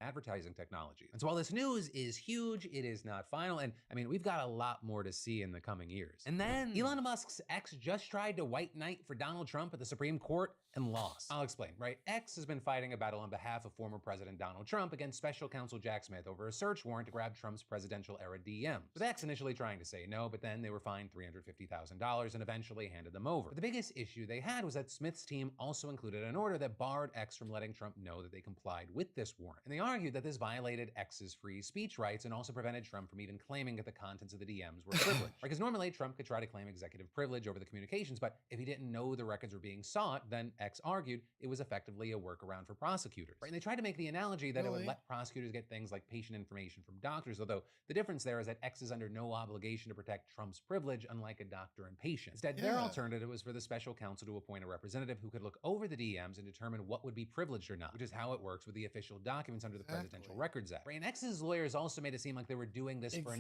advertising technology. And so while this news is huge, it is not final. And I mean, we've got a lot more to see in the coming years. And then Elon Musk's ex just tried to white knight for Donald Trump at the Supreme Court and lost. I'll explain, right? X has been fighting a battle on behalf of former President Donald Trump against special counsel Jack Smith over a search warrant to grab Trump's presidential era DMs. With X initially trying to say no, but then they were fined $350,000 and eventually handed them over. But the biggest issue they had was that Smith's team also included an order that barred X from letting Trump know that they complied with this warrant. And they argued that this violated X's free speech rights and also prevented Trump from even claiming that the contents of the DMs were privileged. Because normally Trump could try to claim executive privilege over the communications, but if he didn't know the records were being sought, then X argued it was effectively a workaround for prosecutors. Right? And they tried to make the analogy that it would let prosecutors get things like patient information from doctors, although the difference there is that X is under no obligation to protect Trump's privilege, unlike a doctor and patient. Instead, their alternative was for the special counsel to appoint a representative who could look over the DMs and determine what would be privileged or not, which is how it works with the official documents under the Presidential Records Act. Right? And X's lawyers also made it seem like they were doing this for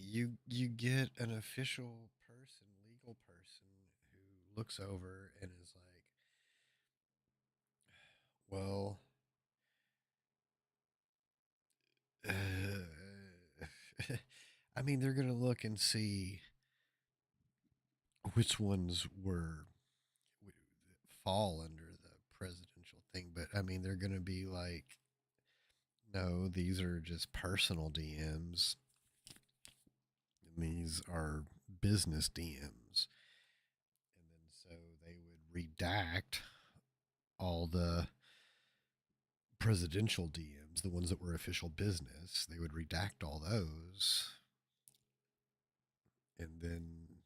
you get an official person, legal person, who looks over and is like, well, I mean, they're going to look and see which ones fall under the presidential thing. But I mean, they're going to be like, no, these are just personal DMs. And these are business DMs. And then so they would redact all the presidential DMs, the ones that were official business. They would redact all those. And then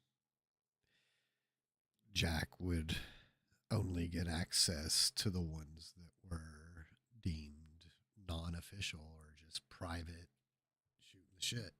Jack would only get access to the ones that were deemed non-official or just private shooting the shit.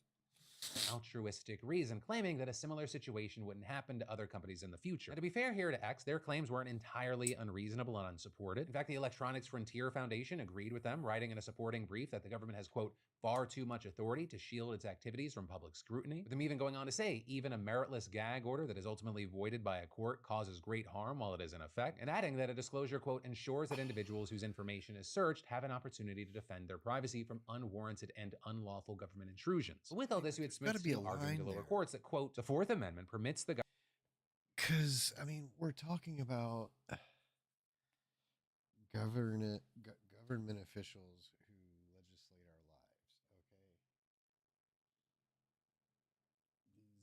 Altruistic reason, claiming that a similar situation wouldn't happen to other companies in the future. Now, to be fair here to X, their claims weren't entirely unreasonable and unsupported. In fact, the Electronics Frontier Foundation agreed with them, writing in a supporting brief that the government has, quote, far too much authority to shield its activities from public scrutiny. With them even going on to say, even a meritless gag order that is ultimately voided by a court causes great harm while it is in effect, and adding that a disclosure, quote, ensures that individuals whose information is searched have an opportunity to defend their privacy from unwarranted and unlawful government intrusions. But with all this, we had Smith's team arguing to lower courts that, quote, the Fourth Amendment permits the government. Because, I mean, we're talking about government officials who legislate our lives, okay?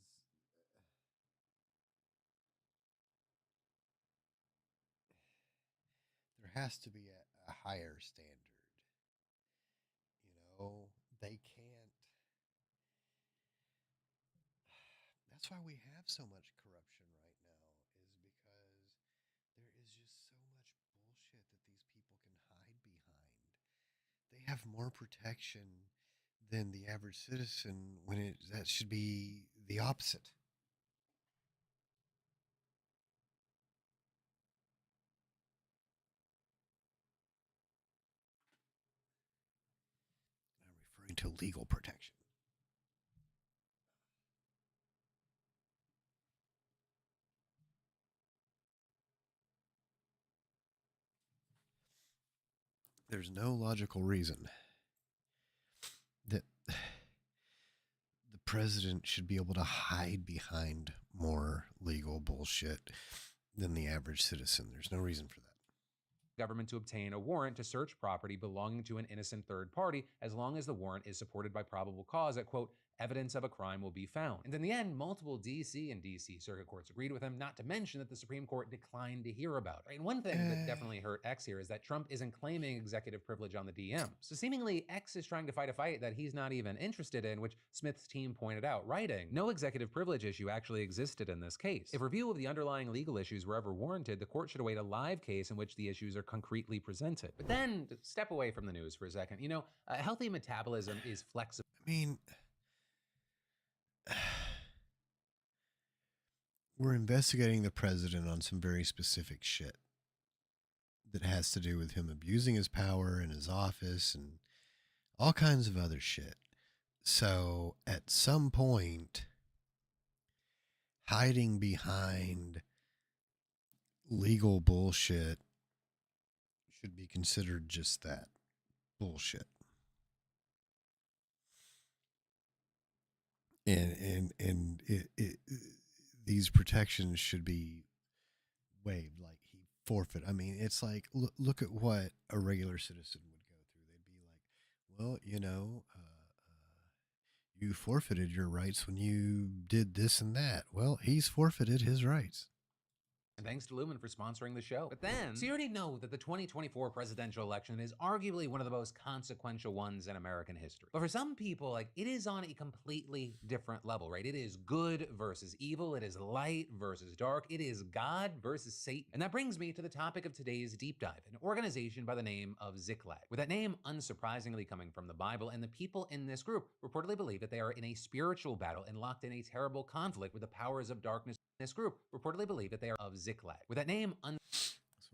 There has to be a higher standard. You know, they can't. That's why we have so much corruption right now, is because there is just so much bullshit that these people can hide behind. They have more protection than the average citizen when that should be the opposite. I'm referring to legal protection. There's no logical reason that the president should be able to hide behind more legal bullshit than the average citizen. There's no reason for that. Government to obtain a warrant to search property belonging to an innocent third party as long as the warrant is supported by probable cause that, quote, evidence of a crime will be found. And in the end, multiple DC and DC circuit courts agreed with him, not to mention that the Supreme Court declined to hear about it. Right? And one thing that definitely hurt X here is that Trump isn't claiming executive privilege on the DM. So seemingly X is trying to fight a fight that he's not even interested in, which Smith's team pointed out, writing, no executive privilege issue actually existed in this case. If review of the underlying legal issues were ever warranted, the court should await a live case in which the issues are concretely presented. But then, to step away from the news for a second, you know, a healthy metabolism is flexible. I mean, we're investigating the president on some very specific shit that has to do with him abusing his power in his office and all kinds of other shit. So at some point, hiding behind legal bullshit should be considered just that, bullshit. and these protections should be waived. Like he forfeit. I mean, it's like look at what a regular citizen would go through. They'd be like, well, you forfeited your rights when you did this and that. Well, he's forfeited his rights. And thanks to Lumen for sponsoring the show. But then, so you already know that the 2024 presidential election is arguably one of the most consequential ones in American history. But for some people, like, it is on a completely different level, right? It is good versus evil. It is light versus dark. It is God versus Satan. And that brings me to the topic of today's deep dive, an organization by the name of Ziklag. With that name unsurprisingly coming from the Bible, and the people in this group reportedly believe that they are in a spiritual battle and locked in a terrible conflict with the powers of darkness. This group reportedly believe that they are of Ziklag. With that name So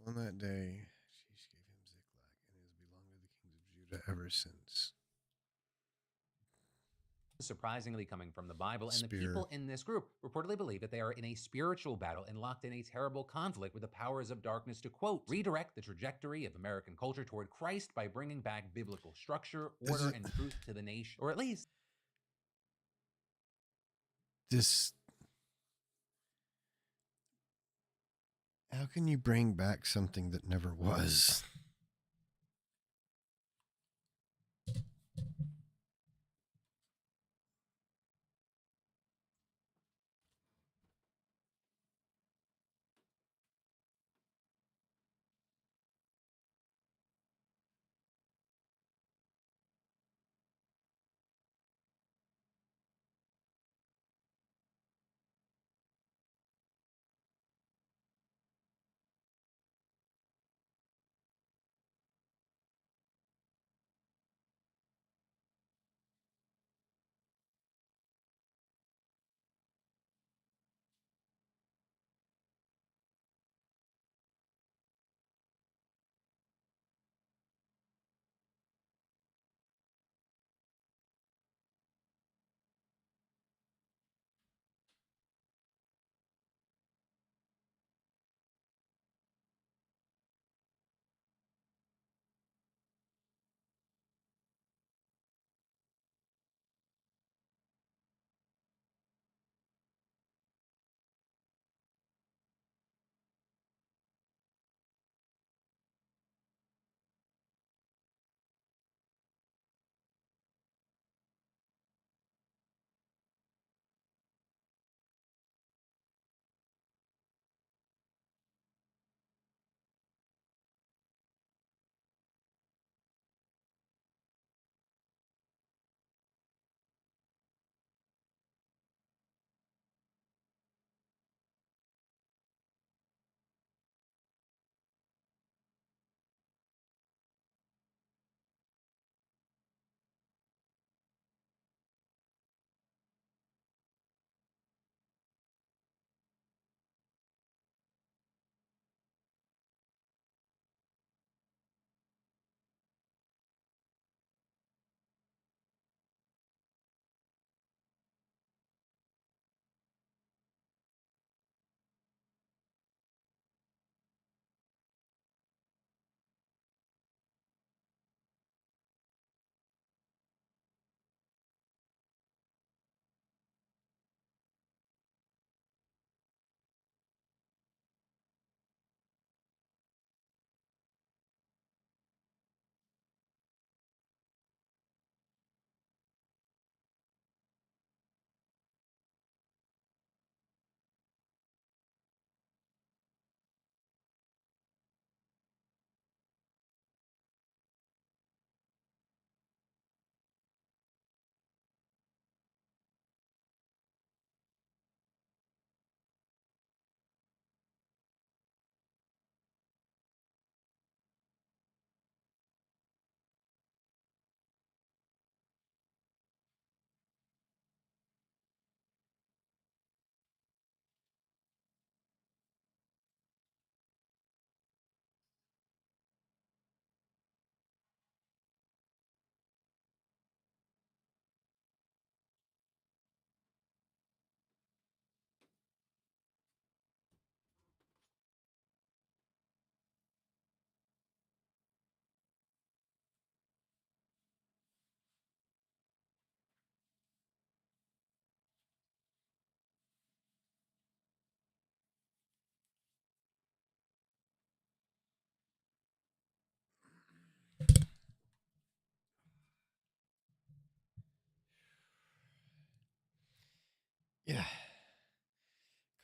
on that day, she gave him Ziklag, and it has belonged to the kings of Judah ever since. surprisingly coming from the Bible, and the people in this group reportedly believe that they are in a spiritual battle and locked in a terrible conflict with the powers of darkness to, quote, redirect the trajectory of American culture toward Christ by bringing back biblical structure, order, and truth to the nation. Or at least this. How can you bring back something that never was?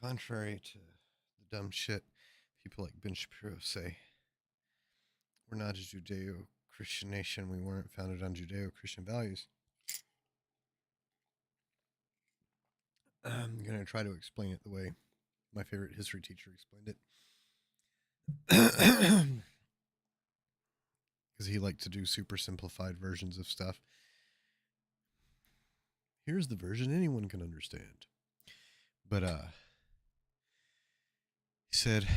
Contrary to the dumb shit people like Ben Shapiro say, we're not a Judeo-Christian nation. We weren't founded on Judeo-Christian values. I'm going to try to explain it the way my favorite history teacher explained it. Because he liked to do super simplified versions of stuff. Here's the version anyone can understand. But he said,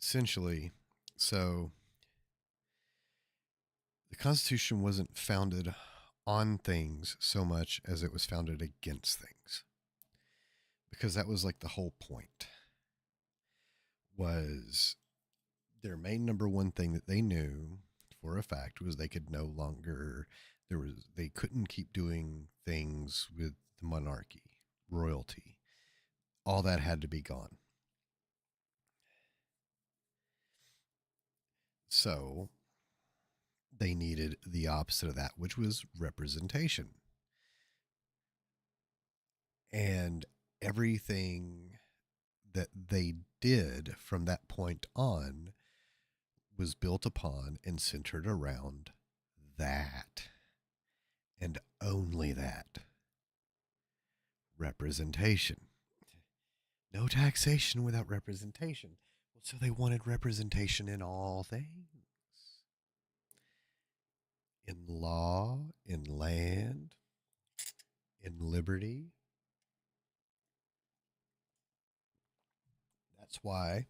essentially, so the Constitution wasn't founded on things so much as it was founded against things. Because that was like the whole point. Was their main number one thing that they knew for a fact was they could no longer, they couldn't keep doing things with the monarchy, royalty. All that had to be gone. So they needed the opposite of that, which was representation. And everything that they did from that point on was built upon and centered around that. And only that. Representation. No taxation without representation. So they wanted representation in all things. In law, in land, in liberty. That's why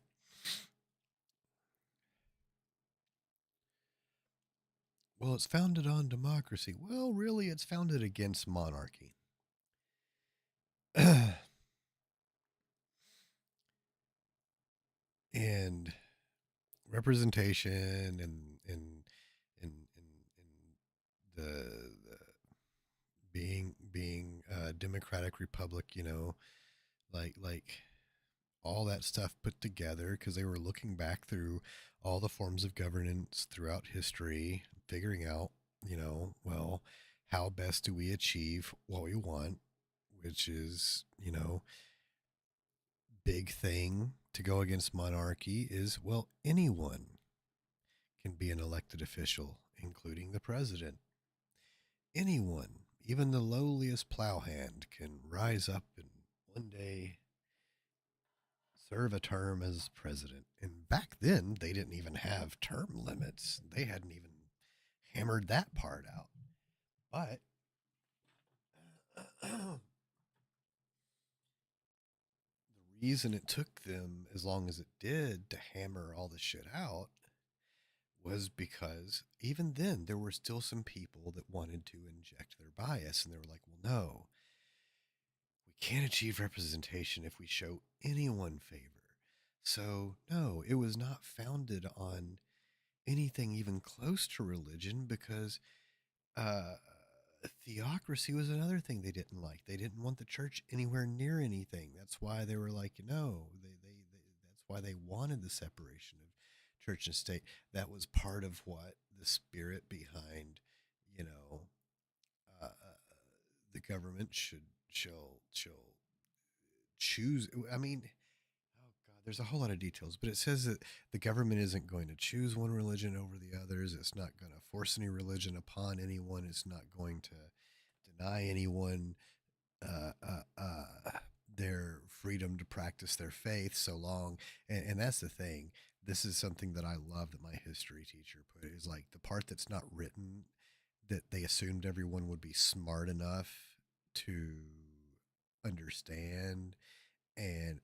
well, it's founded on democracy. Well, really, it's founded against monarchy. And representation and the being a democratic republic, you know, like all that stuff put together because they were looking back through all the forms of governance throughout history, figuring out, you know, well, how best do we achieve what we want, which is, you know, big thing to go against monarchy is, well, anyone can be an elected official, including the president. Anyone, even the lowliest plowhand, can rise up and one day serve a term as president. And back then, they didn't even have term limits. They hadn't even hammered that part out. But the reason it took them as long as it did to hammer all this shit out was because even then there were still some people that wanted to inject their bias, and they were like, well, no, we can't achieve representation if we show anyone favor. So no, it was not founded on anything even close to religion, because theocracy was another thing they didn't like. They didn't want the church anywhere near anything. That's why they were like, no, that's why they wanted the separation of church and state. That was part of what the spirit behind, you know, the government shall choose. I mean, oh God, there's a whole lot of details, but it says that the government isn't going to choose one religion over the others. It's not going to force any religion upon anyone. It's not going to deny anyone their freedom to practice their faith so long. And that's the thing. This is something that I love that my history teacher put, is like the part that's not written, that they assumed everyone would be smart enough to understand, and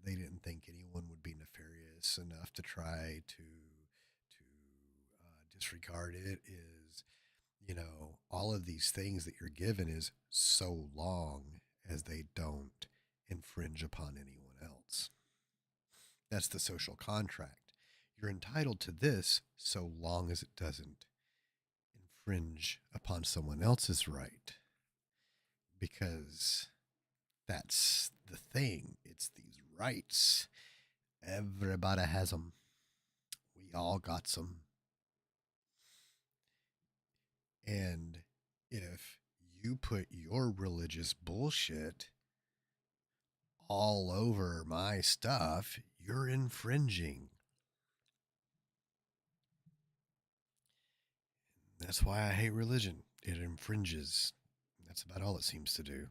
they didn't think anyone would be nefarious enough to try to disregard it, is, you know, all of these things that you're given is so long as they don't infringe upon anyone else. That's the social contract. You're entitled to this so long as it doesn't infringe upon someone else's right, because that's the thing. It's these rights. Everybody has them. We all got some. And if you put your religious bullshit all over my stuff, you're infringing. That's why I hate religion. It infringes. That's about all it seems to do.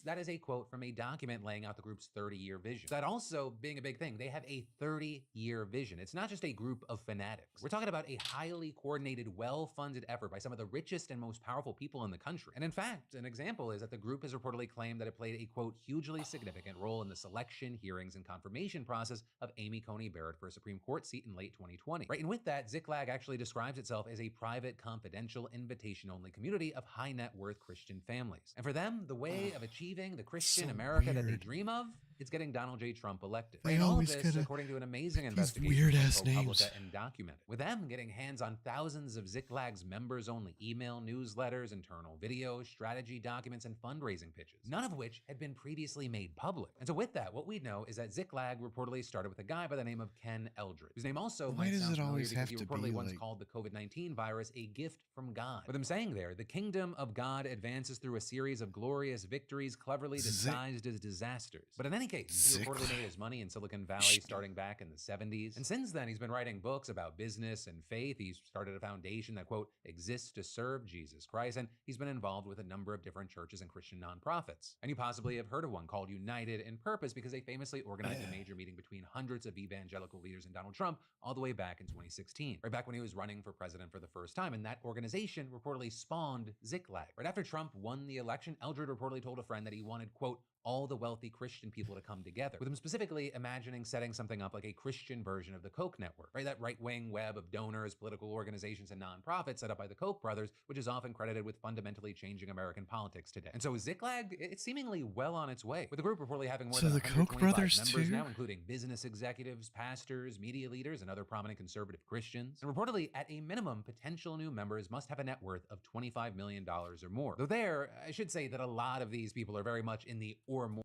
That is a quote from a document laying out the group's 30-year vision. That also being a big thing, they have a 30-year vision. It's not just a group of fanatics. We're talking about a highly coordinated, well-funded effort by some of the richest and most powerful people in the country. And in fact, an example is that the group has reportedly claimed that it played a, quote, hugely significant role in the selection, hearings, and confirmation process of Amy Coney Barrett for a Supreme Court seat in late 2020. Right, and with that, Ziklag actually describes itself as a private, confidential, invitation-only community of high net worth Christian families. And for them, the way of achieving the Christian America that they dream of, it's getting Donald J. Trump elected. They and all of always this, gotta according to an amazing pick these investigation weird-ass from names. ProPublica and documented. With them getting hands on thousands of Ziklag's members-only email newsletters, internal videos, strategy documents, and fundraising pitches, none of which had been previously made public. And so with that, what we know is that Ziklag reportedly started with a guy by the name of Ken Eldred, whose name also Why might does sound it familiar always because have he to reportedly be once like- called the COVID-19 virus a gift from God. With him saying there, the kingdom of God advances through a series of glorious victories cleverly disguised as disasters. But in any case, he reportedly made his money in Silicon Valley starting back in the 70s. And since then, he's been writing books about business and faith. He's started a foundation that, quote, exists to serve Jesus Christ. And he's been involved with a number of different churches and Christian nonprofits. And you possibly have heard of one called United in Purpose because they famously organized a major meeting between hundreds of evangelical leaders and Donald Trump all the way back in 2016, right back when he was running for president for the first time. And that organization reportedly spawned Ziklag. Right after Trump won the election, Eldred reportedly told a friend that he wanted, quote, all the wealthy Christian people to come together, with him specifically imagining setting something up like a Christian version of the Koch network, right? That right-wing web of donors, political organizations, and nonprofits set up by the Koch brothers, which is often credited with fundamentally changing American politics today. And so Ziklag, it's seemingly well on its way, with the group reportedly having more So than the Koch 125 brothers members too? now, including business executives, pastors, media leaders, and other prominent conservative Christians. And reportedly, at a minimum, potential new members must have a net worth of $25 million or more. Though there, I should say that a lot of these people are very much in the or more.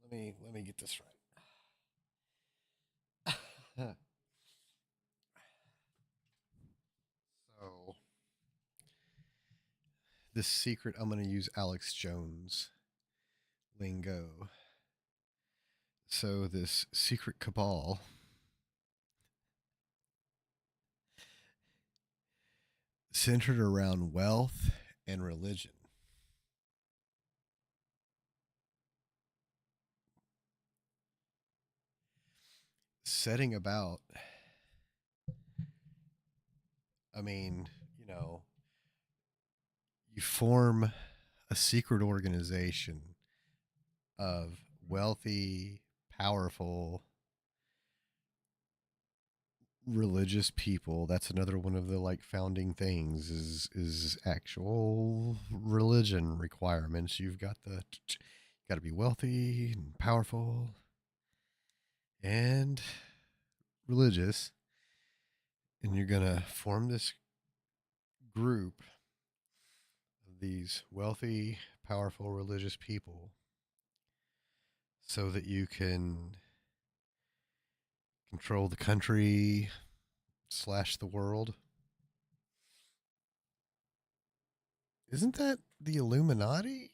Wait. Let me get this right. So this secret, I'm going to use Alex Jones lingo. So this secret cabal centered around wealth and religion. Setting about, I mean, you know, you form a secret organization of wealthy, powerful, religious people. That's another one of the like founding things is actual religion requirements. You've got got to be wealthy and powerful and religious, and you're gonna form this group of these wealthy, powerful, religious people so that you can control the country / the world. Isn't that the Illuminati?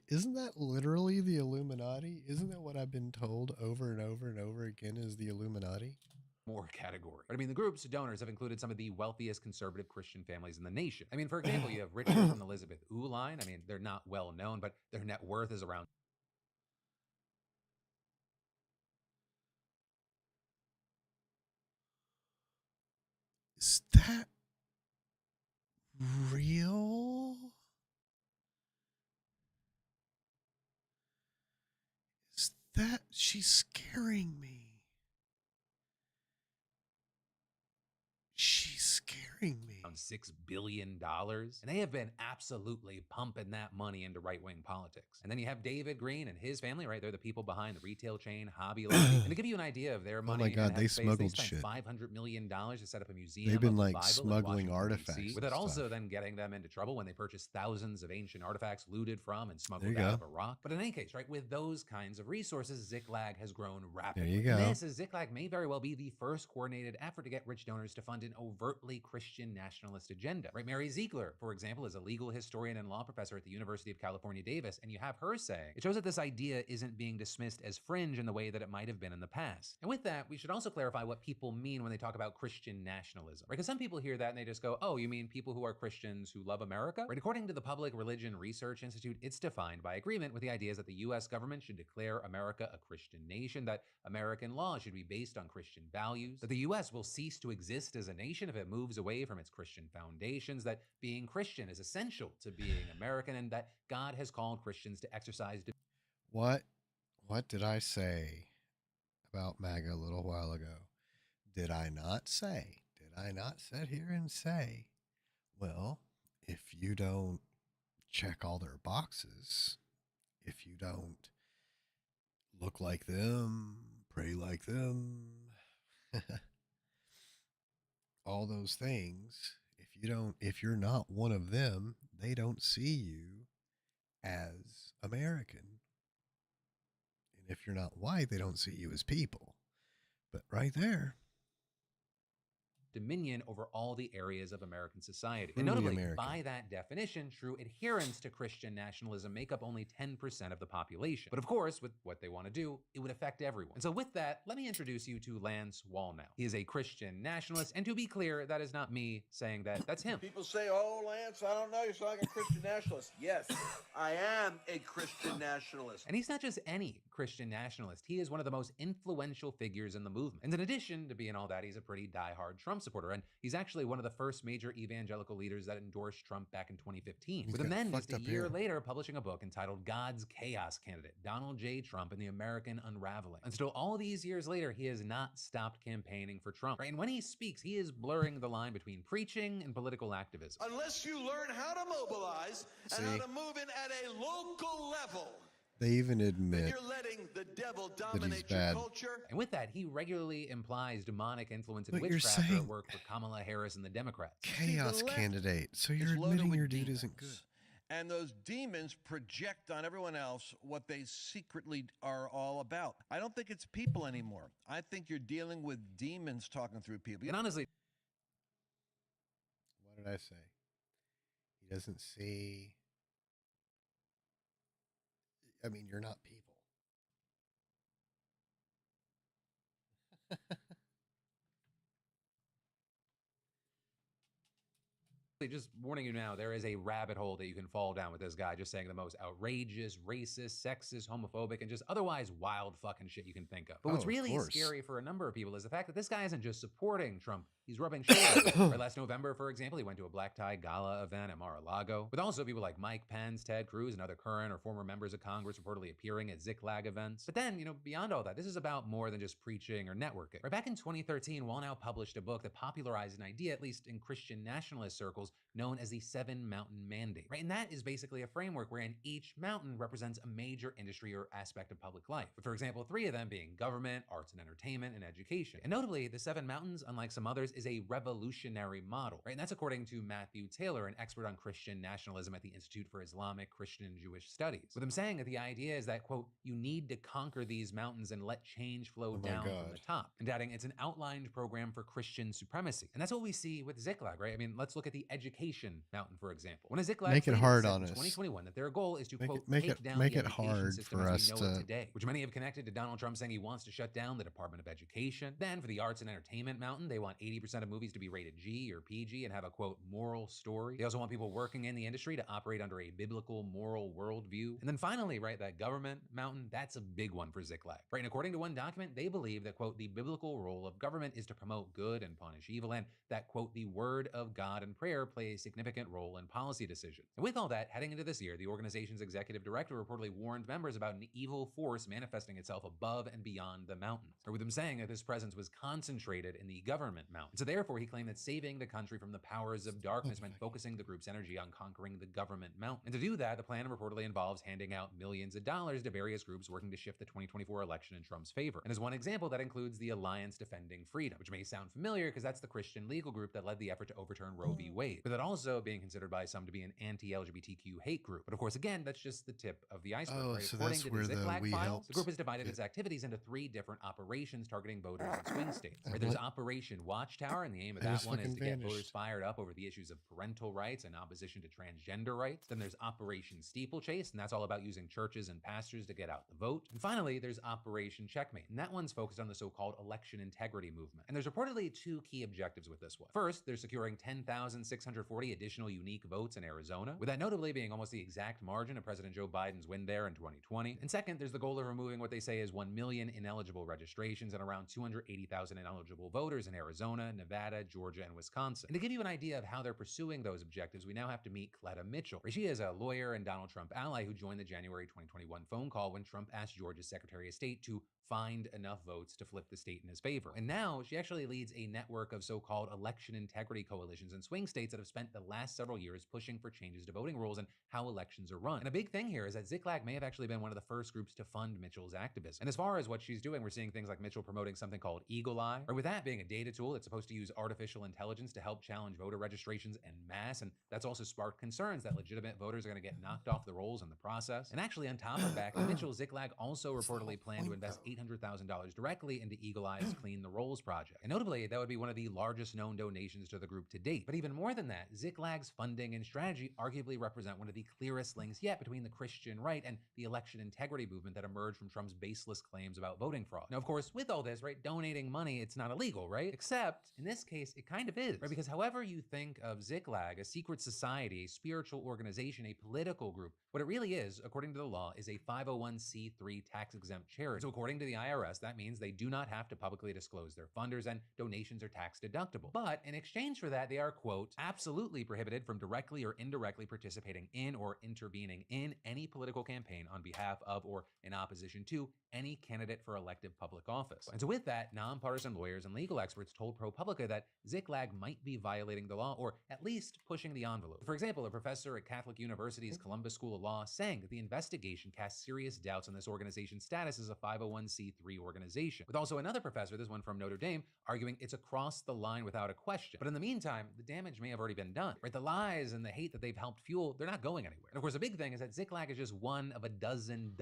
Isn't that literally the Illuminati? Isn't that what I've been told over and over and over again is the Illuminati? More category. But I mean, the group's donors have included some of the wealthiest conservative Christian families in the nation. I mean, for example, you have Richard and Elizabeth Uline. I mean, they're not well known, but their net worth is around Is that real? Is that she's scaring me? She's scaring me. $6 billion. And they have been absolutely pumping that money into right-wing politics. And then you have David Green and his family, right? They're the people behind the retail chain Hobby Lobby. And to give you an idea of their money, Oh my God, they smuggled spent shit. $500 million to set up a museum. They've been of the like Bible in smuggling Washington, artifacts DC, and with that also stuff. then getting them into trouble when they purchased thousands of ancient artifacts looted from and smuggled There you out of go. Iraq. But in any case, right, with those kinds of resources, Ziklag has grown rapidly. There you And go. this, as Ziklag may very well be the first coordinated effort to get rich donors to fund an overtly Christian nationalist agenda. Right, Mary Ziegler, for example, is a legal historian and law professor at the University of California, Davis, and you have her saying, it shows that this idea isn't being dismissed as fringe in the way that it might have been in the past. And with that, we should also clarify what people mean when they talk about Christian nationalism. Right, because some people hear that and they just go, oh, you mean people who are Christians who love America? Right, according to the Public Religion Research Institute, it's defined by agreement with the ideas that the US government should declare America a Christian nation, that American law should be based on Christian values, that the US will cease to exist as a nation if it moves away from its Christian foundations, that being Christian is essential to being American, and that God has called Christians to exercise. What did I say about MAGA a little while ago? Did I not sit here and say, well, if you don't check all their boxes, if you don't look like them, pray like them, all those things, if you're not one of them, they don't see you as American. And if you're not white, they don't see you as people. But right there, dominion over all the areas of American society. Truly And notably, American. by that definition, true adherents to Christian nationalism make up only 10% of the population. But of course, with what they want to do, it would affect everyone. And so with that, let me introduce you to Lance Wallnau. He is a Christian nationalist, and to be clear, that is not me saying that, that's him. People say, oh, Lance, I don't know, you sound like a Christian nationalist. Yes, I am a Christian nationalist. And he's not just any Christian nationalist. He is one of the most influential figures in the movement. And in addition to being all that, he's a pretty diehard Trump supporter. And he's actually one of the first major evangelical leaders that endorsed Trump back in 2015. With him then just a year later publishing a book entitled God's Chaos Candidate, Donald J. Trump and the American Unraveling. And still all these years later, he has not stopped campaigning for Trump. Right? And when he speaks, he is blurring the line between preaching and political activism. Unless you learn how to mobilize and how to move in at a local level, they even admit you're letting the devil that he's dominate your bad. culture. And with that, he regularly implies demonic influence and But you're witchcraft are saying- at work for Kamala Harris and the Democrats. Chaos left candidate. So is you're loaded admitting with your dude demons. isn't good. And those demons project on everyone else what they secretly are all about. I don't think it's people anymore. I think you're dealing with demons talking through people. And honestly, What did I say? He doesn't see. I mean, you're not people. just warning you now, there is a rabbit hole that you can fall down with this guy just saying the most outrageous, racist, sexist, homophobic, and just otherwise wild fucking shit you can think of. But what's of really course. scary for a number of people is the fact that this guy isn't just supporting Trump, he's rubbing shoulders. Right, last November, for example, he went to a black tie gala event at Mar-a-Lago, with also people like Mike Pence, Ted Cruz, and other current or former members of Congress reportedly appearing at Ziklag events. But then, beyond all that, this is about more than just preaching or networking. Right, back in 2013, Wallnau published a book that popularized an idea, at least in Christian nationalist circles, known as the Seven Mountain Mandate. Right, and that is basically a framework wherein each mountain represents a major industry or aspect of public life. But for example, 3 of them being government, arts and entertainment, and education. And notably, the Seven Mountains, unlike some others, is a revolutionary model. Right, and that's according to Matthew Taylor, an expert on Christian nationalism at the Institute for Islamic, Christian, and Jewish Studies. With him saying that the idea is that, quote, you need to conquer these mountains and let change flow down from the top. And adding, it's an outlined program for Christian supremacy. And that's what we see with Ziklag, right? I mean, let's look at the education mountain, for example. When a Ziklag Make it leader hard said on in us. 2021 that their goal is to, Make quote, it- make take it- down make the it education hard system for as us we know it to- today, which many have connected to Donald Trump saying he wants to shut down the Department of Education. Then for the arts and entertainment mountain, they want 80% of movies to be rated G or PG and have a, quote, moral story. They also want people working in the industry to operate under a biblical moral worldview. And then finally, right, that government mountain, that's a big one for Ziklag. Right, and according to one document, they believe that, quote, the biblical role of government is to promote good and punish evil, and that, quote, the word of God and prayer play a significant role in policy decisions. And with all that, heading into this year, the organization's executive director reportedly warned members about an evil force manifesting itself above and beyond the mountains, or with him saying that this presence was concentrated in the government mountains. So therefore, he claimed that saving the country from the powers of darkness meant focusing the group's energy on conquering the government mountain. And to do that, the plan reportedly involves handing out millions of dollars to various groups working to shift the 2024 election in Trump's favor. And as one example, that includes the Alliance Defending Freedom, which may sound familiar because that's the Christian legal group that led the effort to overturn Roe v. Wade, but that also being considered by some to be an anti-LGBTQ hate group. But of course, again, that's just the tip of the iceberg. Oh, right? so According that's to where the the Ziklag we files, helped the group has divided its activities into 3 different operations targeting voters in swing states. Right? There's Operation Watchtower, and the aim of that one is to get voters fired up over the issues of parental rights and opposition to transgender rights. Then there's Operation Steeplechase, and that's all about using churches and pastors to get out the vote. And finally, there's Operation Checkmate, and that one's focused on the so-called election integrity movement. And there's reportedly 2 key objectives with this one. First, they're securing 10,640 additional unique votes in Arizona, with that notably being almost the exact margin of President Joe Biden's win there in 2020. And second, there's the goal of removing what they say is 1 million ineligible registrations and around 280,000 ineligible voters in Arizona, Nevada, Georgia, and Wisconsin. And to give you an idea of how they're pursuing those objectives, we now have to meet Cleta Mitchell. She is a lawyer and Donald Trump ally who joined the January 2021 phone call when Trump asked Georgia's Secretary of State to find enough votes to flip the state in his favor. And now she actually leads a network of so-called election integrity coalitions in swing states that have spent the last several years pushing for changes to voting rules and how elections are run. And a big thing here is that Ziklag may have actually been one of the first groups to fund Mitchell's activism. And as far as what she's doing, we're seeing things like Mitchell promoting something called Eagle Eye, or with that being a data tool that's supposed to use artificial intelligence to help challenge voter registrations en masse. And that's also sparked concerns that legitimate voters are going to get knocked off the rolls in the process. And actually, on top of that, Mitchell, Ziklag also reportedly planned to invest $800,000 directly into Eagle Eye's Clean the Rolls project. And notably, that would be one of the largest known donations to the group to date. But even more than that, Ziklag's funding and strategy arguably represent one of the clearest links yet between the Christian right and the election integrity movement that emerged from Trump's baseless claims about voting fraud. Now, of course, with all this, right, donating money, it's not illegal, right? Except, in this case, it kind of is, right? Because however you think of Ziklag, a secret society, a spiritual organization, a political group, what it really is, according to the law, is a 501c3 tax-exempt charity. So according to the IRS, that means they do not have to publicly disclose their funders and donations are tax deductible. But in exchange for that, they are, quote, absolutely prohibited from directly or indirectly participating in or intervening in any political campaign on behalf of or in opposition to any candidate for elective public office. And so with that, nonpartisan lawyers and legal experts told ProPublica that Ziklag might be violating the law or at least pushing the envelope. For example, a professor at Catholic University's Columbus School of Law saying that the investigation casts serious doubts on this organization's status as a 501c3 organization, with also another professor, this one from Notre Dame, arguing it's across the line without a question. But in the meantime, the damage may have already been done, right? The lies and the hate that they've helped fuel, they're not going anywhere. And of course, the big thing is that Ziklag is just one of a dozen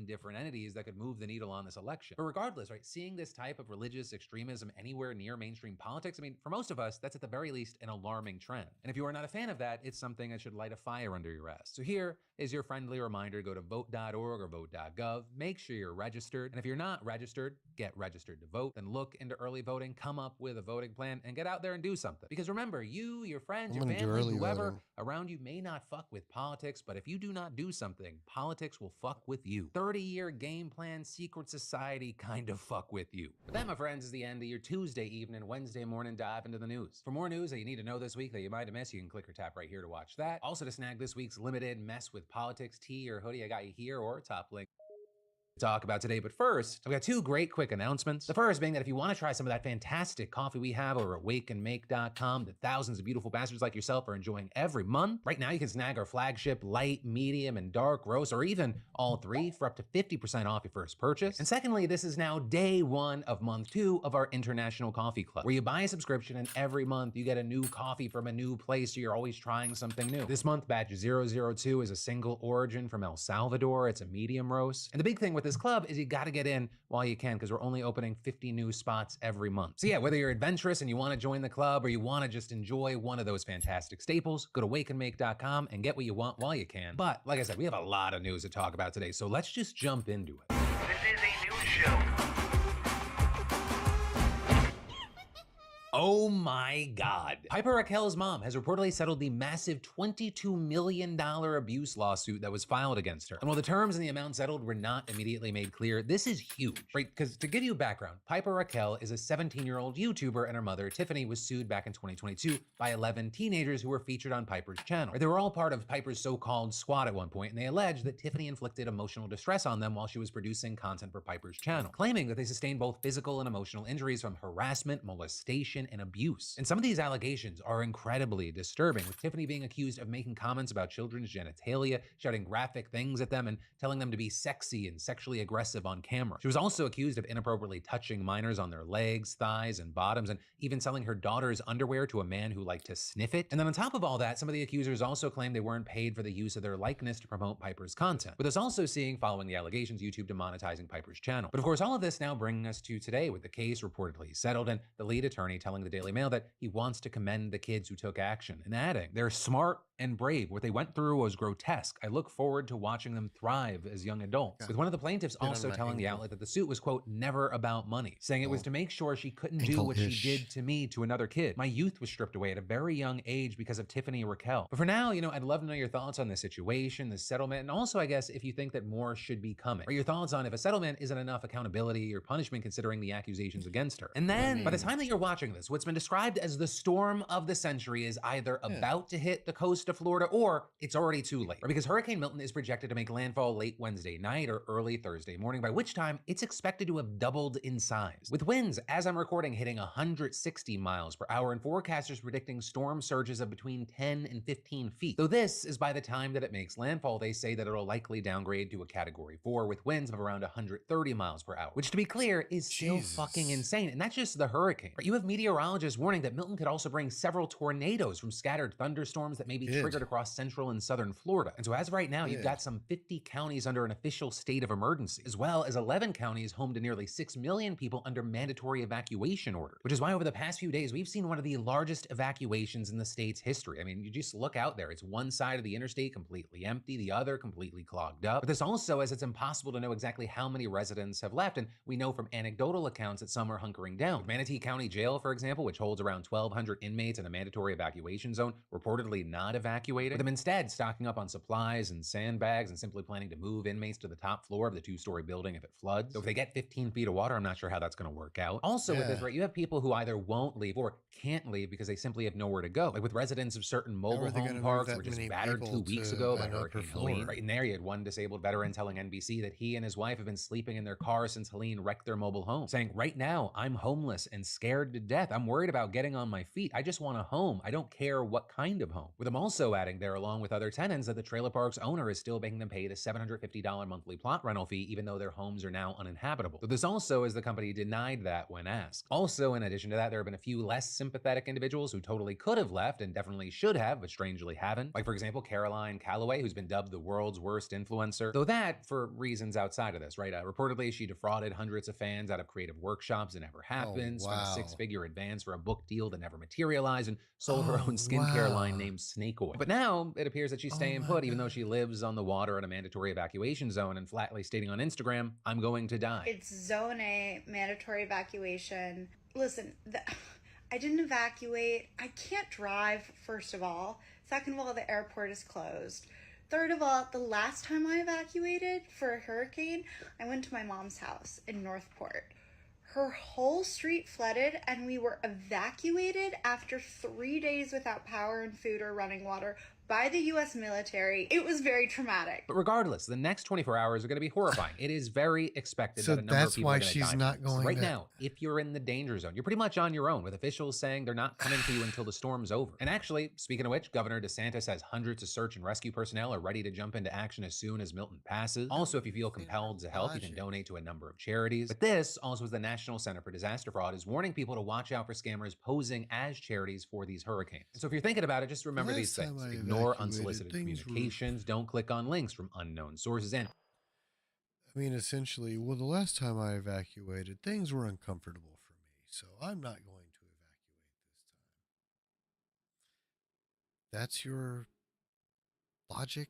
different entities that could move the needle on this election. But regardless, right, seeing this type of religious extremism anywhere near mainstream politics, I mean, for most of us, that's at the very least an alarming trend. And if you are not a fan of that, it's something that should light a fire under your ass. So here is your friendly reminder: go to vote.org or vote.gov, make sure you're registered. And if you're not registered, get registered to vote, then look into early voting, come up with a voting plan, and get out there and do something. Because remember, you, your friends, your family, whoever around you may not fuck with politics, but if you do not do something, politics will fuck with you. 30-year game plan, secret society kind of fuck with you. But that, my friends, is the end of your Tuesday evening, Wednesday morning dive into the news. For more news that you need to know this week that you might have missed, you can click or tap right here to watch that. Also, to snag this week's limited Mess with Politics tee or hoodie, I got you here, or top link talk about today. But first, I've got 2 great quick announcements. The first being that if you want to try some of that fantastic coffee we have over at wakeandmake.com that thousands of beautiful bastards like yourself are enjoying every month, right now you can snag our flagship light, medium, and dark roast, or even all 3 for up to 50% off your first purchase. And secondly, this is now day 1 of month 2 of our International Coffee Club, where you buy a subscription and every month you get a new coffee from a new place, so you're always trying something new. This month, batch 002 is a single origin from El Salvador. It's a medium roast. And the big thing with this club is you got to get in while you can, because we're only opening 50 new spots every month. So yeah, whether you're adventurous and you want to join the club or you want to just enjoy one of those fantastic staples, go to wakeandmake.com and get what you want while you can. But like I said, we have a lot of news to talk about today, so let's just jump into it. This is a news show. Oh my God. Piper Raquel's mom has reportedly settled the massive $22 million abuse lawsuit that was filed against her. And while the terms and the amount settled were not immediately made clear, this is huge, right? Because to give you background, Piper Raquel is a 17-year-old YouTuber, and her mother, Tiffany, was sued back in 2022 by 11 teenagers who were featured on Piper's channel. They were all part of Piper's so-called squad at one point, and they alleged that Tiffany inflicted emotional distress on them while she was producing content for Piper's channel, claiming that they sustained both physical and emotional injuries from harassment, molestation, and abuse. And some of these allegations are incredibly disturbing, with Tiffany being accused of making comments about children's genitalia, shouting graphic things at them, and telling them to be sexy and sexually aggressive on camera. She was also accused of inappropriately touching minors on their legs, thighs, and bottoms, and even selling her daughter's underwear to a man who liked to sniff it. And then on top of all that, some of the accusers also claimed they weren't paid for the use of their likeness to promote Piper's content, with us also seeing, following the allegations, YouTube demonetizing Piper's channel. But of course, all of this now bringing us to today, with the case reportedly settled, and the lead attorney telling the Daily Mail that he wants to commend the kids who took action, and adding, "They're smart and brave. What they went through was grotesque. I look forward to watching them thrive as young adults." With one of the plaintiffs also telling the outlet that the suit was, quote, "never about money," saying it was to make sure she couldn't do what she did to me to another kid. "My youth was stripped away at a very young age because of Tiffany Raquel." But for now, I'd love to know your thoughts on this situation, this settlement, and also, I guess, if you think that more should be coming, or your thoughts on if a settlement isn't enough accountability or punishment considering the accusations against her. And then, by the time that you're watching this, what's been described as the storm of the century is either about to hit the coast of Florida or it's already too late. Because Hurricane Milton is projected to make landfall late Wednesday night or early Thursday morning, by which time it's expected to have doubled in size, with winds, as I'm recording, hitting 160 miles per hour, and forecasters predicting storm surges of between 10 and 15 feet. Though this is by the time that it makes landfall, they say that it'll likely downgrade to a Category 4 with winds of around 130 miles per hour, which, to be clear, is still fucking insane. And that's just the hurricane. You have meteorologists warning that Milton could also bring several tornadoes from scattered thunderstorms that may be triggered across central and southern Florida. And so as of right now, you've got some 50 counties under an official state of emergency, as well as 11 counties home to nearly 6 million people under mandatory evacuation orders, which is why over the past few days, we've seen one of the largest evacuations in the state's history. I mean, you just look out there. It's one side of the interstate completely empty, the other completely clogged up. But this also, as it's impossible to know exactly how many residents have left, and we know from anecdotal accounts that some are hunkering down. With Manatee County Jail, for example, which holds around 1,200 inmates in a mandatory evacuation zone, reportedly not evacuating, with them instead stocking up on supplies and sandbags and simply planning to move inmates to the top floor of the 2-story building if it floods. So if they get 15 feet of water, I'm not sure how that's going to work out. Also with this, right, you have people who either won't leave or can't leave because they simply have nowhere to go. Like with residents of certain mobile home parks who were just battered 2 weeks ago by Hurricane Helene. Right in there, you had one disabled veteran telling NBC that he and his wife have been sleeping in their car since Helene wrecked their mobile home, saying, "Right now, I'm homeless and scared to death. I'm worried about getting on my feet. I just want a home. I don't care what kind of home." With them also adding there, along with other tenants, that the trailer park's owner is still making them pay the $750 monthly plot rental fee, even though their homes are now uninhabitable. But this also, as the company denied that when asked. Also, in addition to that, there have been a few less sympathetic individuals who totally could have left and definitely should have, but strangely haven't. Like, for example, Caroline Calloway, who's been dubbed the world's worst influencer. Though that, for reasons outside of this, right? Reportedly, she defrauded hundreds of fans out of creative workshops that never happened, spent a 6-figure advance for a book deal that never materialized, and sold her own skincare line named Snake Oil. But now, it appears that she's staying put, even though she lives on the water in a mandatory evacuation zone, and flatly stating on Instagram, "I'm going to die." It's Zone A, mandatory evacuation. Listen, I didn't evacuate. I can't drive, first of all. Second of all, the airport is closed. Third of all, the last time I evacuated for a hurricane, I went to my mom's house in Northport. Her whole street flooded and we were evacuated after 3 days without power and food or running water by the US military. It was very traumatic. But regardless, the next 24 hours are going to be horrifying. It is very expected that a number of people are going to die. So that's why she's not going right now. If you're in the danger zone, you're pretty much on your own, with officials saying they're not coming to you until the storm's over. And actually, speaking of which, Governor DeSantis has hundreds of search and rescue personnel are ready to jump into action as soon as Milton passes. Also, if you feel compelled to help, you can donate to a number of charities. But this, also as the National Center for Disaster Fraud, is warning people to watch out for scammers posing as charities for these hurricanes. And so if you're thinking about it, just remember these things. Ignore unsolicited communications, don't click on links from unknown sources, and I mean, essentially, well, the last time I evacuated, things were uncomfortable for me, so I'm not going to evacuate this time. That's your logic?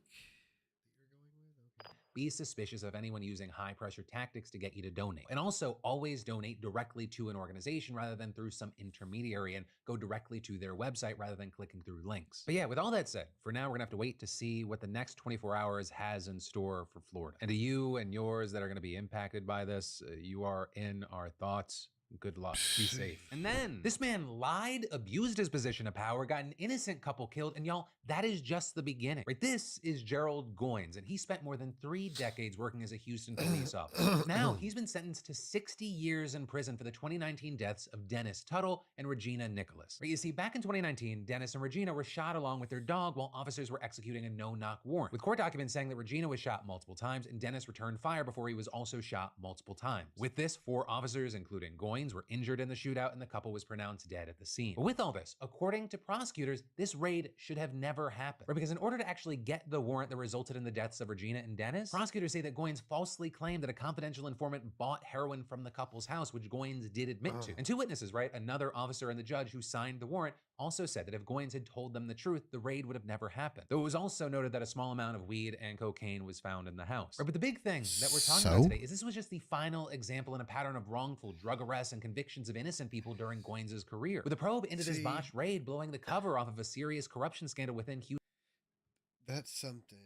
be suspicious of anyone using high pressure tactics to get you to donate. And also always donate directly to an organization rather than through some intermediary, and go directly to their website rather than clicking through links. But yeah, with all that said, for now we're gonna have to wait to see what the next 24 hours has in store for Florida. And to you and yours that are gonna be impacted by this, you are in our thoughts. Good luck. Be safe. And then this man lied, abused his position of power, got an innocent couple killed, and y'all, that is just the beginning, right? This is Gerald Goins, and he spent more than 3 decades working as a Houston police officer. Now he's been sentenced to 60 years in prison for the 2019 deaths of Dennis Tuttle and Regina Nicholas. Right, you see, back in 2019, Dennis and Regina were shot along with their dog while officers were executing a no-knock warrant, with court documents saying that Regina was shot multiple times and Dennis returned fire before he was also shot multiple times. With this, 4 officers, including Goins, were injured in the shootout and the couple was pronounced dead at the scene. But with all this, according to prosecutors, this raid should have never happened. Right? Because in order to actually get the warrant that resulted in the deaths of Regina and Dennis, prosecutors say that Goins falsely claimed that a confidential informant bought heroin from the couple's house, which Goins did admit to. And 2 witnesses, right, another officer and the judge who signed the warrant, also said that if Goins had told them the truth, the raid would have never happened. Though it was also noted that a small amount of weed and cocaine was found in the house. Right, but the big thing that we're talking about today is this was just the final example in a pattern of wrongful drug arrests and convictions of innocent people during Goins' career, with a probe into this botched raid blowing the cover off of a serious corruption scandal within Houston. That's something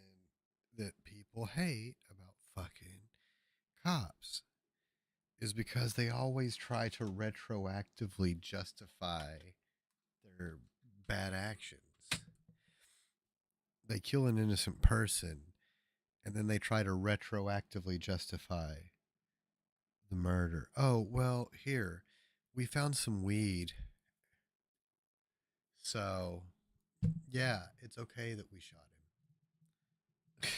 that people hate about fucking cops, is because they always try to retroactively justify their bad actions. They kill an innocent person and then they try to retroactively justify the murder. Oh, well, here, we found some weed. So, yeah, it's okay that we shot him.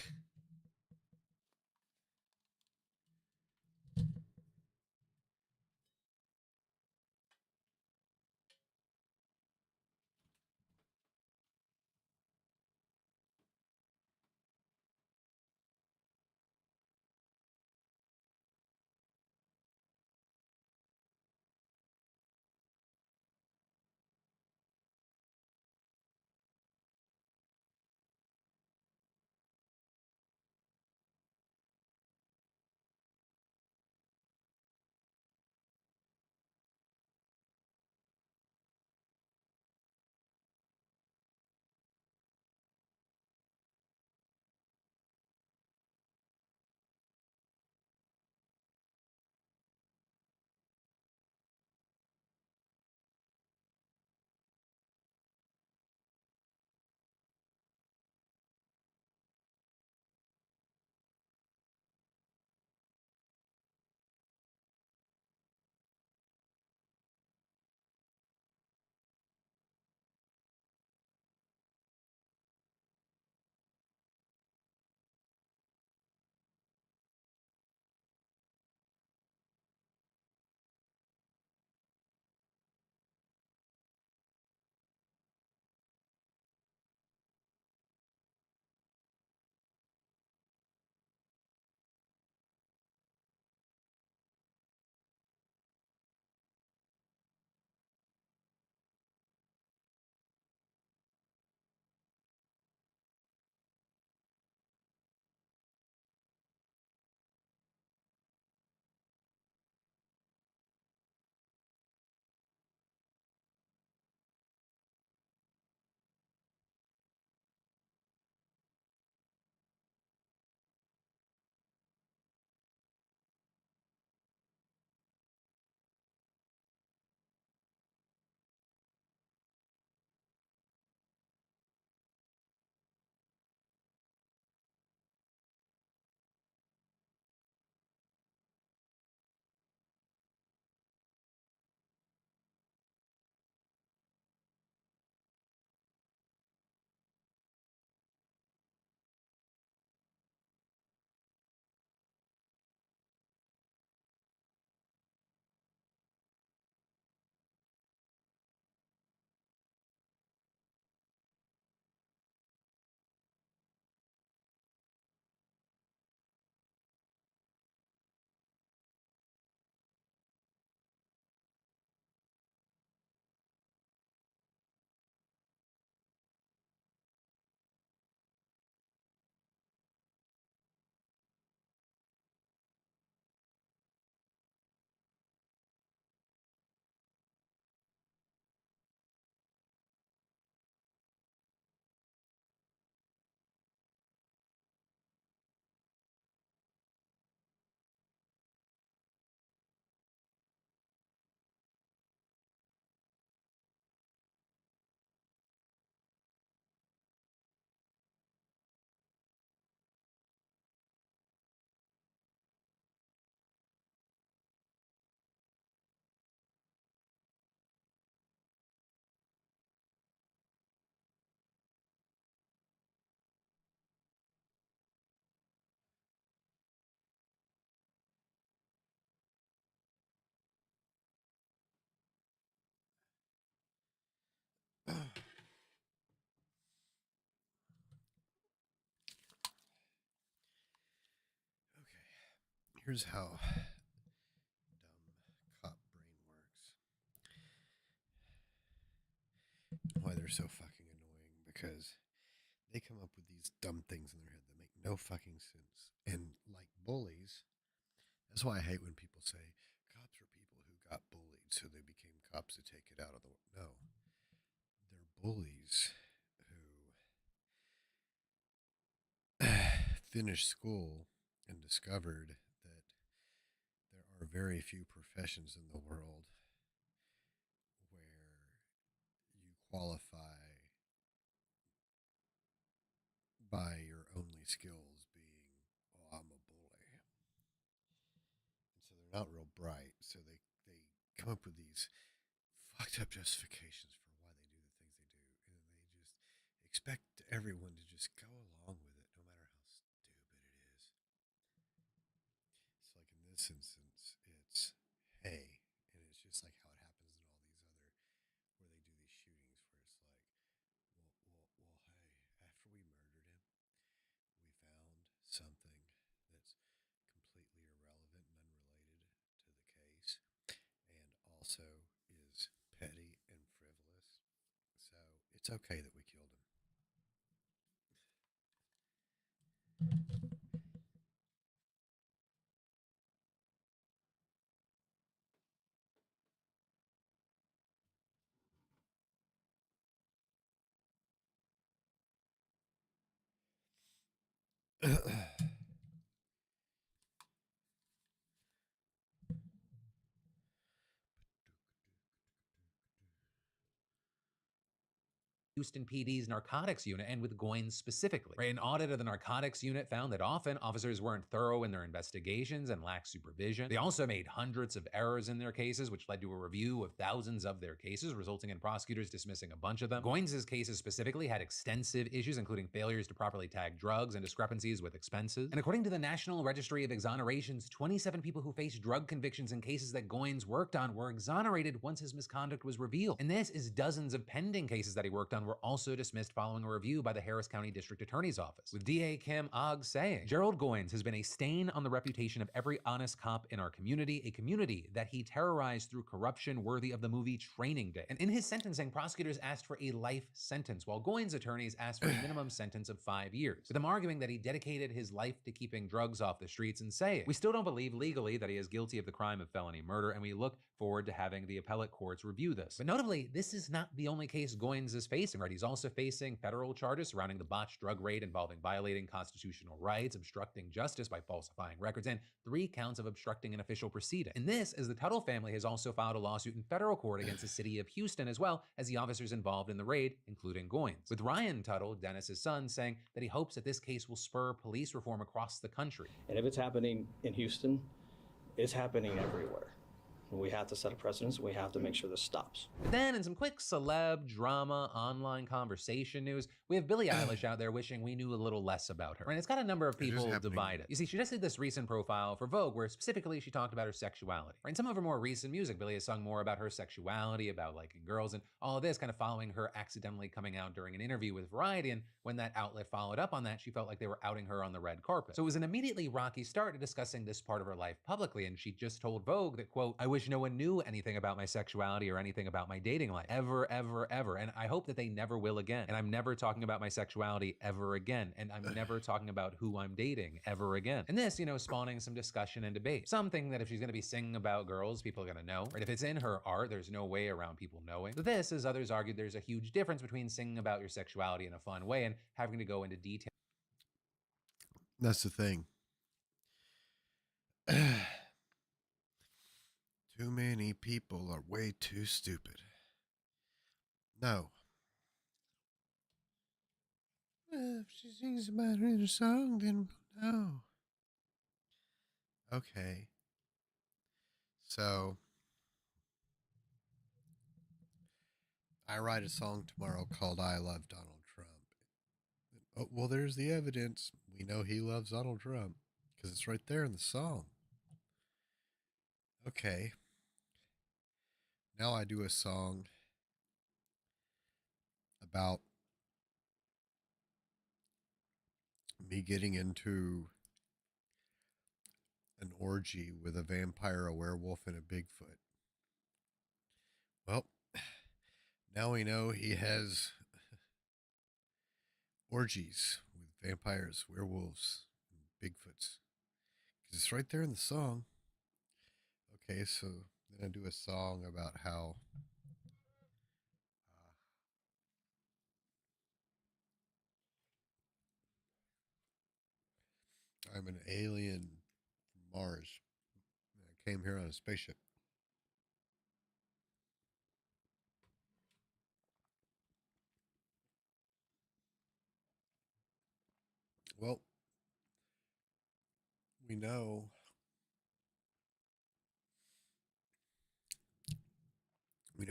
here's how dumb cop brain works. Why they're so fucking annoying, because they come up with these dumb things in their head that make no fucking sense. And like bullies, that's why I hate when people say cops are people who got bullied, so they became cops to take it out of the world. No, they're bullies who finished school and discovered that there are very few professions in the world where you qualify by your only skills being, oh, I'm a bully. And so they're not real bright. So they come up with these fucked up justifications for why they do the things they do. And then they just expect everyone to just go along with it, no matter how stupid it is. It's like in this instance, it's hey, and it's just like how it happens in all these other where they do these shootings where it's like, well, hey, after we murdered him, we found something that's completely irrelevant and unrelated to the case, and also is petty and frivolous. So it's okay that we killed him. Houston PD's narcotics unit and with Goins specifically. Right? An audit of the narcotics unit found that often officers weren't thorough in their investigations and lacked supervision. They also made hundreds of errors in their cases, which led to a review of thousands of their cases, resulting in prosecutors dismissing a bunch of them. Goins' cases specifically had extensive issues, including failures to properly tag drugs and discrepancies with expenses. And according to the National Registry of Exonerations, 27 people who faced drug convictions in cases that Goins worked on were exonerated once his misconduct was revealed. And this is dozens of pending cases that he worked on were also dismissed following a review by the Harris County District Attorney's Office, with DA Kim Ogg saying, Gerald Goins has been a stain on the reputation of every honest cop in our community, a community that he terrorized through corruption worthy of the movie Training Day. And in his sentencing, prosecutors asked for a life sentence, while Goins' attorneys asked for a minimum sentence of 5 years, with him arguing that he dedicated his life to keeping drugs off the streets and saying, we still don't believe legally that he is guilty of the crime of felony murder, and we look forward to having the appellate courts review this. But notably, this is not the only case Goins is facing, right? He's also facing federal charges surrounding the botched drug raid involving violating constitutional rights, obstructing justice by falsifying records, and 3 counts of obstructing an official proceeding. And this, as the Tuttle family has also filed a lawsuit in federal court against the city of Houston, as well as the officers involved in the raid, including Goins. With Ryan Tuttle, Dennis's son, saying that he hopes that this case will spur police reform across the country. And if it's happening in Houston, it's happening everywhere. We have to set a precedence. We have to make sure this stops. But then, in some quick celeb, drama, online conversation news, we have Billie Eilish out there wishing we knew a little less about her. And it's got a number of people divided. You see, she just did this recent profile for Vogue where specifically she talked about her sexuality. In some of her more recent music, Billie has sung more about her sexuality, about liking girls, and all of this kind of following her accidentally coming out during an interview with Variety. And when that outlet followed up on that, she felt like they were outing her on the red carpet. So it was an immediately rocky start to discussing this part of her life publicly. And she just told Vogue that, quote, I wish no one knew anything about my sexuality or anything about my dating life. Ever, ever, ever. And I hope that they never will again. And I'm never talking about my sexuality ever again. And I'm never talking about who I'm dating ever again. And this, spawning some discussion and debate. Something that if she's going to be singing about girls, people are going to know. Right? If it's in her art, there's no way around people knowing. But this, as others argued, there's a huge difference between singing about your sexuality in a fun way and having to go into detail. That's the thing. Too many people are way too stupid. No. If she sings about her in a song, then we'll know. Okay. So, I write a song tomorrow called I Love Donald Trump. Oh, well, there's the evidence. We know he loves Donald Trump because it's right there in the song. Okay. Now I do a song about me getting into an orgy with a vampire, a werewolf, and a Bigfoot. Well, now we know he has orgies with vampires, werewolves, and Bigfoots. Because it's right there in the song. Okay, so then I do a song about how I'm an alien from Mars. I came here on a spaceship. Well, we know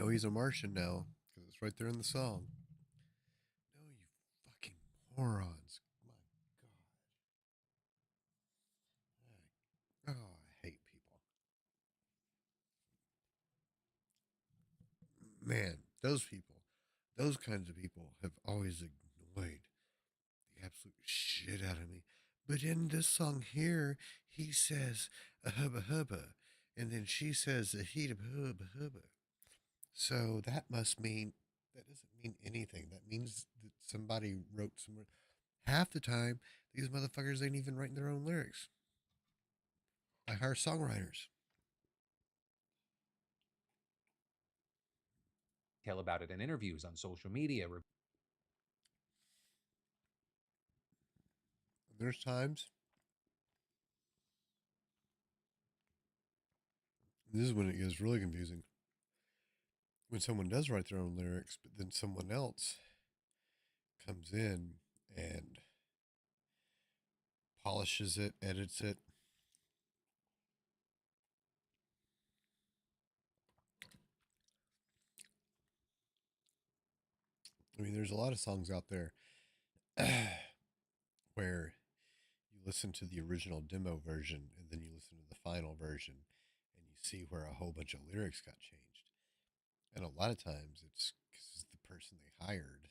he's a Martian now because it's right there in the song. No, you fucking morons. My God. Oh, I hate people. Man, those people, those kinds of people have always annoyed the absolute shit out of me. But in this song here, he says a hubba hubba, and then she says a heat of hubba hubba. So that must mean, that doesn't mean anything. That means that somebody wrote some. Half the time, these motherfuckers ain't even writing their own lyrics. I hire songwriters. Tell about it in interviews on social media. There's times. This is when it gets really confusing. When someone does write their own lyrics, but then someone else comes in and polishes it, edits it. I mean, there's a lot of songs out there where you listen to the original demo version and then you listen to the final version and you see where a whole bunch of lyrics got changed. And a lot of times it's because the person they hired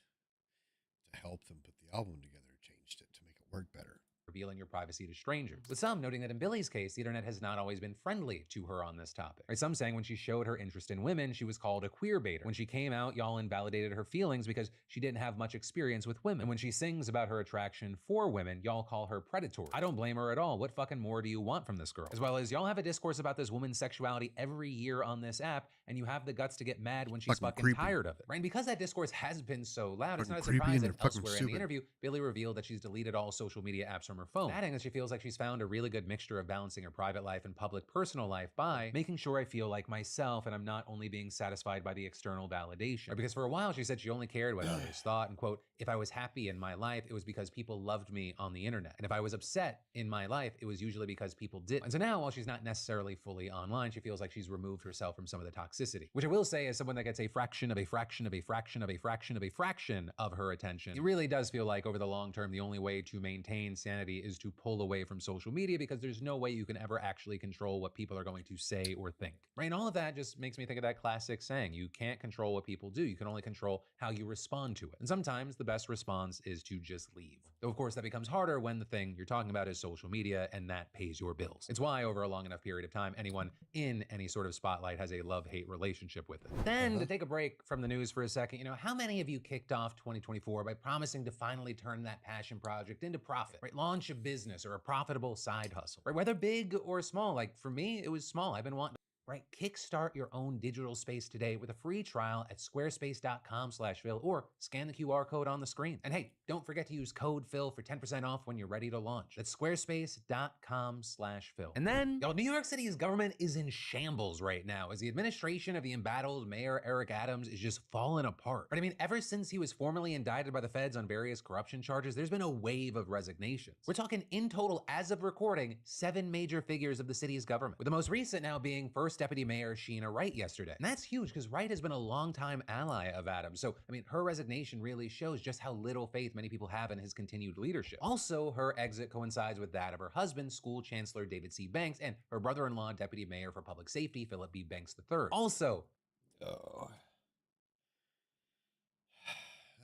to help them put the album together changed it to make it work better. Revealing your privacy to strangers. With some noting that in Billy's case, the internet has not always been friendly to her on this topic. Right, some saying when she showed her interest in women, she was called a queer baiter. When she came out, y'all invalidated her feelings because she didn't have much experience with women. And when she sings about her attraction for women, y'all call her predatory. I don't blame her at all. What fucking more do you want from this girl? As well as y'all have a discourse about this woman's sexuality every year on this app, and you have the guts to get mad when she's fucking tired of it. Right? And because that discourse has been so loud, it's not a surprise that elsewhere in the interview, Billy revealed that she's deleted all social media apps from her phone, adding that she feels like she's found a really good mixture of balancing her private life and public personal life by making sure I feel like myself and I'm not only being satisfied by the external validation. Or because for a while she said she only cared what others thought, and quote, if I was happy in my life, it was because people loved me on the internet. And if I was upset in my life, it was usually because people did. And so now, while she's not necessarily fully online, she feels like she's removed herself from some of the toxicity. Which I will say, as someone that gets a fraction of a fraction of a fraction of a fraction of a fraction of her attention, it really does feel like over the long term, the only way to maintain sanity is to pull away from social media, because there's no way you can ever actually control what people are going to say or think. Right? And all of that just makes me think of that classic saying, you can't control what people do, you can only control how you respond to it. And sometimes the best response is to just leave. Though of course that becomes harder when the thing you're talking about is social media and that pays your bills. It's why over a long enough period of time, anyone in any sort of spotlight has a love-hate relationship with it. Then to take a break from the news for a second, you know, how many of you kicked off 2024 by promising to finally turn that passion project into profit, right? Launch a business or a profitable side hustle, right? Whether big or small. Like for me, it was small. I've been wanting right? Kickstart your own digital space today with a free trial at squarespace.com/Phil or scan the QR code on the screen. And hey, don't forget to use code Phil for 10% off when you're ready to launch. That's squarespace.com/Phil. And then, y'all, New York City's government is in shambles right now as the administration of the embattled Mayor Eric Adams is just falling apart. But I mean, ever since he was formally indicted by the feds on various corruption charges, there's been a wave of resignations. We're talking in total, as of recording, 7 major figures of the city's government, with the most recent now being First Deputy Mayor Sheena Wright yesterday. And that's huge because Wright has been a longtime ally of Adams. So, I mean, her resignation really shows just how little faith many people have in his continued leadership. Also, her exit coincides with that of her husband, School Chancellor David C. Banks, and her brother-in-law, Deputy Mayor for Public Safety, Philip B. Banks III. Also,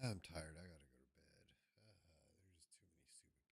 I'm tired. I